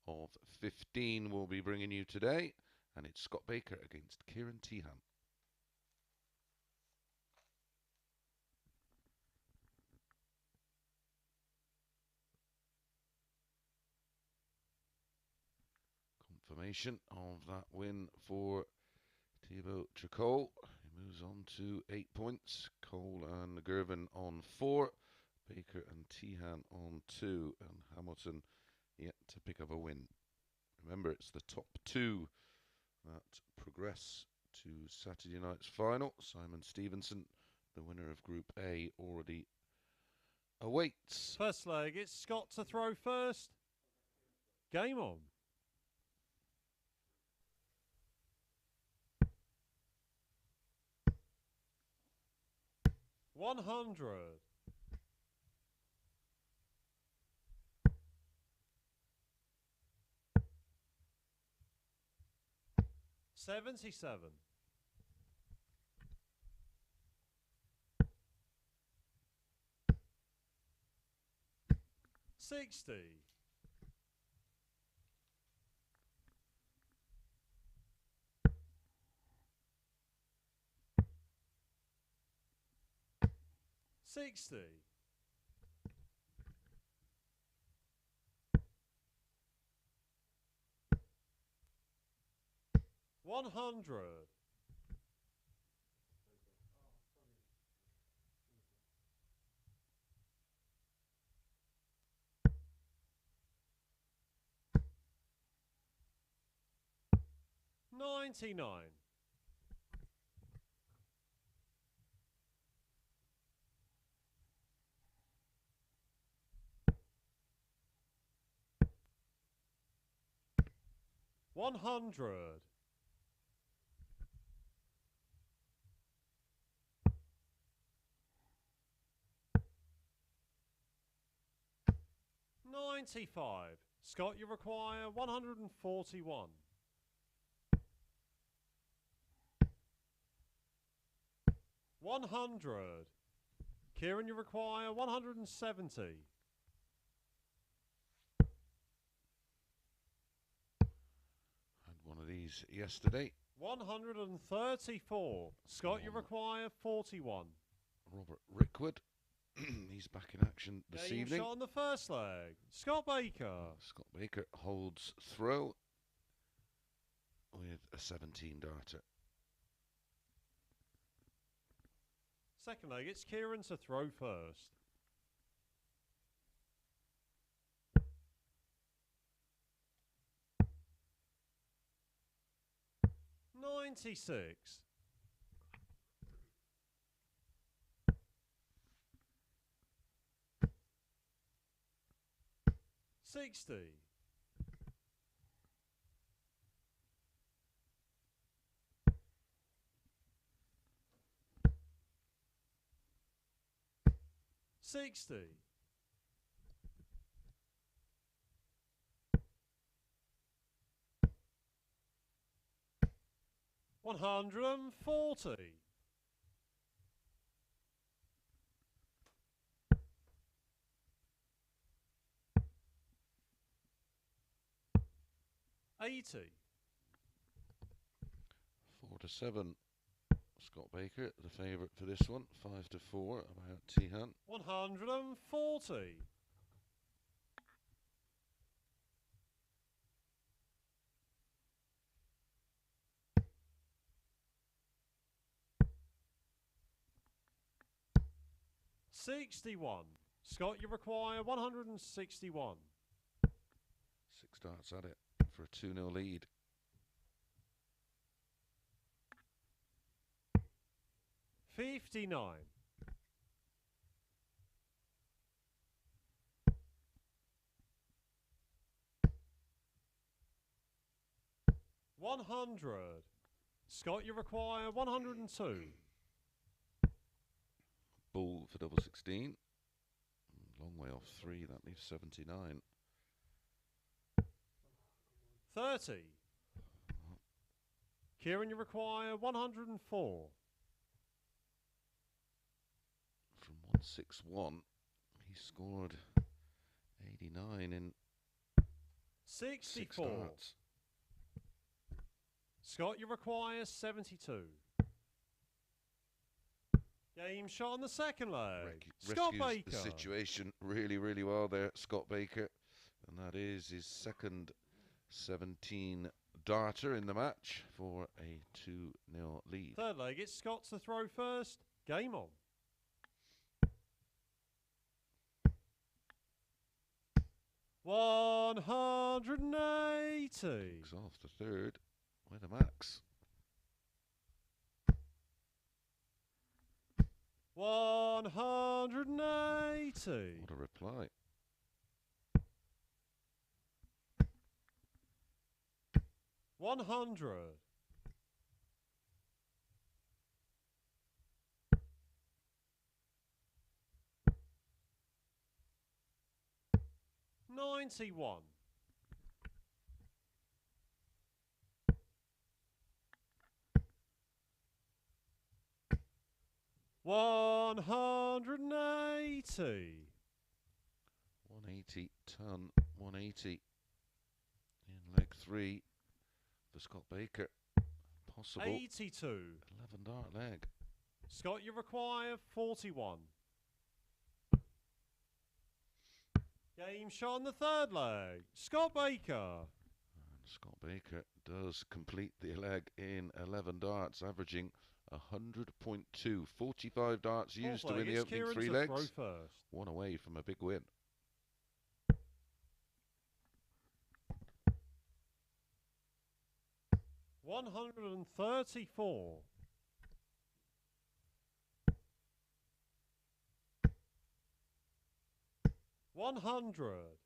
of 15 we'll be bringing you today, and it's Scott Baker against Ciaran Teehan. Confirmation of that win for Thibault Tricole He moves on to 8 points. Cole and Girvin on 4. Baker and Teahan on 2. And Hamilton yet to pick up a win. Remember, it's the top 2 that progress to Saturday night's final. Simon Stevenson, the winner of Group A, already awaits. First leg, it's Scott to throw first. Game on. $100. 77. 60. 60. 100. 99. 100. 95. Scott, you require 141. 100. Kieran, you require 170. Had one of these yesterday. 134. Scott, you require 41. Robert Rickwood. He's back in action this Game evening. shot on the first leg. Scott Baker. Scott Baker holds throw with a 17 darter. Second leg, it's Kieran to throw first. $96. 60. 60. 140. 80. 4-7. Scott Baker, the favourite for this one. 5-4 about Teahan. 140. 61. Scott, you require 161. 6 darts at it for a 2-0 lead. 59. 100. Scott, you require 102. Bull for double 16. Long way off 3, that leaves 79. 30. Kieran, you require 104. From 161, he scored 89 in 6 64. darts. Scott, you require 72. Game shot on the second leg. Scott Rescues Baker. the situation really, really well there, Scott Baker. And that is his second 17 darter in the match for a 2-0 lead. Third leg, it's Scott to throw first. Game on. $180. Kicks off the third with a max. $180. What a reply. $100. $91. $180. 180 ton, 180 in leg 3 for Scott Baker. Possible 82. 11 dart leg. Scott, you require 41. Game shot on the third leg. Scott Baker. And Scott Baker does complete the leg in 11 darts, averaging 100.2. 45 darts used to win the opening Kieran 3 to legs. throw first. One away from a big win. $134. $100.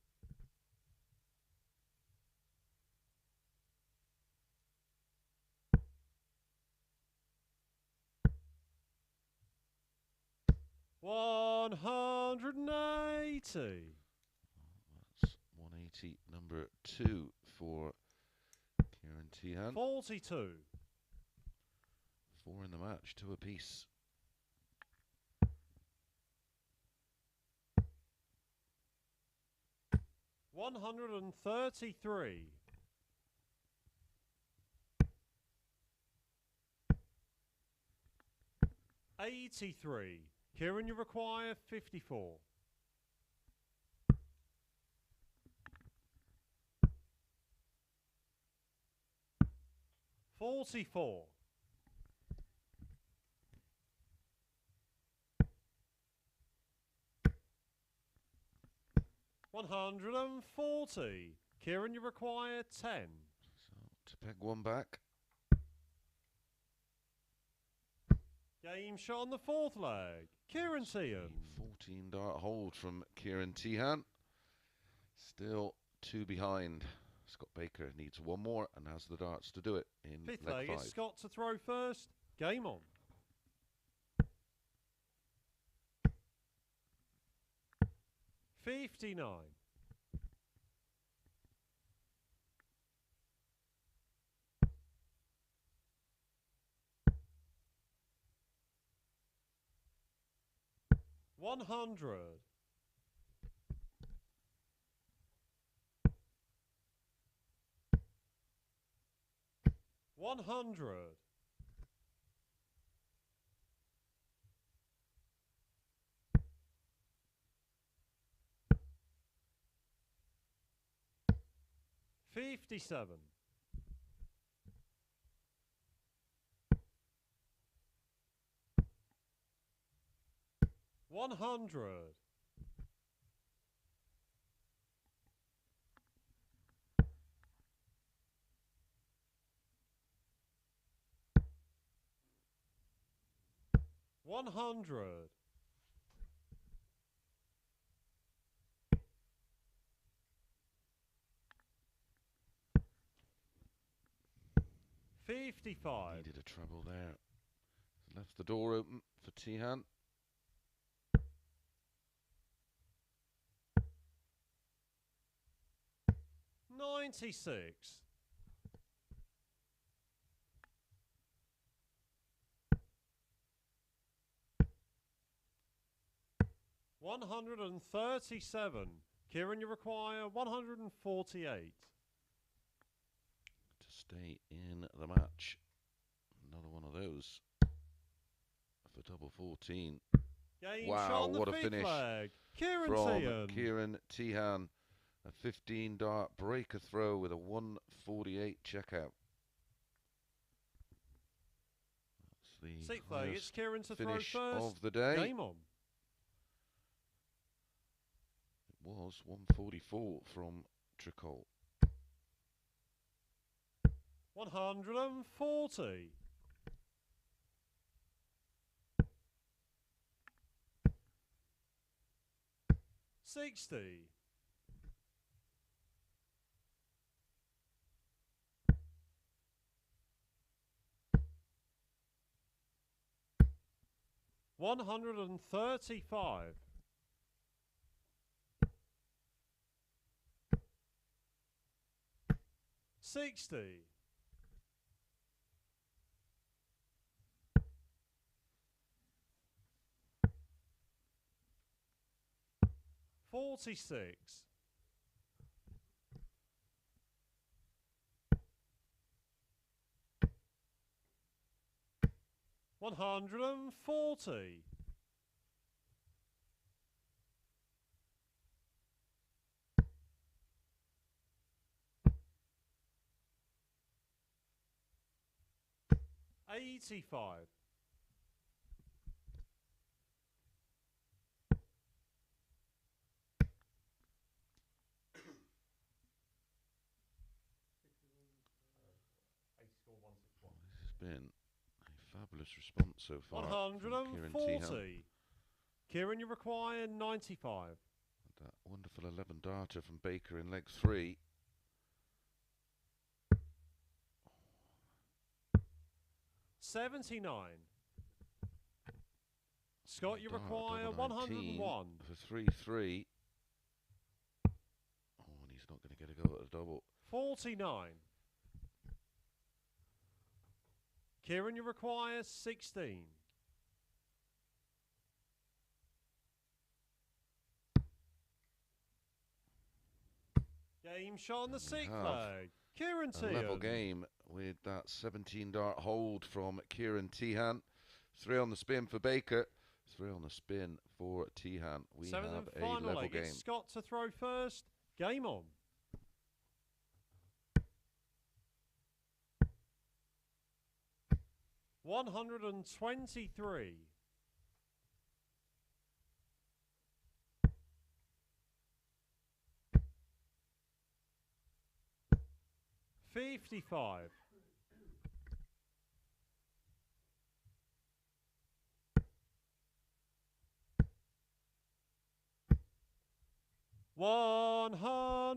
$180. That's 180 number 2 for Ciaran Teehan. 42. 4 in the match, 2 apiece. $133. $83. Kieran, you require 54. $44. $140. Kieran, you require 10. So to peg one back. Game shot on the fourth leg. Ciaran Teehan. 14 dart hold from Ciaran Teehan. Still 2 behind. Scott Baker needs one more and has the darts to do it in Fifth leg leg, 5. it's Scott to throw first. Game on. $59. $100. $100. $57. $100. $100. $55. Needed a treble there. Left the door open for Teahan. $96. $137. Kieran, you require 148. To stay in the match. Another one of those for double 14. Game Wow, shot on the what a fifth finish leg. Kieran from Teehan. Ciaran Teehan, A 15 dart breaker throw with a 148 checkout. That's the Sixth leg, it's highest Kieran to throw finish first. of the day. Game on. It was 144 from Tricol. 140. 60. 135. 60. 46. 140. 85. 'This has been a fabulous response so far. from Ciaran Teehan. 140. Kieran, you require 95. That wonderful 11 darter from Baker in leg 3. 79. Scott, you Dart require double 19 101. for 3-3. Oh, and he's not going to get a go at a double. 49. Kieran, you require 16. Game shot on the We sixth have leg. Ciaran A level Teehan. game with that 17 dart hold from Ciaran Teehan. 3 on the spin for Baker. 3 on the spin for Teahan. We Seventh have and a final level leg. game. It's Scott to throw first. Game on. $123. 55.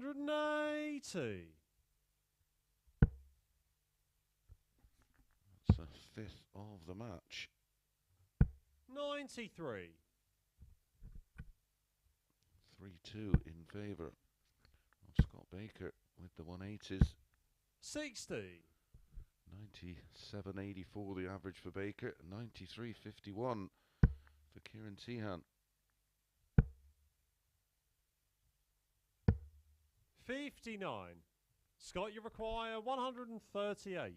180. That's a 5th of the match. 93. 3-2 in favour of Scott Baker with the 180s. 60. 97.84 the average for Baker. 93.51 for Ciaran Teehan. 59. Scott, you require 138.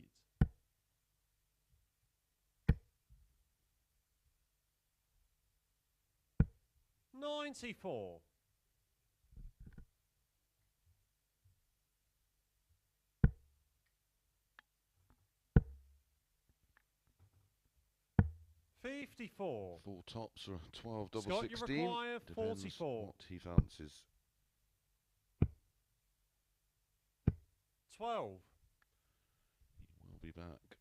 94. 54. 4 tops or 12 double Scott, 16. you require Depends 44. what he fancies. 12. He will be back.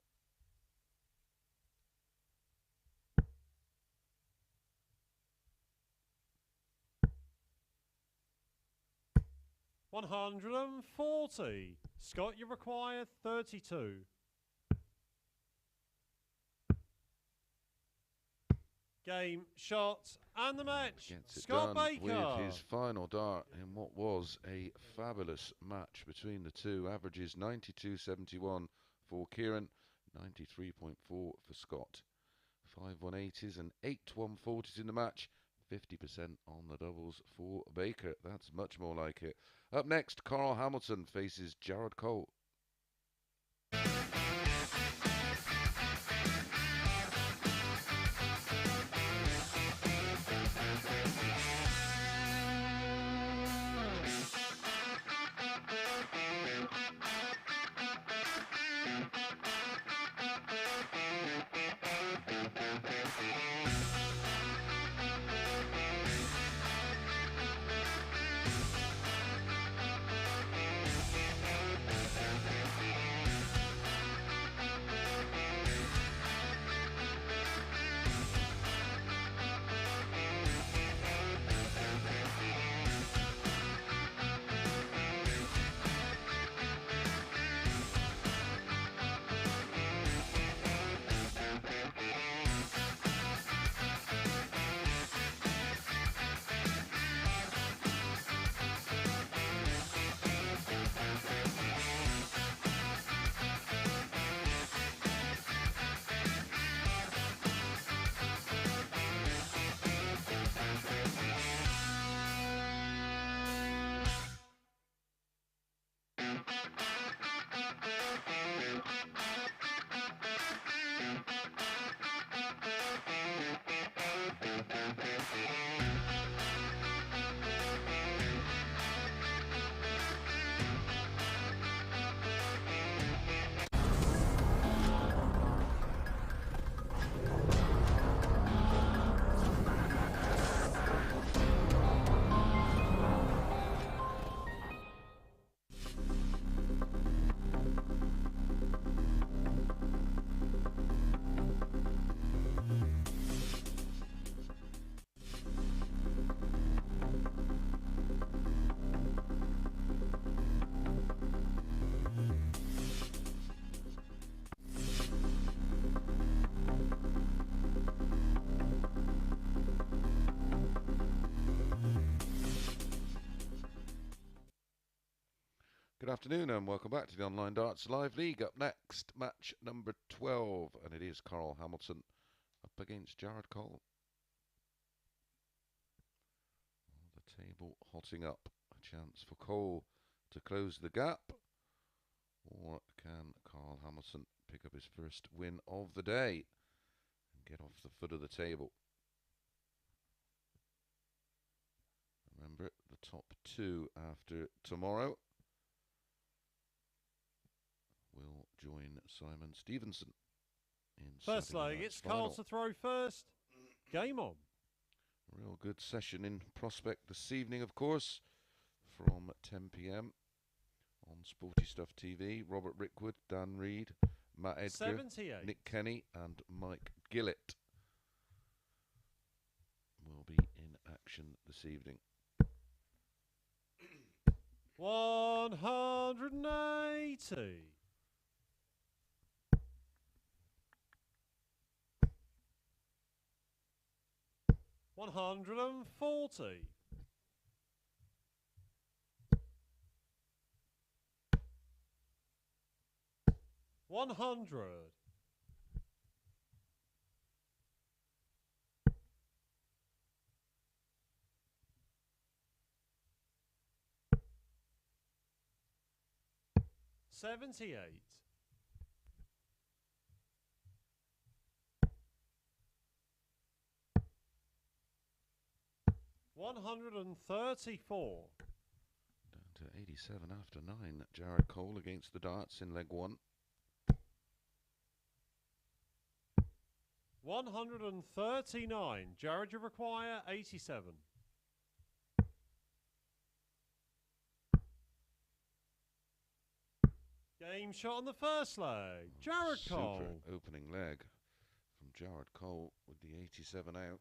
$140. Scott, you require 32. Game, shot, and the match. Gets it Scott done Baker. with his final dart in what was a fabulous match between the two. Averages 92.71 for Kieran, 93.4 for Scott. 5 180s and 8 140s in the match. 50% on the doubles for Baker. That's much more like it. Up next, Carl Hamilton faces Jared Cole. afternoon and welcome back to the Online Darts Live League. Up next, match number 12, and it is Carl Hamilton up against Jared Cole. The table hotting up. A chance for Cole to close the gap. Or can Carl Hamilton pick up his first win of the day and get off the foot of the table? Remember, the top two after tomorrow will join Simon Stevenson in First leg, it's Carl to throw first. Game on. Real good session in Prospect this evening, of course, from 10 p.m. on Sporty Stuff TV. Robert Rickwood, Dan Reed, Matt Edgar, 78. Nick Kenny and Mike Gillett will be in action this evening. 180. 140. 100. 78. 134. Down to 87 after 9. Jared Cole against the darts in leg 1. 139. Jared, you require 87. Game shot on the first leg. Jared Cole. Super opening leg from Jared Cole with the 87 out.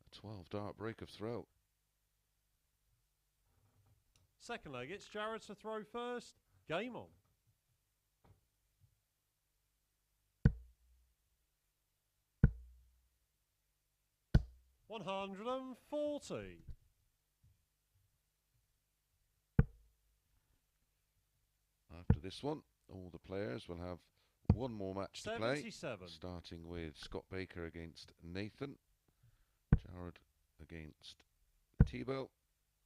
A 12 dart break of throw. Second leg, it's Jared to throw first. Game on. $140. After this one, all the players will have one more match to play. 77. Starting with Scott Baker against Nathan, Jared against Tebow,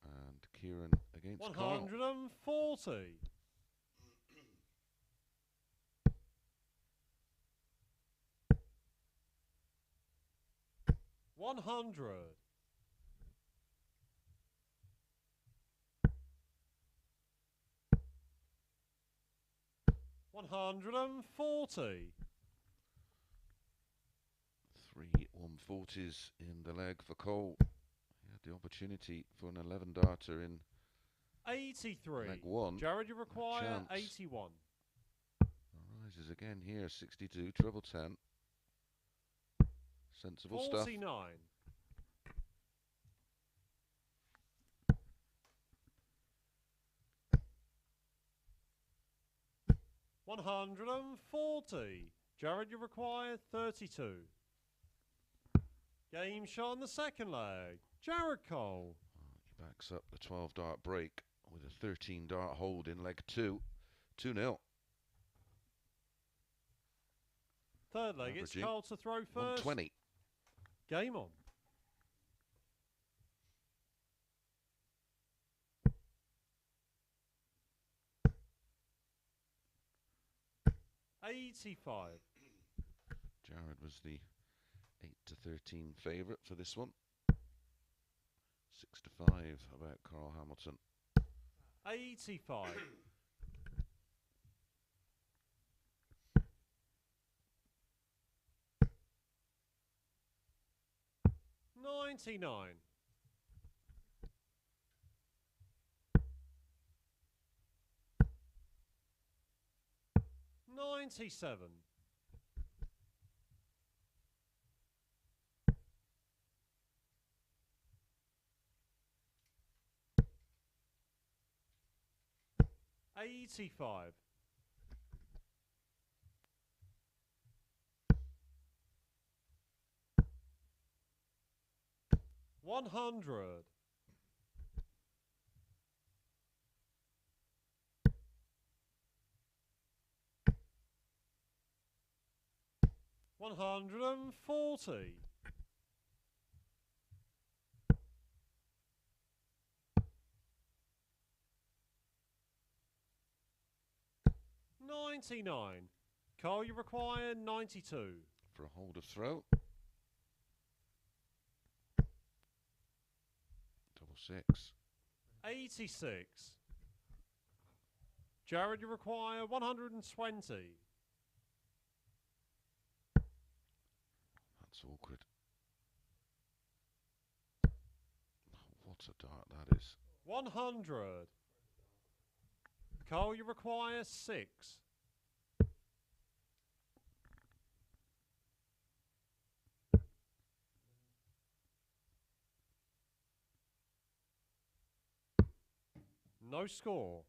and Kieran against Carl. 140. 100. 140. 3 140s in the leg for Cole. He had the opportunity for an 11 darter in 83. leg 1. Jared, you require Chance. 81. Rises again here, 62, treble 10. Sensible 49. stuff. 140. Jared, you require 32. Game shot on the second leg. Jared Cole. He backs up the 12 dart break with a 13 dart hold in leg 2. 2-0. Third leg, it's Averaging Cole to throw first. 120. Game on. $85. Jared was the 8 to 13 favourite for this one. 6 to 5 about Carl Hamilton. 85. 99. 97. 85. 100. 140. 99. Carl, you require 92. For a hold of throw. Double six. 86. Jared, you require 120. That's awkward. What a dart that is. 100. Carl, you require 6. No score.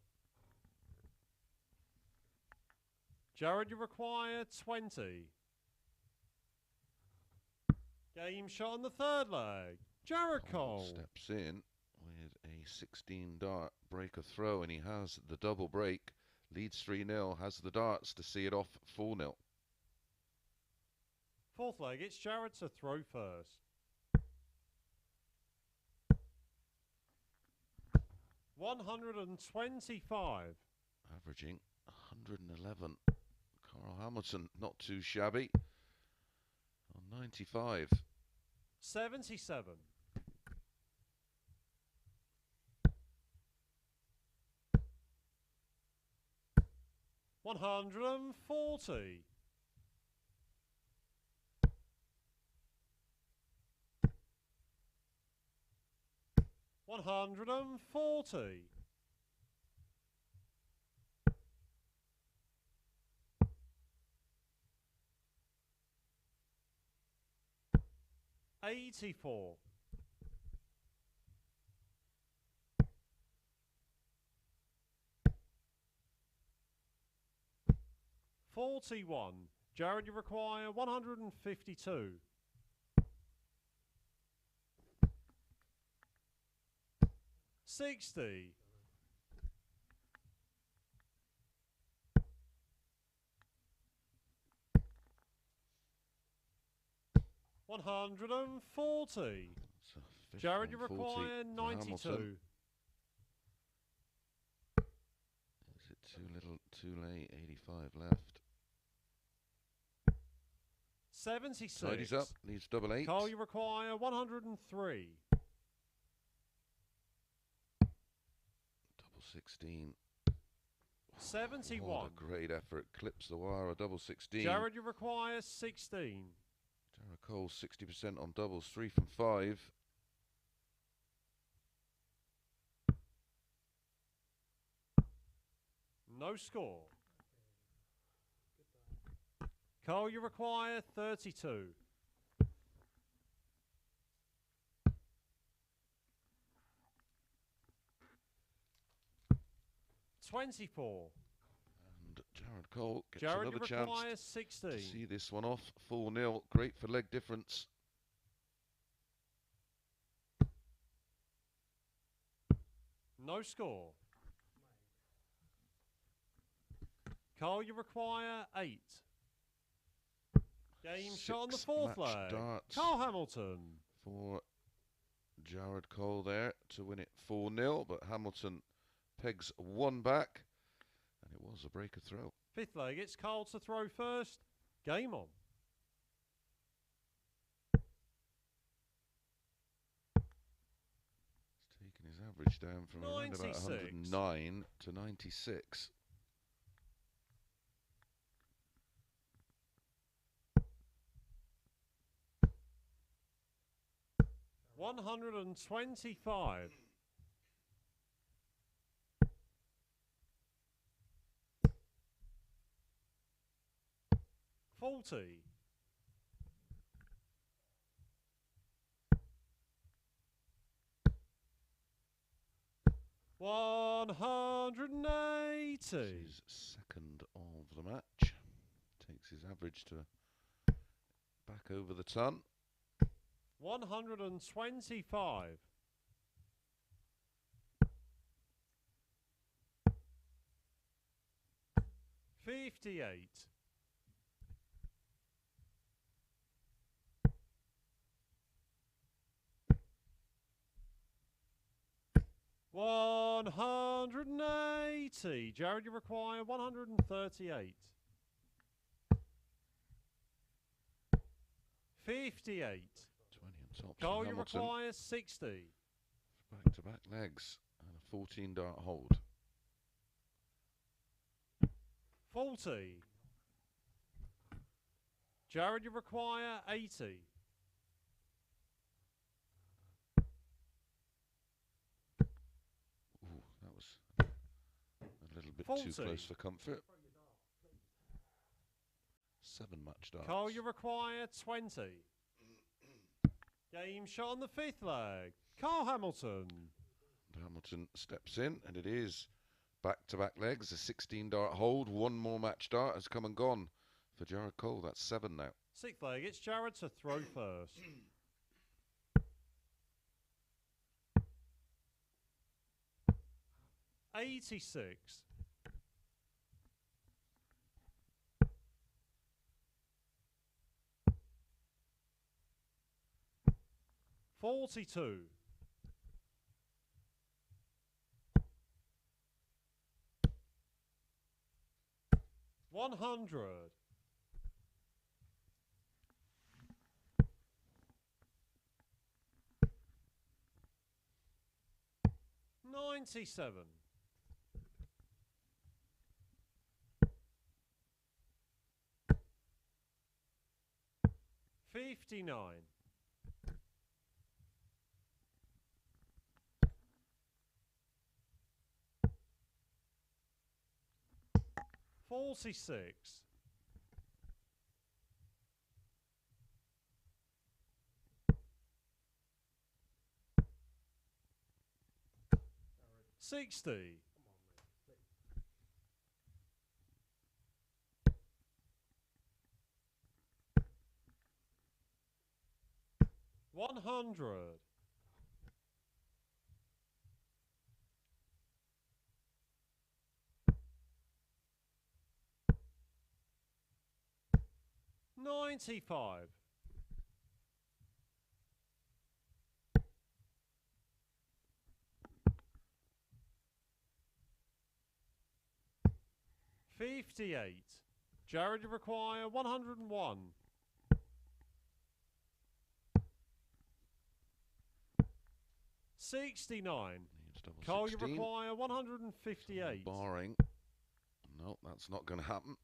Jared, you require 20. Game shot on the third leg. Jared Cole. Steps in with a 16 dart breaker throw, and he has the double break. Leads 3-0, has the darts to see it off 4-0. Fourth leg, it's Jared to throw first. $125. Averaging 111. Carl Hamilton, not too shabby. On 95. 77. 140. 140. 84. 41. Jared, you require 152. 60. 140. Jared, you require 92. Is it too little, too late? 85 left. 76. Tidies up, needs double 8. Carl, you require 103. Double 16. 71. What a great effort. Clips the wire, a double 16. Jared, you require 16. Jared Cole, 60% on doubles, 3 from 5. No score. Carl, you require 32. 24. And Jared Cole gets Jared, another you chance require to 16. see this one off. 4-0. Great for leg difference. No score. Carl, you require 8. Game shot on the 6 fourth match leg. darts Carl Hamilton. for Jared Cole there to win it 4-0, but Hamilton pegs one back, and it was a breaker throw. Fifth leg, it's Carl to throw first. Game on. He's taken his average down from around about 96. 109 to 96. $125. 40. 180. His second of the match. Takes his average to back over the ton. 125. 58. 180. Jared, you require 138. 58. 20 on top. Carl, you Hamilton. require 60. Back to back legs and a 14 dart hold. 40. Jared, you require 80. Ooh, that was a little bit 40. too close for comfort. 7 match darts. Carl, you require 20. Game shot on the 5th leg. Carl Hamilton. And Hamilton steps in, and it is back-to-back legs, a 16 dart hold. One more match dart has come and gone for Jared Cole. That's 7 now. 6th leg, it's Jared to throw first. $86. 42. 100. 97. 59. 46. 60. 100. 95. 58. Jared, you require 101. 69. Needs double Carl, you 16. require 158. Barring. No, that's not going to happen.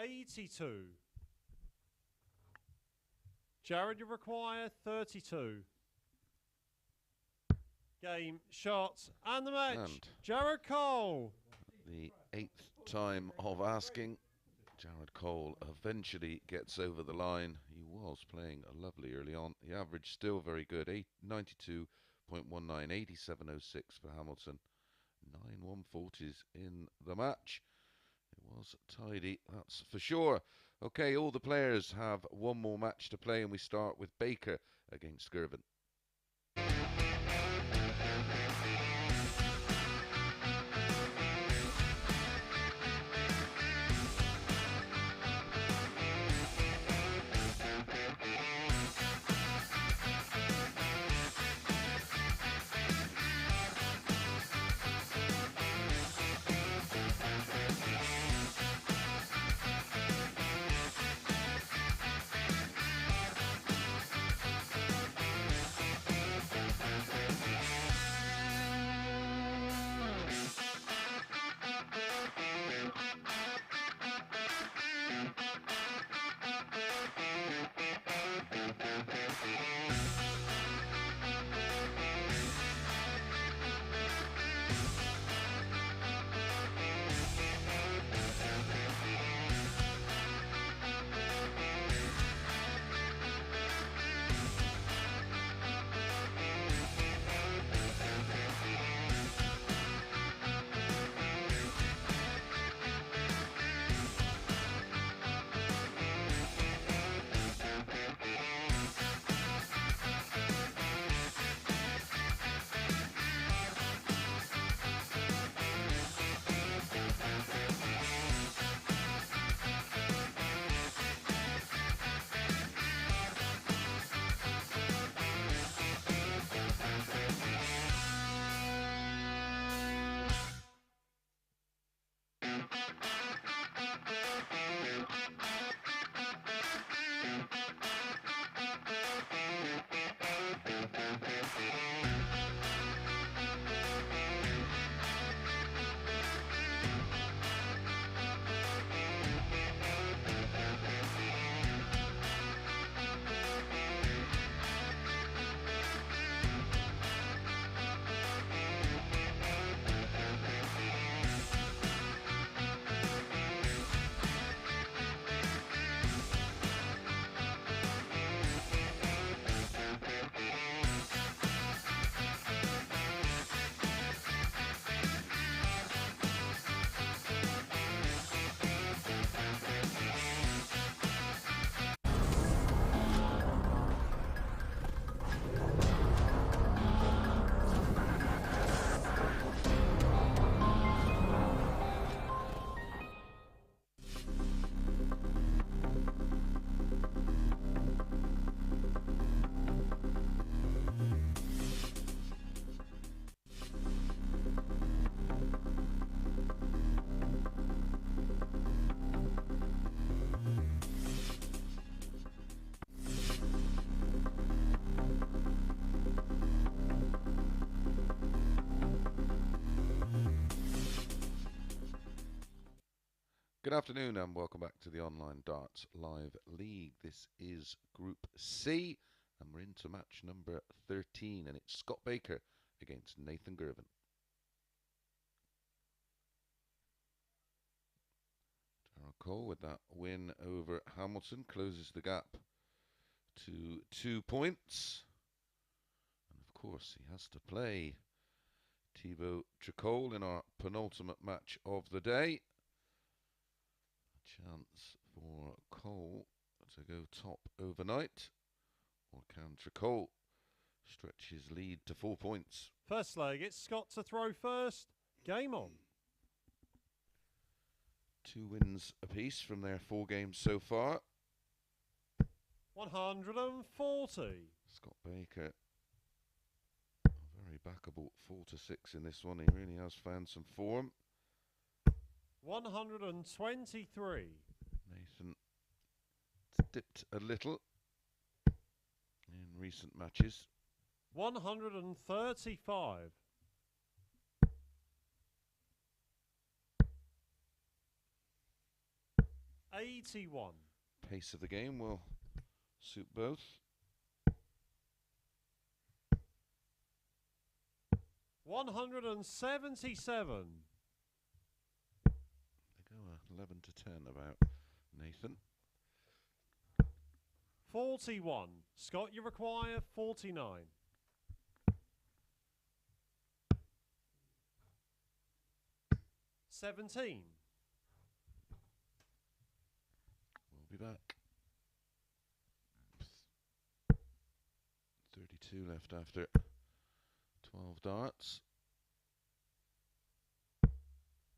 82. Jared, you require 32. Game, shots, and the match. And Jared Cole. the 8th time of asking. Jared Cole eventually gets over the line. He was playing lovely early on. The average still very good. 92.19, 87.06 for Hamilton. 9 140s in the match. It was tidy, that's for sure. Okay, all the players have one more match to play, and we start with Baker against Girvin. Good afternoon and welcome back to the Online Darts Live League. This is Group C and we're into match number 13 and it's Scott Baker against Nathan Girvin. Tricol with that win over Hamilton closes the gap to 2 points. And of course he has to play Thibault Tricole in our penultimate match of the day. Chance for Cole to go top overnight, or can Tricol stretch his lead to 4 points? First leg, it's Scott to throw first. Game on. 2 wins apiece from their 4 games so far. 140. Scott Baker, a very backable 4-6 in this one. He really has found some form. 123. Nathan dipped a little in recent matches. 135. 81. Pace of the game will suit both. 177. 11 to 10 about Nathan. 41. Scott, you require 49. 17. We'll be back. 32 left after 12 darts.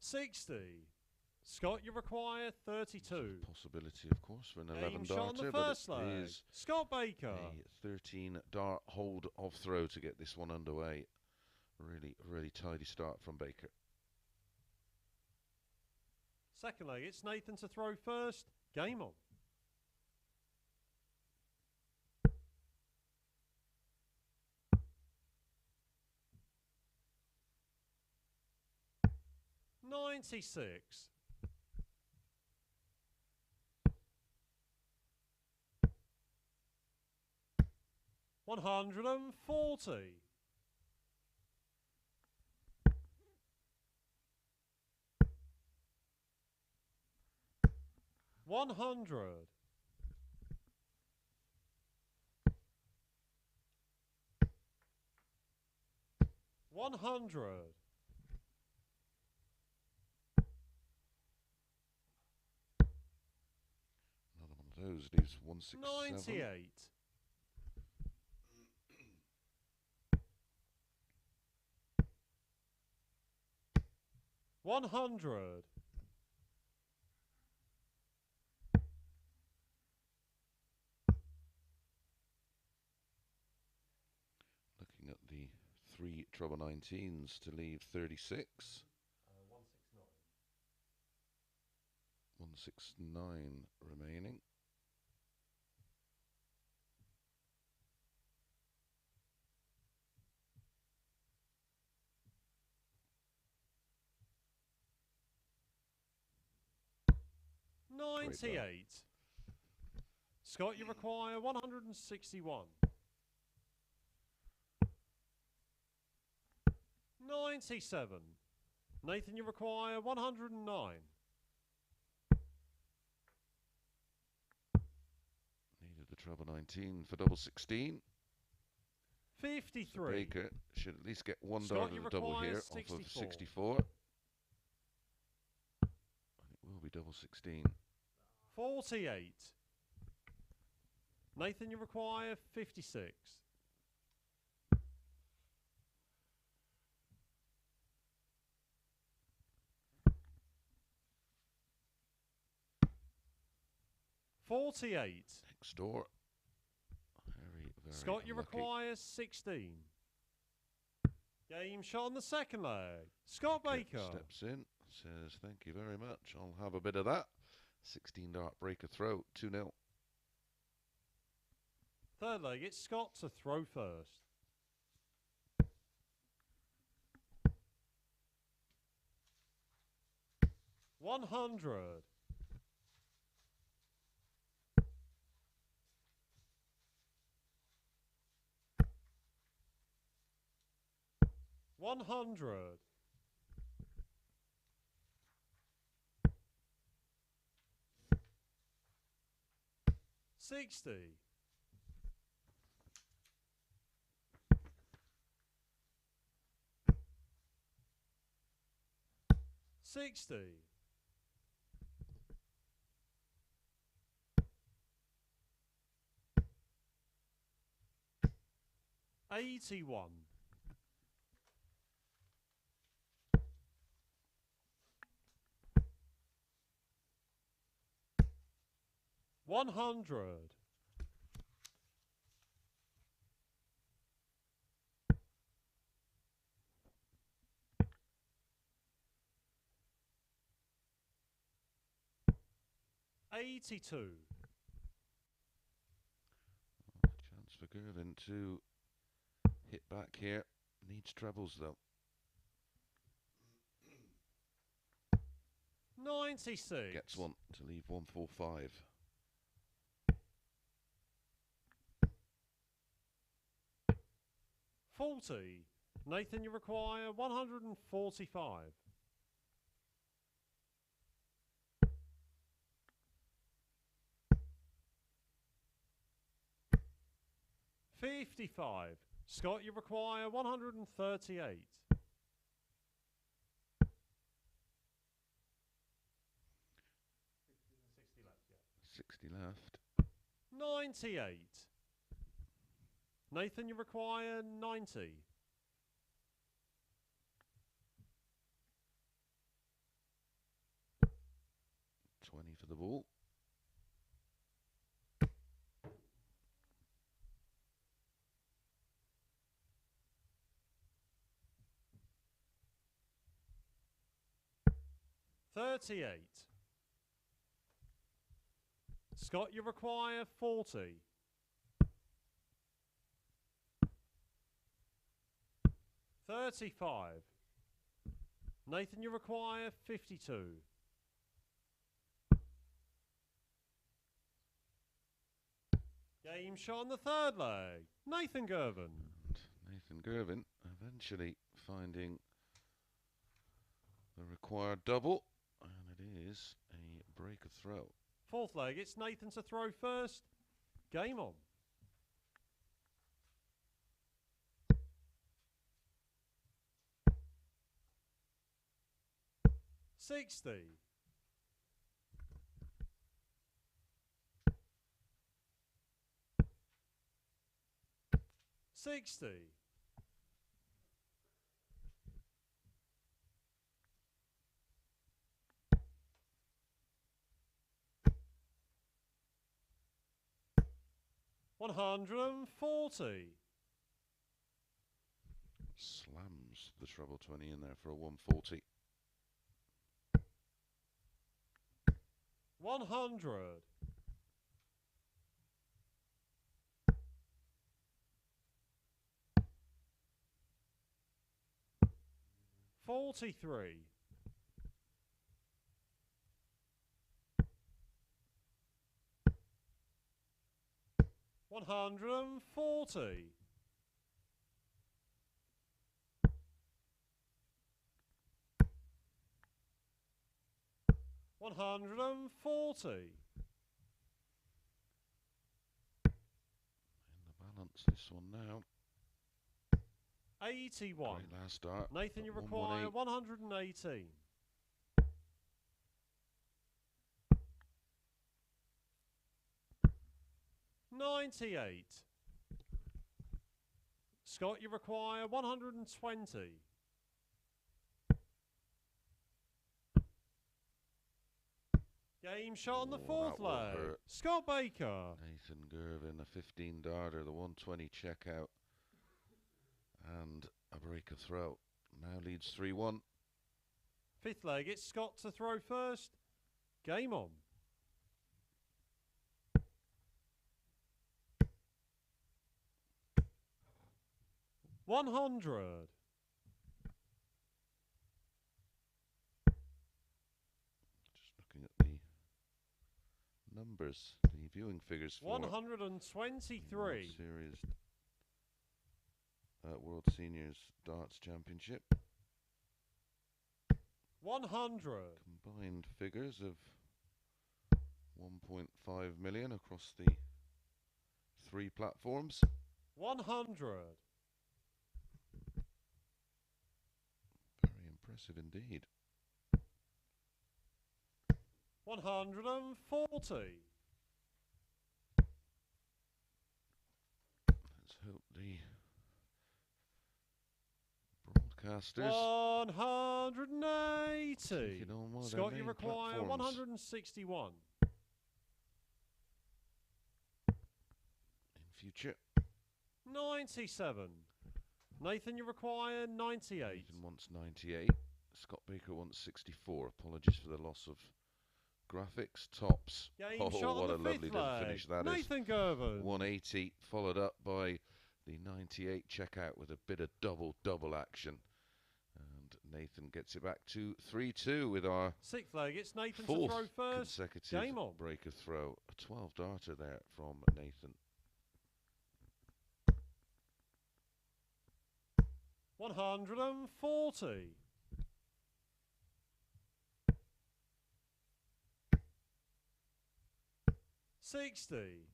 60. Scott, you require 32. Possibility, of course, for an 11 Aim shot on the darter, but first it leg. is Scott Baker. a 13 dart hold of throw to get this one underway. Really tidy start from Baker. Second leg, it's Nathan to throw first. Game on. $96. 140. 100. 100. 'Those leaves 167. 98. 100. Looking at the 3 treble 19s to leave 36. 169. 169 remaining. Great 98. Scott, you require 161. 97. Nathan, you require 109. Needed the treble 19 for double 16. 53. So Baker should at least get one Scott, dart you of the double require here 64. off of 64. It will be double 16. 48. Nathan, you require 56. $48. Next door. Very Scott, you unlucky. require 16. Game shot on the second leg. Scott Baker. Steps in, says thank you very much. I'll have a bit of that. 16 dart breaker throw, 2-0. Third leg, it's Scott to throw first. $100. $100. $60. $60. $81. $100. $82. Chance for Girvin to hit back here. Needs trebles though. 96. Gets one to leave 145. $40. Nathan, you require 145. $55. Scott, you require 138. 60 left. 98. Nathan, you require 90. $20 for the ball. $38. Scott, you require 40. $35. Nathan, you require 52. Game shot on the third leg. Nathan Girvan. And Nathan Girvin eventually finding the required double, and it is a break of throw. Fourth leg, it's Nathan to throw first. Game on. $60. $60. $140. Slams the treble 20 in there for a 140. 100. 43. 140. 140. In the balance, this one now. 81. Great last start. Nathan, you Got require 118. 118. 98. Scott, you require 120. Game shot on the Oh, fourth that will leg. hurt. Scott Baker. Nathan Girvin, a 15 darter, the 120 checkout, and a breaker throw. Now leads 3-1. Fifth leg, it's Scott to throw first. Game on. $100. Just looking at the numbers, the viewing figures for 123. World Series, World Seniors Darts Championship. 100. Combined figures of 1.5 million across the 3 platforms. 100. Very impressive indeed. 140. Let's hope the broadcasters 180. take it on one of their Scott, you main require platforms. 161. In future. 97. Nathan, you require 98. Nathan wants 98. Scott Baker wants 64. Apologies for the loss of graphics. Tops. Game Oh, shot what on a the lovely fifth little leg. finish that is. Nathan Girvan. 180, followed up by the 98 checkout with a bit of double action. And Nathan gets it back to 3-2 with our Sixth leg, it's Nathan to fourth throw first. consecutive Game on. breaker throw. A 12 darter there from Nathan. 140. 60.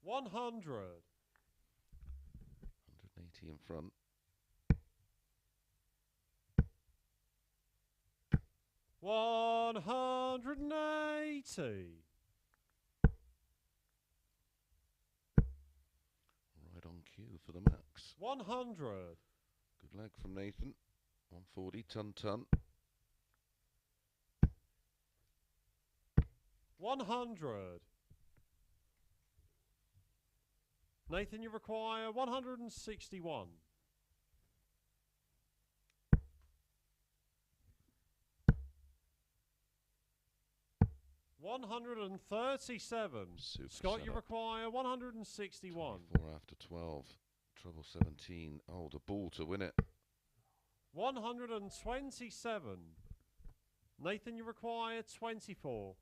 100. 180 in front. 180. Right on cue for the max. 100. Good leg from Nathan. 140, ton. 100. Nathan, you require 161. 137. Super Scott, you setup. require 161. 24 after 12. Treble 17. Oh, the ball to win it. 127. Nathan, you require 24.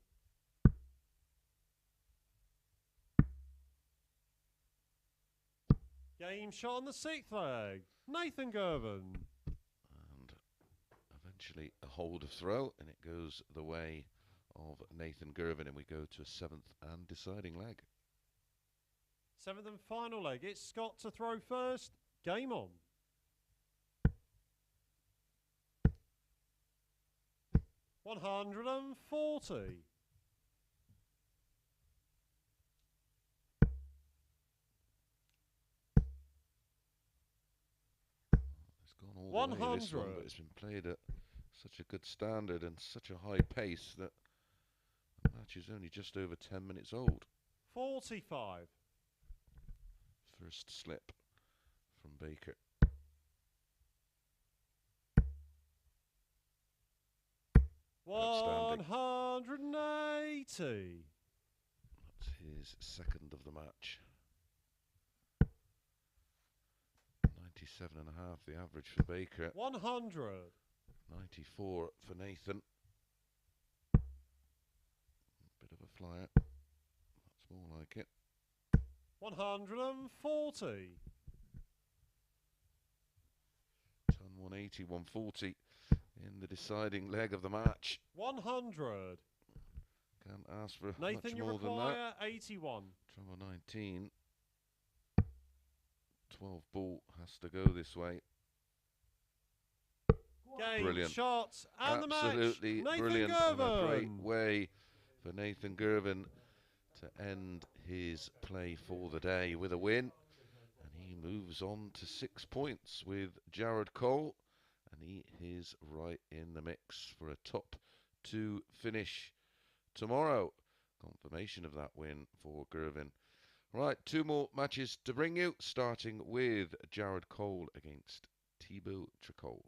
Game shot on the sixth leg. Nathan Girvan. And eventually a hold of throw, and it goes the way of Nathan Girvin, and we go to a 7th and deciding leg. Seventh and final leg. It's Scott to throw first. Game on. $140. It's gone all the way this one, 100. but it's been played at such a good standard and such a high pace that the match is only just over 10 minutes old. 45. First slip from Baker. Outstanding. 180. That's his second of the match. 97.5 the average for Baker. 100. 94 for Nathan. Bit of a flyer. That's more like it. 140. Ton 180, 140 in the deciding leg of the match. 100. Can't ask for Nathan, much you more than that. require 81. Treble 19. 12 ball has to go this way. Game, Brilliant. shots, and Absolutely the match. Nathan brilliant. And a great Girvan. way for Nathan Girvin to end his play for the day with a win. And he moves on to 6 points with Jared Cole. And he is right in the mix for a top 2 finish tomorrow. Confirmation of that win for Girvin. Right, 2 more matches to bring you, starting with Jared Cole against Thibault Tricole.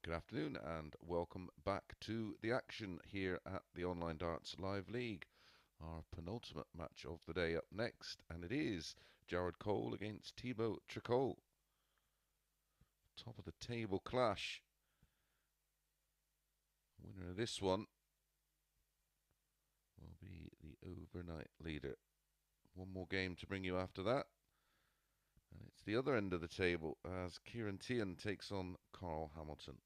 Good afternoon and welcome back to the action here at the Online Darts Live League. Our penultimate match of the day up next, and it is Jared Cole against Thibault Tricole. Top of the table clash. Winner of this one will be the overnight leader. One more game to bring you after that. And it's the other end of the table as Ciaran Teehan takes on Carl Hamilton.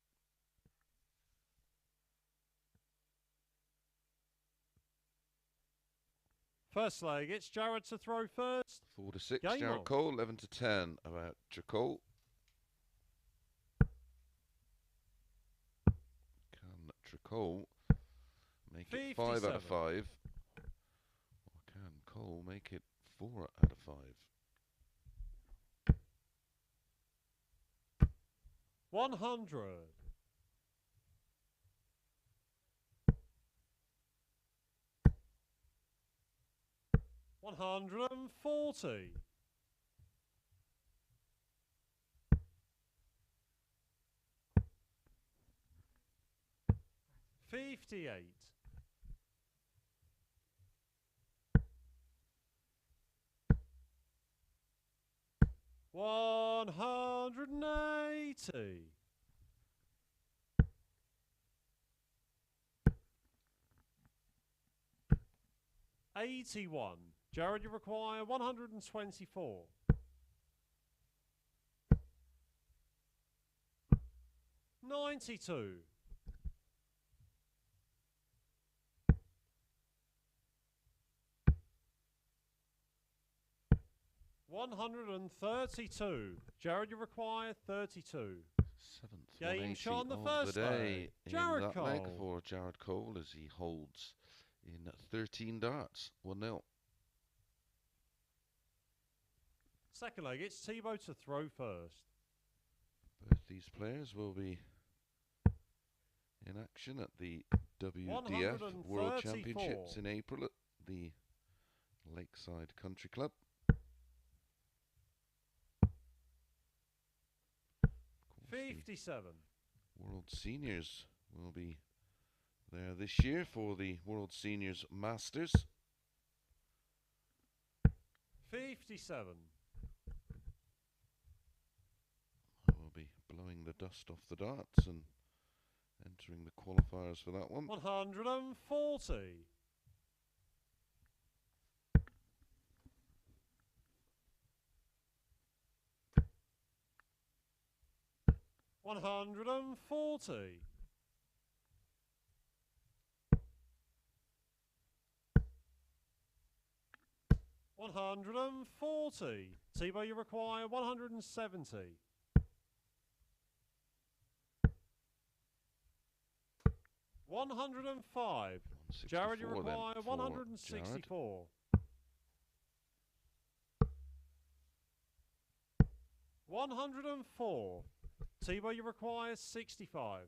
First leg, it's Jared to throw first. 4 to 6, Game Jared on. Cole. 11 to 10 about Tricole. Can Tricole make it 5 out of 5? Or can Cole make it 4 out of 5? 100. 140. 58. 180. 81. Jared, you require 124. 92. 132. Jared, you require 32. Seventh Game 180 shot on the of first the day leg. in Jared that leg Cole. for Jared Cole as he holds in 13 darts, 1-0. Second leg, it's Tebow to throw first. Both these players will be in action at the WDF World 134. Championships in April at the Lakeside Country Club. Of course, 57. World Seniors will be there this year for the World Seniors Masters. 57. We'll be blowing the dust off the darts and entering the qualifiers for that one. 140. 140. 140. Tebow, you require 170. 105. Jared, you 164 then require for 164. 104. Tebow, you require 65.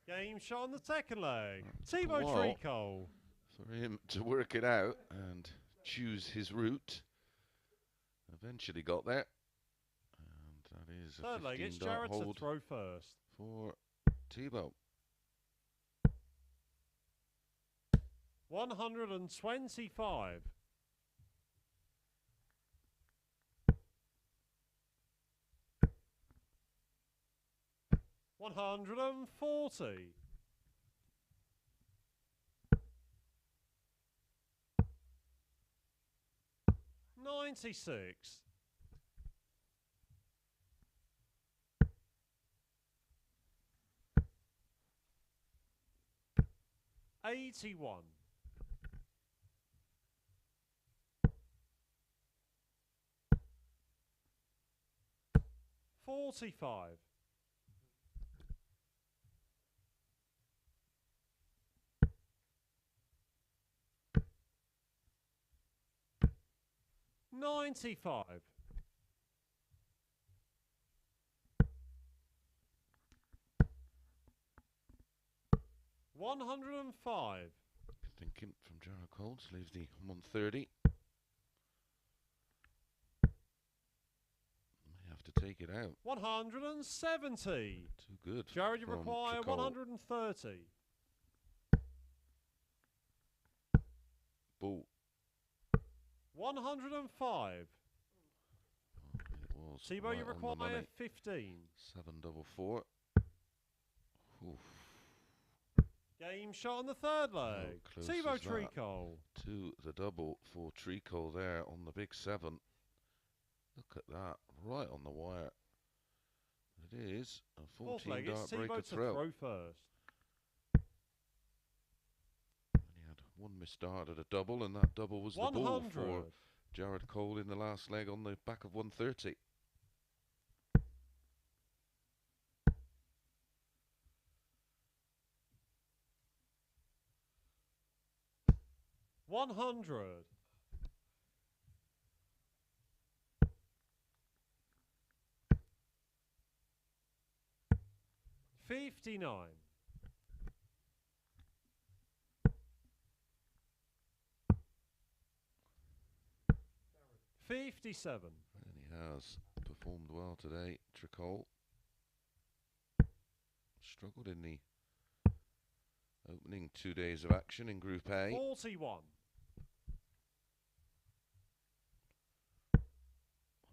Game shot on the second leg. Thibault Tricole. for him to work it out and choose his route. Eventually got there. And that is a Third leg, it's 15 dart Jared to hold throw first. for Tebow. 125. 140. 96. 81. 45. 95. 105. Thinking from Jared Cole to leave the 130. May have to take it out. 170. Too good. Jared, you from require Tricol. 130. Ball. 105. It was Tebow, right you on the require money. 15. 744. Oof. Game shot on the third leg. close Thibault is that? Tricole. To the double for Trico there on the big 7. Look at that, right on the wire. It is a Fourth 14 leg, dart it's breaker Thibault to throw. throw first. And he had one missed dart at a double, and that double was the ball 100. for Jared Cole in the last leg on the back of 130. 100. 59. 57. And he has performed well today. Tricol struggled in the opening 2 days of action in Group A. 41.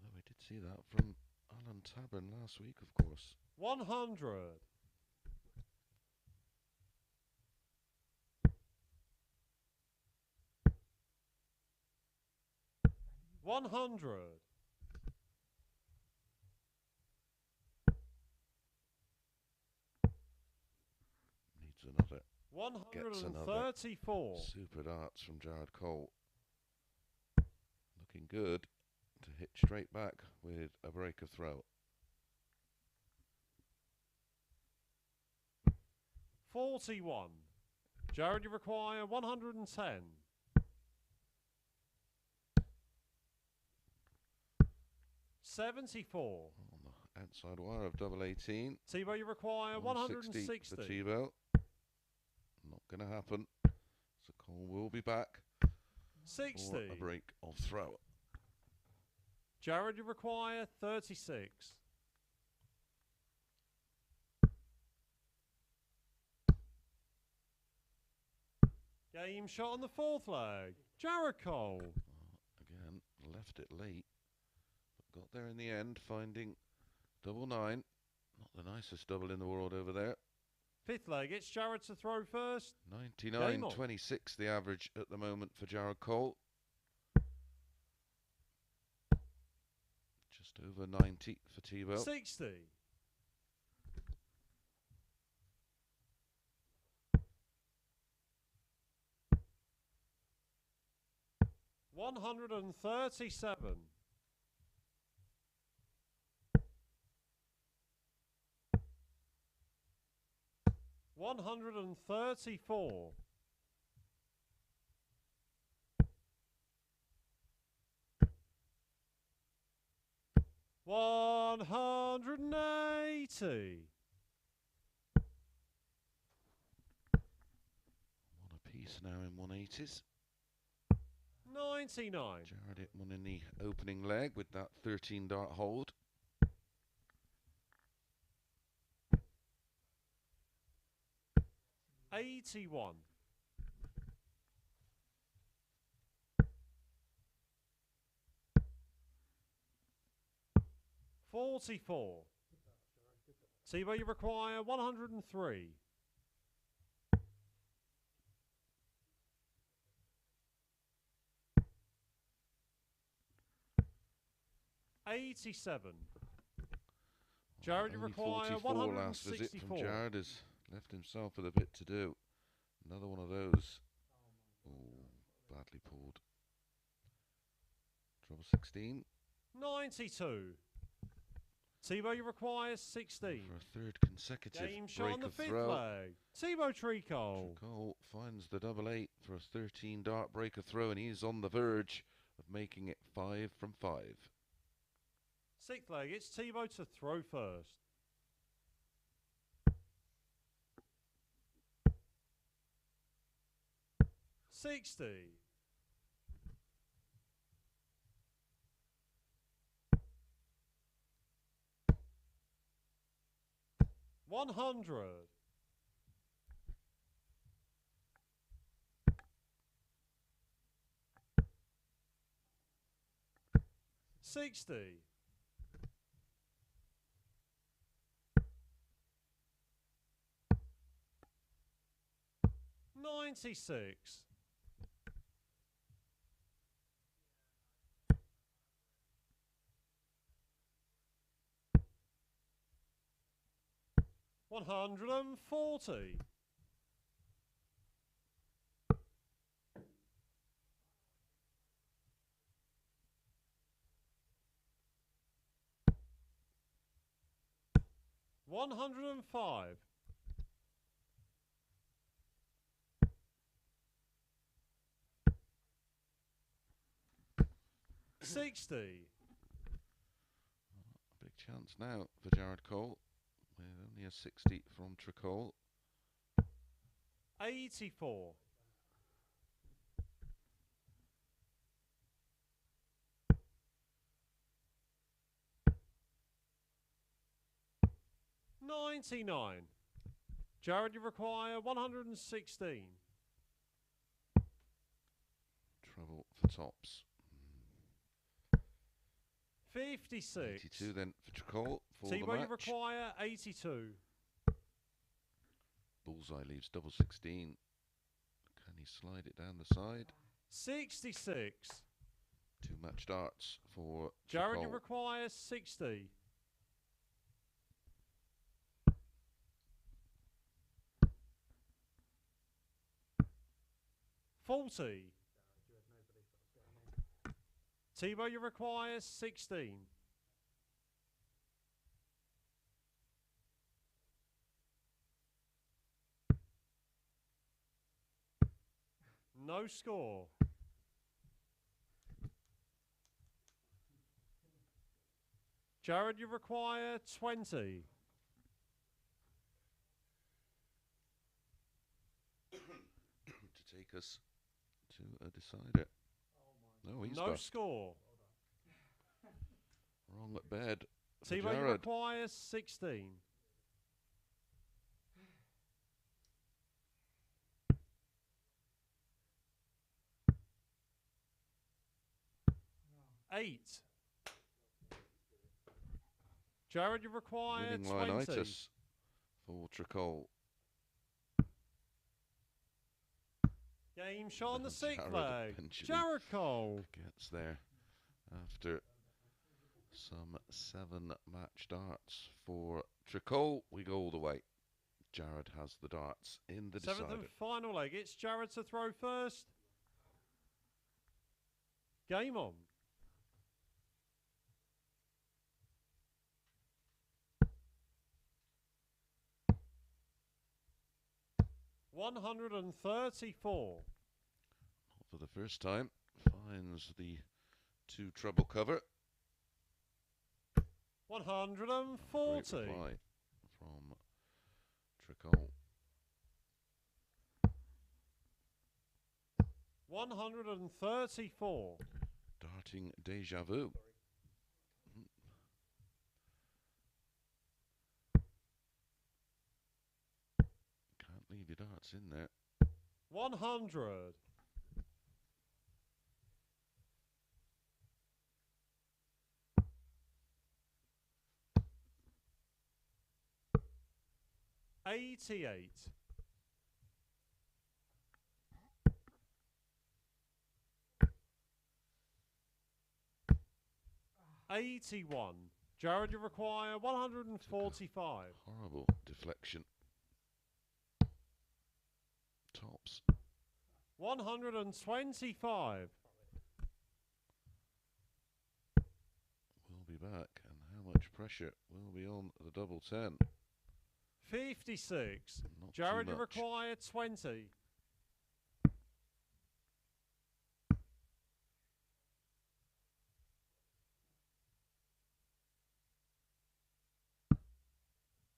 Although we did see that from Alan Tabern last week, of course. 100. 100. Needs another. Gets another 134. super darts from Jared Cole. Looking good to hit straight back with a breaker throw. 41. Jared, you require 110. 74. On the outside wire of double 18. Tebow, you require 160. For Tebow. Not going to happen. So Cole will be back 60. for a break of throw. Jared, you require 36. Game shot on the fourth leg. Jared Cole. Again, left it late, but got there in the end, finding double 9. Not the nicest double in the world over there. Fifth leg, it's Jared to throw first. 99.26 the average at the moment for Jared Cole. Just over 90 for Tebow. 60. 137. 134. 180. One apiece now in 180s. 99. Jared hit one in the opening leg with that 13 dart hold. 81. 44. Tebow, you require 103. 87. Jared, you Only require 44 last visit 164. from Jared has left himself with a bit to do. Another one of those. Oh, badly pulled. Trouble 16. 92. Tebow, you require 16. For a third consecutive Game shot break on the of fifth throw. leg. Teabout Tricole. Tricol finds the double 8 for a 13 dart breaker throw, and he's on the verge of making it 5 from 5. Sixth leg, it's Tebow to throw first. $60. 100. 60. 96. 140. 105. 60. A big chance now for Jared Cole, with only a 60 from Tricole. 84. 99. Jared, you require 116. Treble for tops. 56. 82 then for Tricol for the Tebow, you match. require 82. Bullseye leaves double 16. Can he slide it down the side? 66. 2 match darts for Jared, you Tricol. require 60. $40. Tebow, you require 16. No score. Jared, you require 20. To take us to a decider. No, he's No got score. wrong at bed. for Tebow, you Jared. require 16. Eight. Jared, you require Winning 20. line-itis for Tricol. Game shot on the sixth Jared leg. eventually Jared Cole. Gets there after some 7 match darts for Tricol. We go all the way. Jared has the darts in the Seventh decider. and final leg. It's Jared to throw first. Game on. $134. For the first time, finds the 2 treble cover. 140. Great reply from Tricol. 134. Darting deja vu. Can't leave your darts in there. 100. $88. $81. Jared, you require 145. Horrible deflection. Tops. 125. We'll be back, and how much pressure will be on the double 10? 56. Not Jared, too you much. require 20.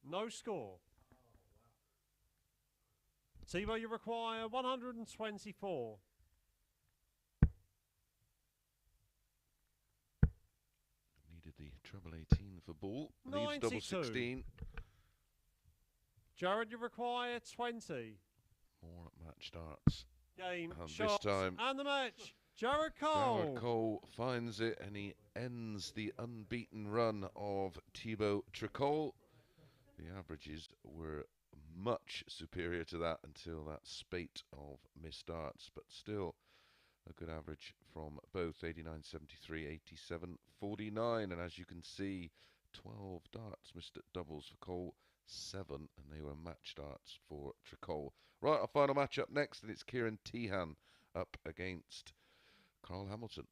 No score. Tebow, you require 124. Needed the treble 18 for ball. Leaves double 92. 16. Jared, you require 20. More match darts. Game, And this shots, time- and the match. Jared Cole. Jared Cole finds it, and he ends the unbeaten run of Thibault Tricole. The averages were much superior to that until that spate of missed darts, but still a good average from both 89.73, 87.49, and as you can see, 12 darts missed at doubles for Cole, 7, and they were match darts for Tricol. Right, our final match up next, and it's Ciaran Teehan up against Carl Hamilton.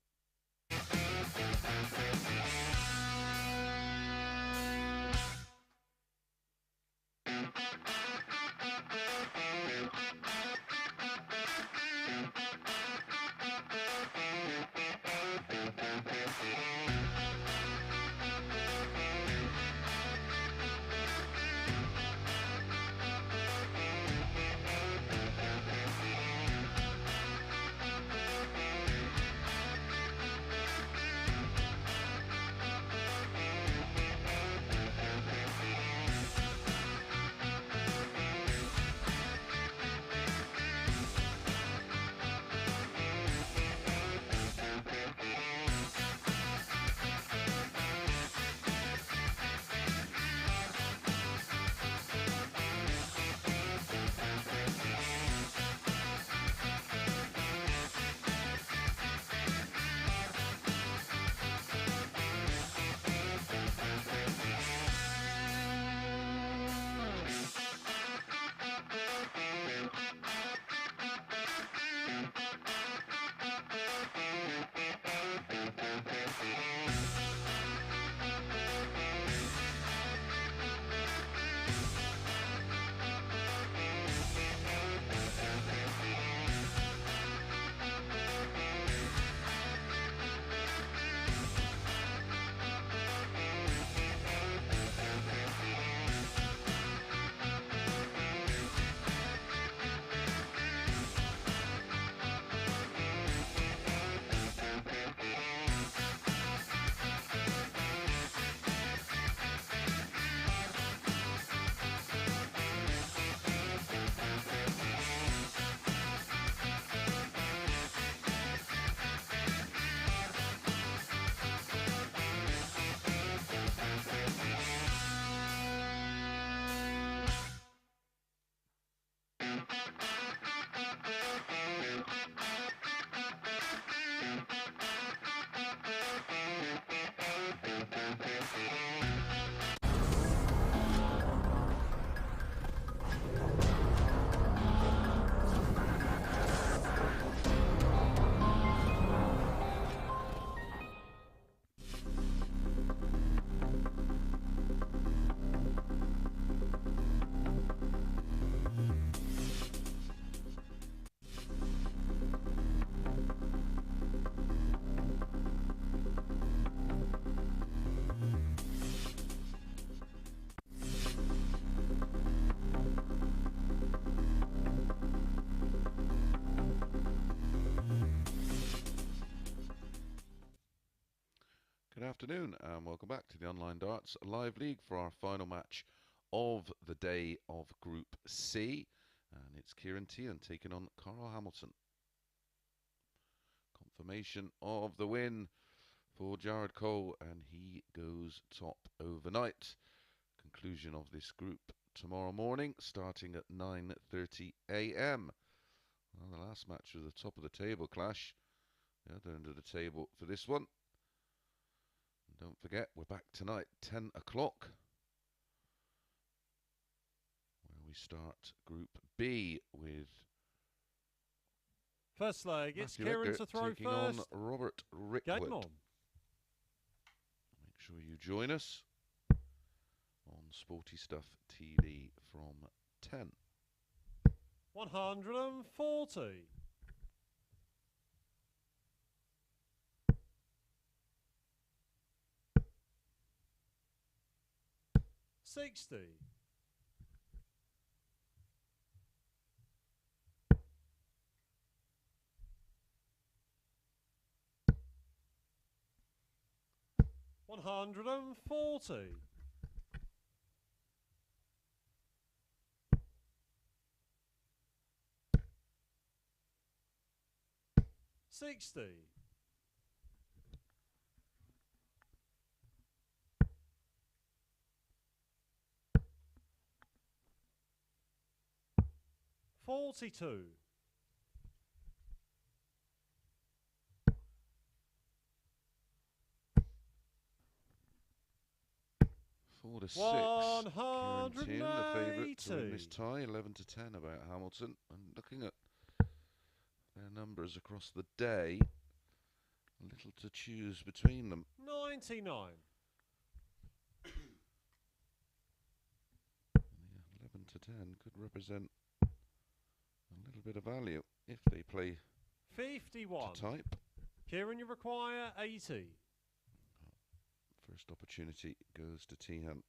Good afternoon and welcome back to the Online Darts Live League for our final match of the day of Group C. And it's Ciaran Teehan taking on Carl Hamilton. Confirmation of the win for Jared Cole, and he goes top overnight. Conclusion of this group tomorrow morning starting at 9:30 AM. Well, the last match was a top of the table clash. The other end of the table for this one. Don't forget, we're back tonight, 10 o'clock, where we start Group B with First leg, it's Matthew Kieran Edgar to throw taking first. on Robert Rickwood. Game on. Make sure you join us on Sporty Stuff TV from 10. 140. 60. 140. 60. 42. 4 to 6. Kieran Teehan, the favourite to win this 180. tie, 11 to 10 about Hamilton. And looking at their numbers across the day, a little to choose between them. 99. The 11 to 10 could represent a little bit of value if they play 51. to type. Kieran, you require 80. First opportunity goes to Teahan.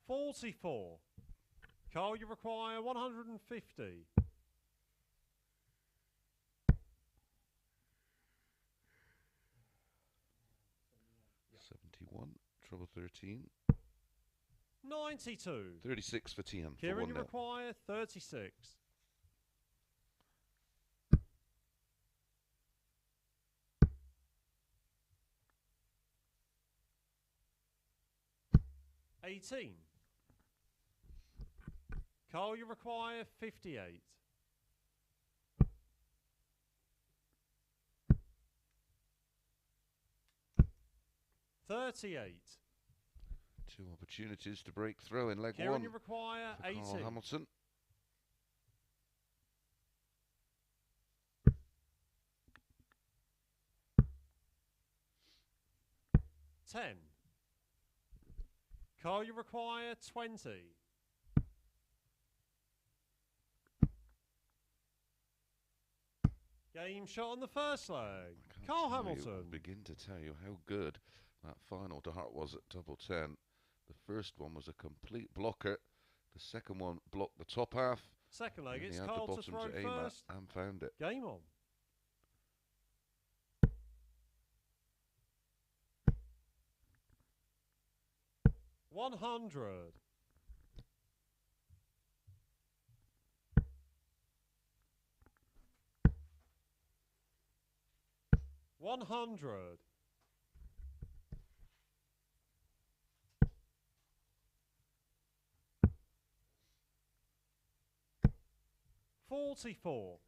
$44. Carl, you require 150. $71, treble 13. 92. 36 for Teahan for Kieran, 1 you 0. require 36. $18. Carl, you require 58. $38. 2 opportunities to break through in leg Kieran, 1 you require for 80. Carl Hamilton. $10. Carl, you require 20. Game shot on the first leg. I can't Carl tell you, Hamilton. begin to tell you how good that final dart was at double 10. The first one was a complete blocker. The second one blocked the top half. Second leg, And it's he had Carl the to bottom throw to aim at first. and found it. Game on. $100. $100. $44.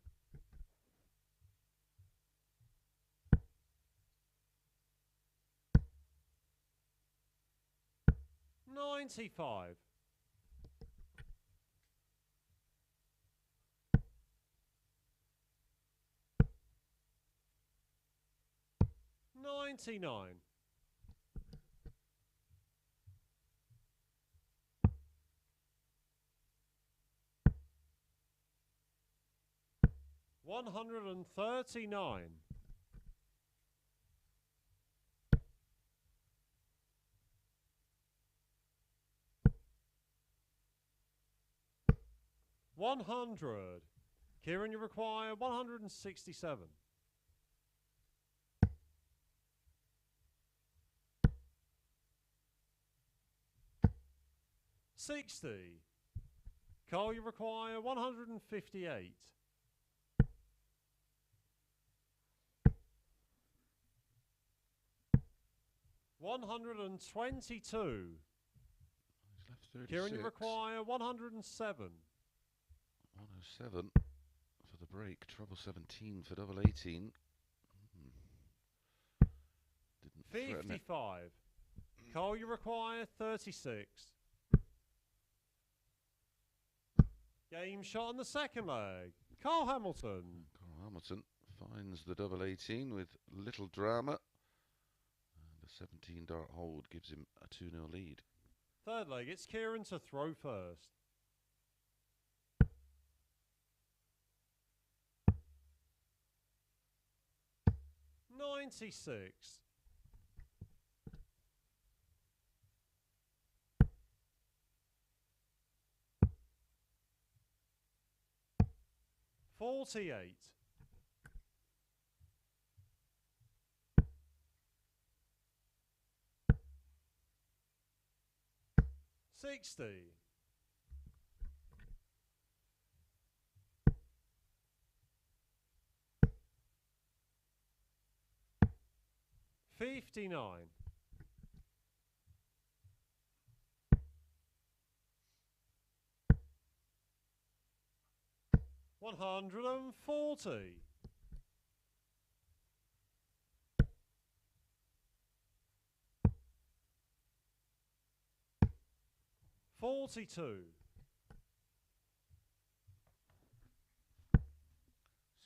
$95. $99. $139. $100. Kieran, you require 167. 60. Carl, you require 158. 122. He's left 36. Kieran, you require 107. 107 for the break. Treble 17 for double 18. Didn't threaten it. 55. Carl, you require 36. Game shot on the second leg. Carl Hamilton. Carl Hamilton finds the double 18 with little drama. And the 17 dart hold gives him a 2-0 lead. Third leg, it's Kieran to throw first. $96. 48. 60. 59. 140. 42.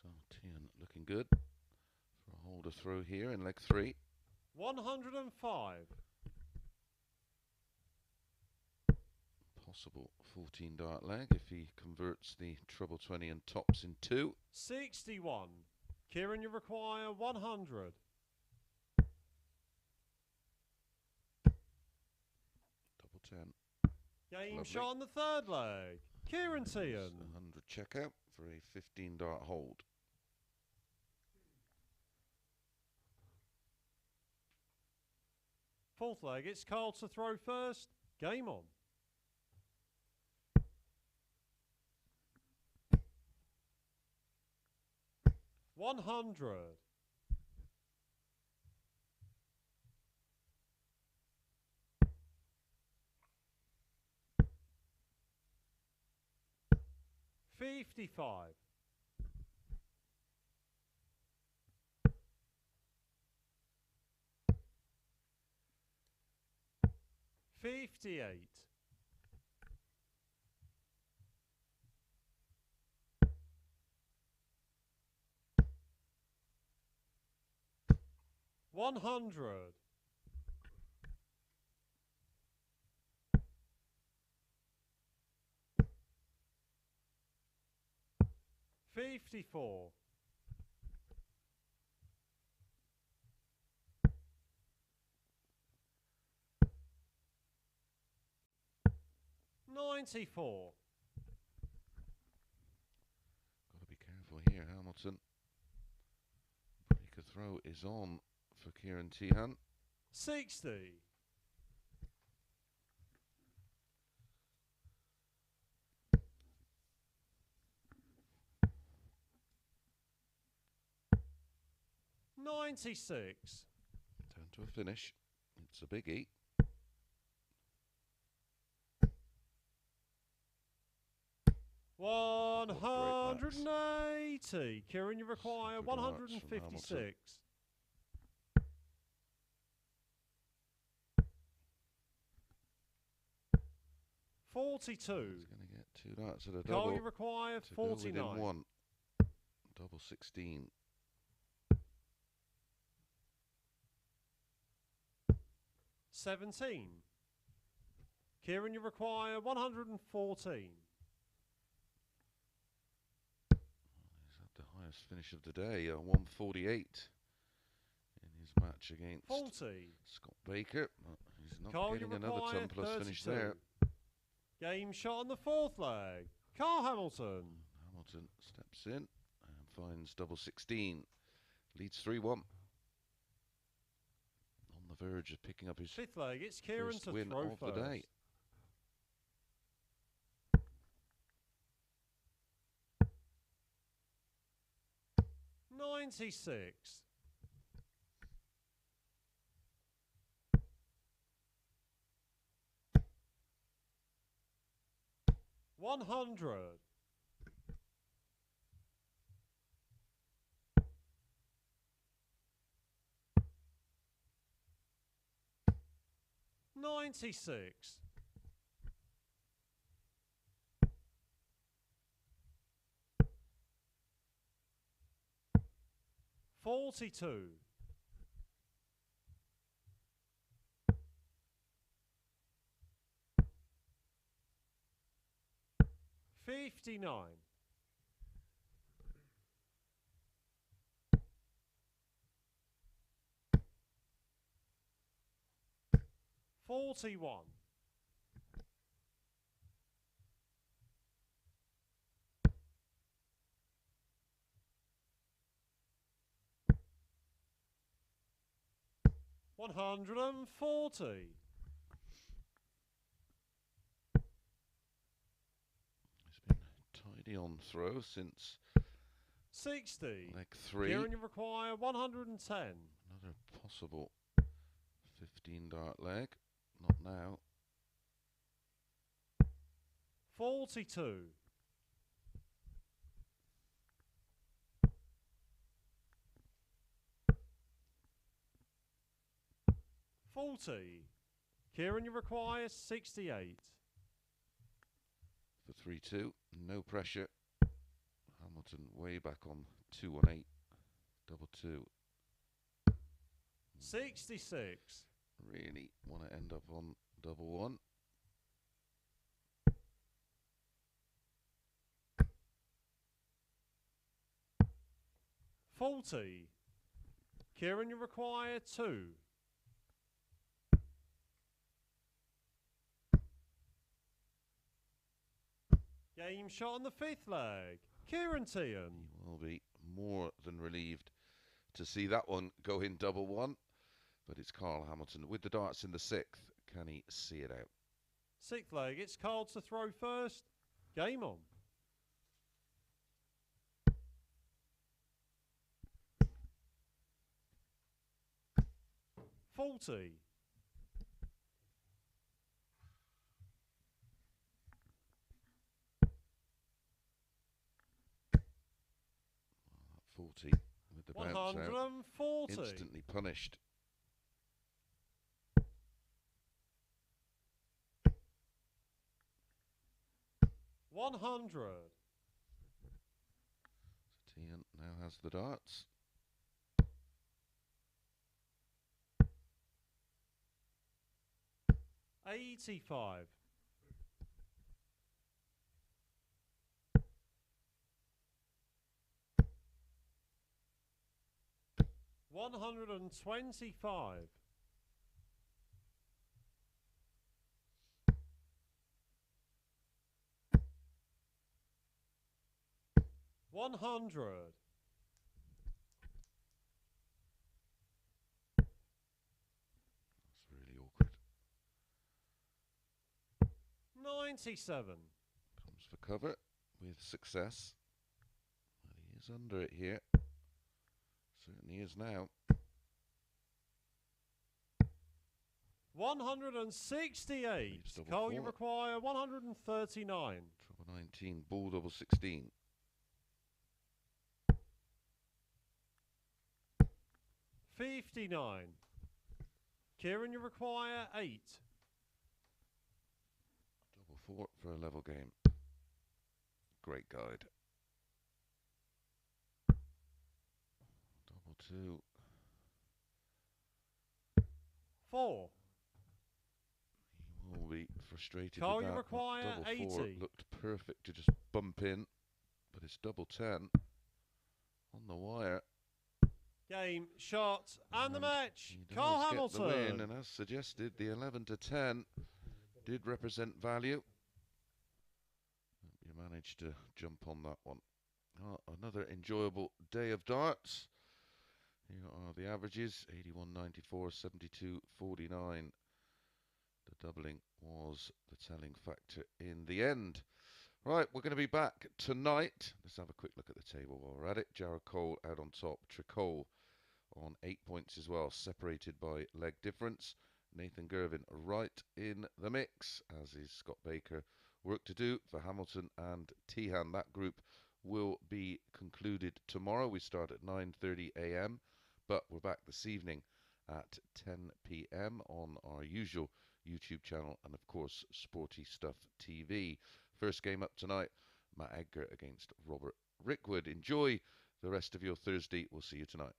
So Teahan looking good for a holder throw here in leg 3. 105. Possible 14 dart leg if he converts the treble 20 and tops in 2. 61. Kieran, you require 100. Double 10. Game Lovely. shot on the third leg. Ciaran Teehan. 100 checkout for a 15 dart hold. Fourth leg, it's Carl to throw first. Game on. $100. 55. 58. 100. 54. 94. Got to be careful here, Hamilton. Breaker throw is on for Ciaran Teehan. 60. 96. Down to a finish. It's a biggie. One What hundred great and 80. Kieran, you require Super darts from 156. 42. He's going to get 2 darts at a Carl, double. you require To go within 49. 1. Double 16. 17. Kieran, you require 114. He's had the highest finish of the day, 148 in his match against 40. Scott Baker. But he's not Carl, you getting another require 10 plus 32. finish there. Game shot on the fourth leg. Carl Hamilton. Hamilton steps in and finds double 16. Leads 3-1. On the verge of picking up his Fifth leg, it's Kieran first to win throw of first. the day. $96. 100. 96. 42. 59. 41. 140. He's been tidy on throw since 60. leg 3. Kieran, you require 110. Another possible 15 dart leg. Not now. 42. 40. Kieran, you require 68. For 3-2. No pressure. Hamilton way back on 2-1-8. Double 2. 66. Really want to end up on double 1. 40. Kieran, you require 2. Game shot on the fifth leg. Ciaran Teehan. He will be more than relieved to see that one go in double 1. But it's Carl Hamilton with the darts in the 6th. Can he see it out? Sixth leg, it's Carl to throw first. Game on. $40. 40 with the bounce out. 140. Instantly punished. $100. So Teahan now has the darts. $85. 125. 100. That's really awkward. 97. Comes for cover with success. Well, he is under it here. Certainly is now. 168. Cole, you require 139. Trouble 19, ball double 16. 59. Kieran, you require 8. Double 4 for a level game. Great guide. Double 2. 4. He will be frustrated Cole, with you that. require Double 4 80. looked perfect to just bump in, but it's double 10 on the wire. Game, shot, and the match. He does Carl get Hamilton. the win, and as suggested, the 11 to 10 did represent value. You managed to jump on that one. another enjoyable day of darts. Here are the averages: 81.94, 72.49. The doubling was the telling factor in the end. Right, we're going to be back tonight. Let's have a quick look at the table while we're at it. Ciaran Teehan out on top. Tricol on 8 points as well, separated by leg difference. Nathan Girvin right in the mix, as is Scott Baker. Work to do for Hamilton and Teahan. That group will be concluded tomorrow. We start at 9:30 a.m., but we're back this evening at 10 p.m. on our usual YouTube channel and, of course, Sporty Stuff TV. First game up tonight, Edgar against Robert Rickwood. Enjoy the rest of your Thursday. We'll see you tonight.